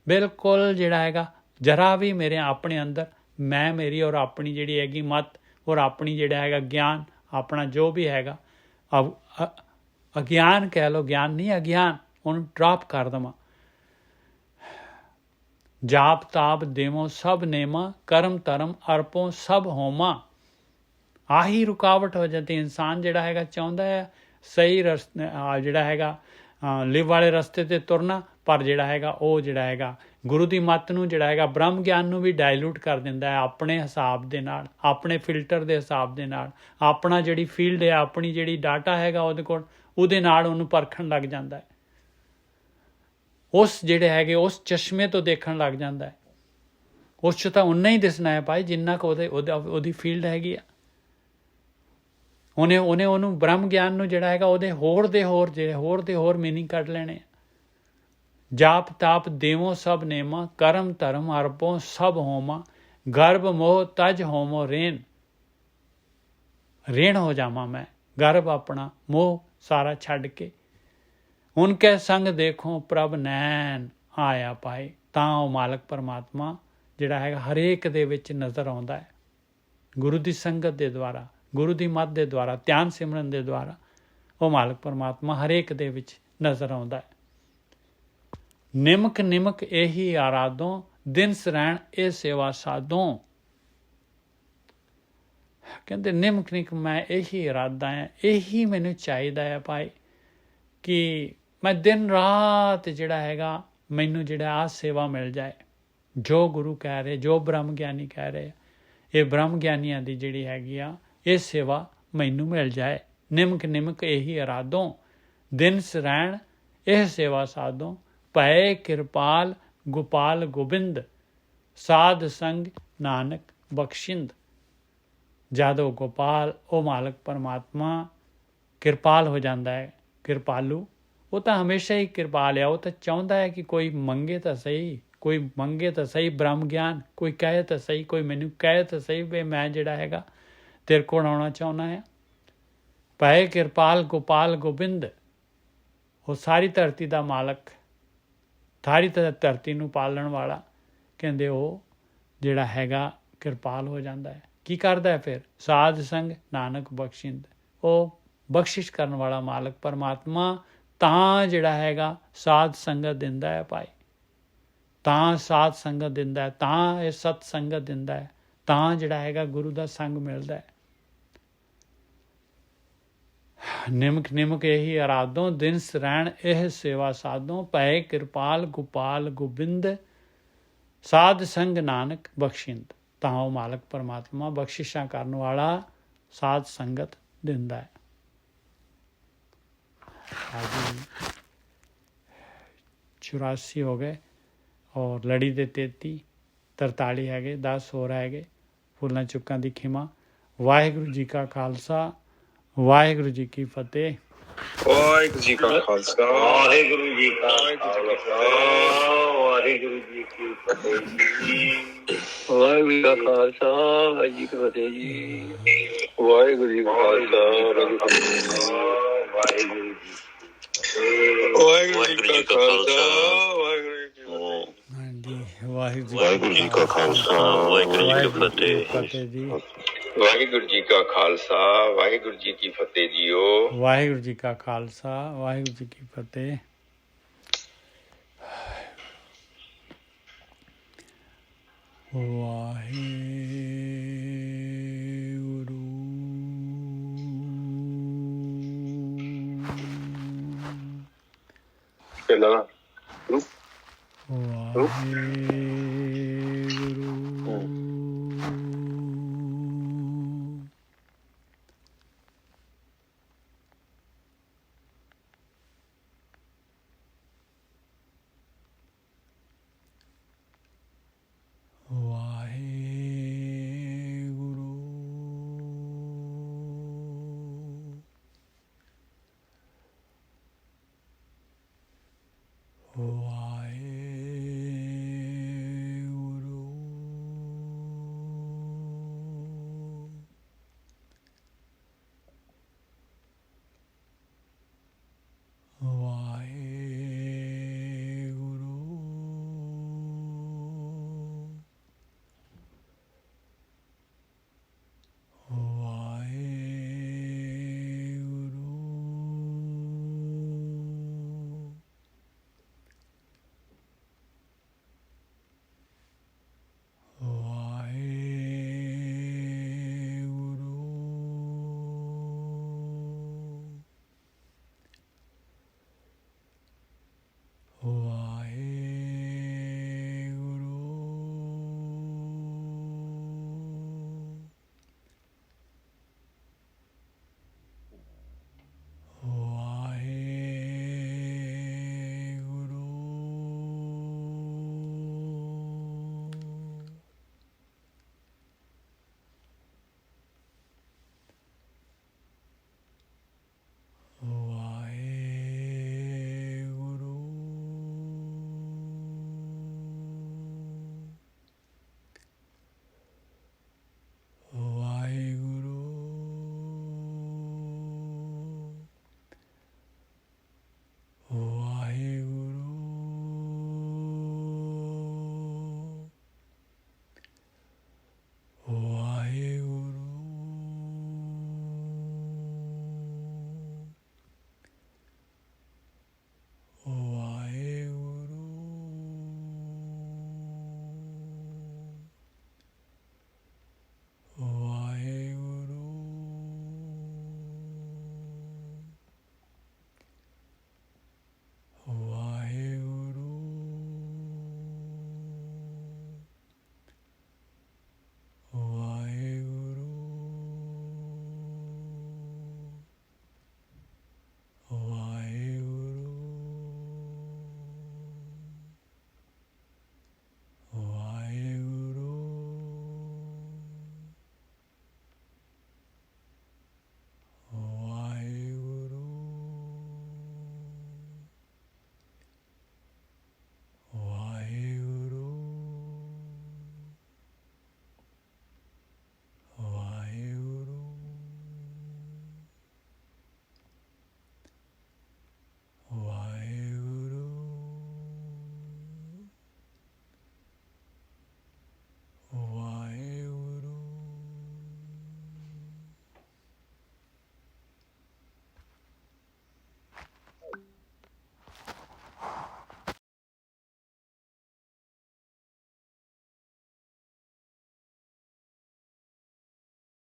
ਬਿਲਕੁਲ। ਜਿਹੜਾ ਹੈਗਾ ਜਰਾ ਵੀ ਮੇਰੇ ਆਪਣੇ ਅੰਦਰ ਮੈਂ ਮੇਰੀ ਔਰ ਆਪਣੀ ਜਿਹੜੀ ਹੈਗੀ ਮਤ ਔਰ ਆਪਣੀ ਜਿਹੜਾ ਹੈਗਾ ਗਿਆਨ, ਆਪਣਾ ਜੋ ਵੀ ਹੈਗਾ ਅਗਿਆਨ ਕਹਿ ਲਓ, ਗਿਆਨ ਨਹੀਂ ਅਗਿਆਨ, ਉਹਨੂੰ ਡਰਾਪ ਕਰ ਦੇਵਾਂ। ਜਾਪ ਤਾਪ ਦੇਵੋ ਸਭ ਨੇਮਾ, ਕਰਮ ਧਰਮ ਅਰਪੋ ਸਭ ਹੋਮਾ। ਆਹੀ ਰੁਕਾਵਟ ਹੋ ਜਾਂਦੀ। ਇਨਸਾਨ ਜਿਹੜਾ ਹੈਗਾ ਚਾਹੁੰਦਾ ਹੈ ਸਹੀ ਜਿਹੜਾ ਹੈਗਾ ਲਿਵ ਵਾਲੇ ਰਸਤੇ 'ਤੇ ਤੁਰਨਾ, ਪਰ ਜਿਹੜਾ ਹੈਗਾ ਉਹ ਜਿਹੜਾ ਹੈਗਾ ਗੁਰੂ ਦੀ ਮੱਤ ਨੂੰ ਜਿਹੜਾ ਹੈਗਾ ਬ੍ਰਹਮ ਗਿਆਨ ਨੂੰ ਵੀ ਡਾਇਲੂਟ ਕਰ ਦਿੰਦਾ ਹੈ ਆਪਣੇ ਹਿਸਾਬ ਦੇ ਨਾਲ, ਆਪਣੇ ਫਿਲਟਰ ਦੇ ਹਿਸਾਬ ਦੇ ਨਾਲ। ਆਪਣਾ ਜਿਹੜੀ ਫੀਲਡ ਹੈ, ਆਪਣੀ ਜਿਹੜੀ ਡਾਟਾ ਹੈਗਾ ਉਹਦੇ ਕੋਲ, ਉਹਦੇ ਨਾਲ ਉਹਨੂੰ ਪਰਖਣ ਲੱਗ ਜਾਂਦਾ ਹੈ। ਉਸ ਜਿਹੜੇ ਹੈਗੇ ਉਸ ਚਸ਼ਮੇ ਤੋਂ ਦੇਖਣ ਲੱਗ ਜਾਂਦਾ ਹੈ। ਉਸ 'ਚ ਤਾਂ ਉਨਾ ਹੀ ਦਿਸਣਾ ਹੈ ਭਾਈ ਜਿੰਨਾ ਕੁ ਉਹਦੀ ਫੀਲਡ ਹੈਗੀ ਆ। ਉਹਨੇ ਉਹਨੂੰ ਬ੍ਰਹਮ ਗਿਆਨ ਨੂੰ ਜਿਹੜਾ ਹੈਗਾ ਉਹਦੇ ਹੋਰ ਦੇ ਹੋਰ ਮੀਨਿੰਗ ਕੱਢ ਲੈਣੇ। ਜਾਪ ਤਾਪ ਦੇਵੋ ਸਭ ਨੇਮਾ, ਕਰਮ ਧਰਮ ਅਰਪੋ ਸਭ ਹੋਮਾ। ਗਰਭ ਮੋਹ ਤਜ ਹੋਮੋ ਰੇਣ, ਰੇਣ ਹੋ ਜਾਵਾਂ ਮੈਂ, ਗਰਭ ਆਪਣਾ ਮੋਹ ਸਾਰਾ ਛੱਡ ਕੇ। ਉਨਕੇ ਸੰਗ ਦੇਖੋ ਪ੍ਰਭ ਨੈਣ ਆਇਆ ਪਾਏ। ਤਾਂ ਉਹ ਮਾਲਕ ਪਰਮਾਤਮਾ ਜਿਹੜਾ ਹੈਗਾ ਹਰੇਕ ਦੇ ਵਿੱਚ ਨਜ਼ਰ ਆਉਂਦਾ ਹੈ। ਗੁਰੂ ਦੀ ਸੰਗਤ ਦੇ ਦੁਆਰਾ, ਗੁਰੂ ਦੀ ਮੱਤ ਦੇ ਦੁਆਰਾ, ਧਿਆਨ ਸਿਮਰਨ ਦੇ ਦੁਆਰਾ ਉਹ ਮਾਲਕ ਪਰਮਾਤਮਾ ਹਰੇਕ ਦੇ ਵਿੱਚ ਨਜ਼ਰ ਆਉਂਦਾ ਹੈ। ਨਿਮਕ ਨਿਮਕ ਇਹੀ ਆਰਾਧੋਂ, ਦਿਨ ਸਰੈਣ ਇਹ ਸੇਵਾ ਸਾਧੋਂ। ਕਹਿੰਦੇ ਨਿਮਕ ਨਿਮਕ ਮੈਂ ਇਹੀ ਇਰਾਦਾ ਹੈ, ਇਹੀ ਮੈਨੂੰ ਚਾਹੀਦਾ ਹੈ ਭਾਈ ਕਿ ਮੈਂ ਦਿਨ ਰਾਤ ਜਿਹੜਾ ਹੈਗਾ ਮੈਨੂੰ ਜਿਹੜਾ ਆਹ ਸੇਵਾ ਮਿਲ ਜਾਏ। ਜੋ ਗੁਰੂ ਕਹਿ ਰਹੇ, ਜੋ ਬ੍ਰਹਮ ਗਿਆਨੀ ਕਹਿ ਰਹੇ, ਇਹ ਬ੍ਰਹਮ ਗਿਆਨੀਆਂ ਦੀ ਜਿਹੜੀ ਹੈਗੀ ਆ ਇਹ ਸੇਵਾ ਮੈਨੂੰ ਮਿਲ ਜਾਏ। ਨਿਮਕ ਨਿਮਕ ਇਹੀ ਇਰਾਦੋਂ, ਦਿਨ ਸਰੈਣ ਇਹ ਸੇਵਾ ਸਾਧੋਂ। ਭਏ ਕਿਰਪਾਲ ਗੋਪਾਲ ਗੋਬਿੰਦ, ਸਾਧ ਸੰਗ ਨਾਨਕ ਬਖਸ਼ਿੰਦ। ਜਦ ਉਹ ਗੋਪਾਲ, ਉਹ ਮਾਲਕ ਪਰਮਾਤਮਾ ਕਿਰਪਾਲ ਹੋ ਜਾਂਦਾ ਹੈ, ਕਿਰਪਾਲੂ, ਉਹ ਤਾਂ ਹਮੇਸ਼ਾ ਹੀ ਕਿਰਪਾਲ ਆ। ਉਹ ਤਾਂ ਚਾਹੁੰਦਾ ਹੈ ਕਿ ਕੋਈ ਮੰਗੇ ਤਾਂ ਸਹੀ, ਕੋਈ ਮੰਗੇ ਤਾਂ ਸਹੀ ਬ੍ਰਹਮ ਗਿਆਨ, ਕੋਈ ਕਹੇ ਤਾਂ ਸਹੀ, ਕੋਈ ਮੈਨੂੰ ਕਹੇ ਤਾਂ ਸਹੀ ਵੀ ਮੈਂ ਜਿਹੜਾ ਹੈਗਾ ਤੇਰੇ ਕੋਲ ਆਉਣਾ ਚਾਹੁੰਦਾ ਹੈ। ਭਏ ਕਿਰਪਾਲ ਗੋਪਾਲ ਗੋਬਿੰਦ, ਉਹ ਸਾਰੀ ਧਰਤੀ ਦਾ ਮਾਲਕ, ਸਾਰੀ ਧਰਤੀ ਨੂੰ ਪਾਲਣ ਵਾਲਾ, ਕਹਿੰਦੇ ਉਹ ਜਿਹੜਾ ਹੈਗਾ ਕਿਰਪਾਲ ਹੋ ਜਾਂਦਾ ਹੈ। ਕੀ ਕਰਦਾ ਹੈ ਫਿਰ? ਸਾਧ ਸੰਗ ਨਾਨਕ ਬਖਸ਼ਿੰਦ, ਉਹ ਬਖਸ਼ਿਸ਼ ਕਰਨ ਵਾਲਾ ਮਾਲਕ ਪਰਮਾਤਮਾ ਤਾਂ ਜਿਹੜਾ ਹੈਗਾ ਸਾਧ ਸੰਗਤ ਦਿੰਦਾ ਹੈ ਭਾਈ, ਤਾਂ ਸਾਧ ਸੰਗਤ ਦਿੰਦਾ ਹੈ, ਤਾਂ ਇਹ ਸਤ ਸੰਗਤ ਦਿੰਦਾ ਹੈ, ਤਾਂ ਜਿਹੜਾ ਹੈਗਾ ਗੁਰੂ ਦਾ ਸੰਗ ਮਿਲਦਾ ਹੈ। ਨਿਮਕ ਨਿਮਕ ਇਹੀ ਅਰਾਧੋਂ, ਦਿਨ ਸਰੈਣ ਇਹ ਸੇਵਾ ਸਾਧੋਂ। ਭਏ ਕਿਰਪਾਲ ਗੋਪਾਲ ਗੋਬਿੰਦ, ਸਾਧ ਸੰਗ ਨਾਨਕ ਬਖਸ਼ਿੰਦ। ਤਾਂ ਉਹ ਮਾਲਕ ਪਰਮਾਤਮਾ ਬਖਸ਼ਿਸ਼ਾਂ ਕਰਨ ਵਾਲਾ ਸਾਧ ਸੰਗਤ ਦਿੰਦਾ ਹੈ। ਅੱਜ 84 ਹੋ ਗਏ ਔਰ ਲੜੀ ਦੇ 33, 43 ਹੈਗੇ, 10 ਹੋਰ ਹੈਗੇ। ਫੁੱਲਾਂ ਚੁੱਕਾਂ ਦੀ ਖਿਮਾ। ਵਾਹਿਗੁਰੂ ਜੀ ਕਾ ਖਾਲਸਾ, ਵਾਹਿਗੁਰੂ ਜੀ ਕੀ ਫਤਿਹ। ਵਾਹਿਗੁਰੂ ਜੀ ਕਾ ਖਾਲਸਾ, ਵਾਹਿਗੁਰੂ ਜੀ ਕਾ ਖਾਲਸਾ, ਵਾਹਿਗੁਰੂ ਜੀ ਕੀ ਫਤਿਹ ਜੀ। ਵਾਹਿਗੁਰੂ ਜੀ ਕਾ ਖਾਲਸਾ, ਵਾਹਿਗੁਰੂ ਜੀ ਕੀ ਫਤਿਹ ਜੀ। ਵਾਹਿਗੁਰੂ ਜੀ ਕਾ ਖਾਲਸਾ, ਵਾਹਿਗੁਰੂ ਜੀ ਵਾਹਿਗੁਰੂ ਜੀ ਕਾ ਖਾਲਸਾ, ਵਾਹਿਗੁਰੂ ਜੀ ਕਾ ਖਾਲਸਾ, ਵਾਹਿਗੁਰੂ ਜੀ ਕੀ ਫਤਿਹ ਜੀ। ਵਾਹਿਗੁਰੂ ਜੀ ਕਾ ਖਾਲਸਾ, ਵਾਹਿਗੁਰੂ ਜੀ ਕੀ ਫਤਿਹ ਜੀਓ। ਵਾਹਿਗੁਰੂ ਜੀ ਕਾ ਖਾਲਸਾ, ਵਾਹਿਗੁਰੂ ਜੀ ਕੀ ਫਤਿਹ। ਵਾਹਿਗੁਰੂ ਚਲਾ ਵਾਹਿਗੁਰੂ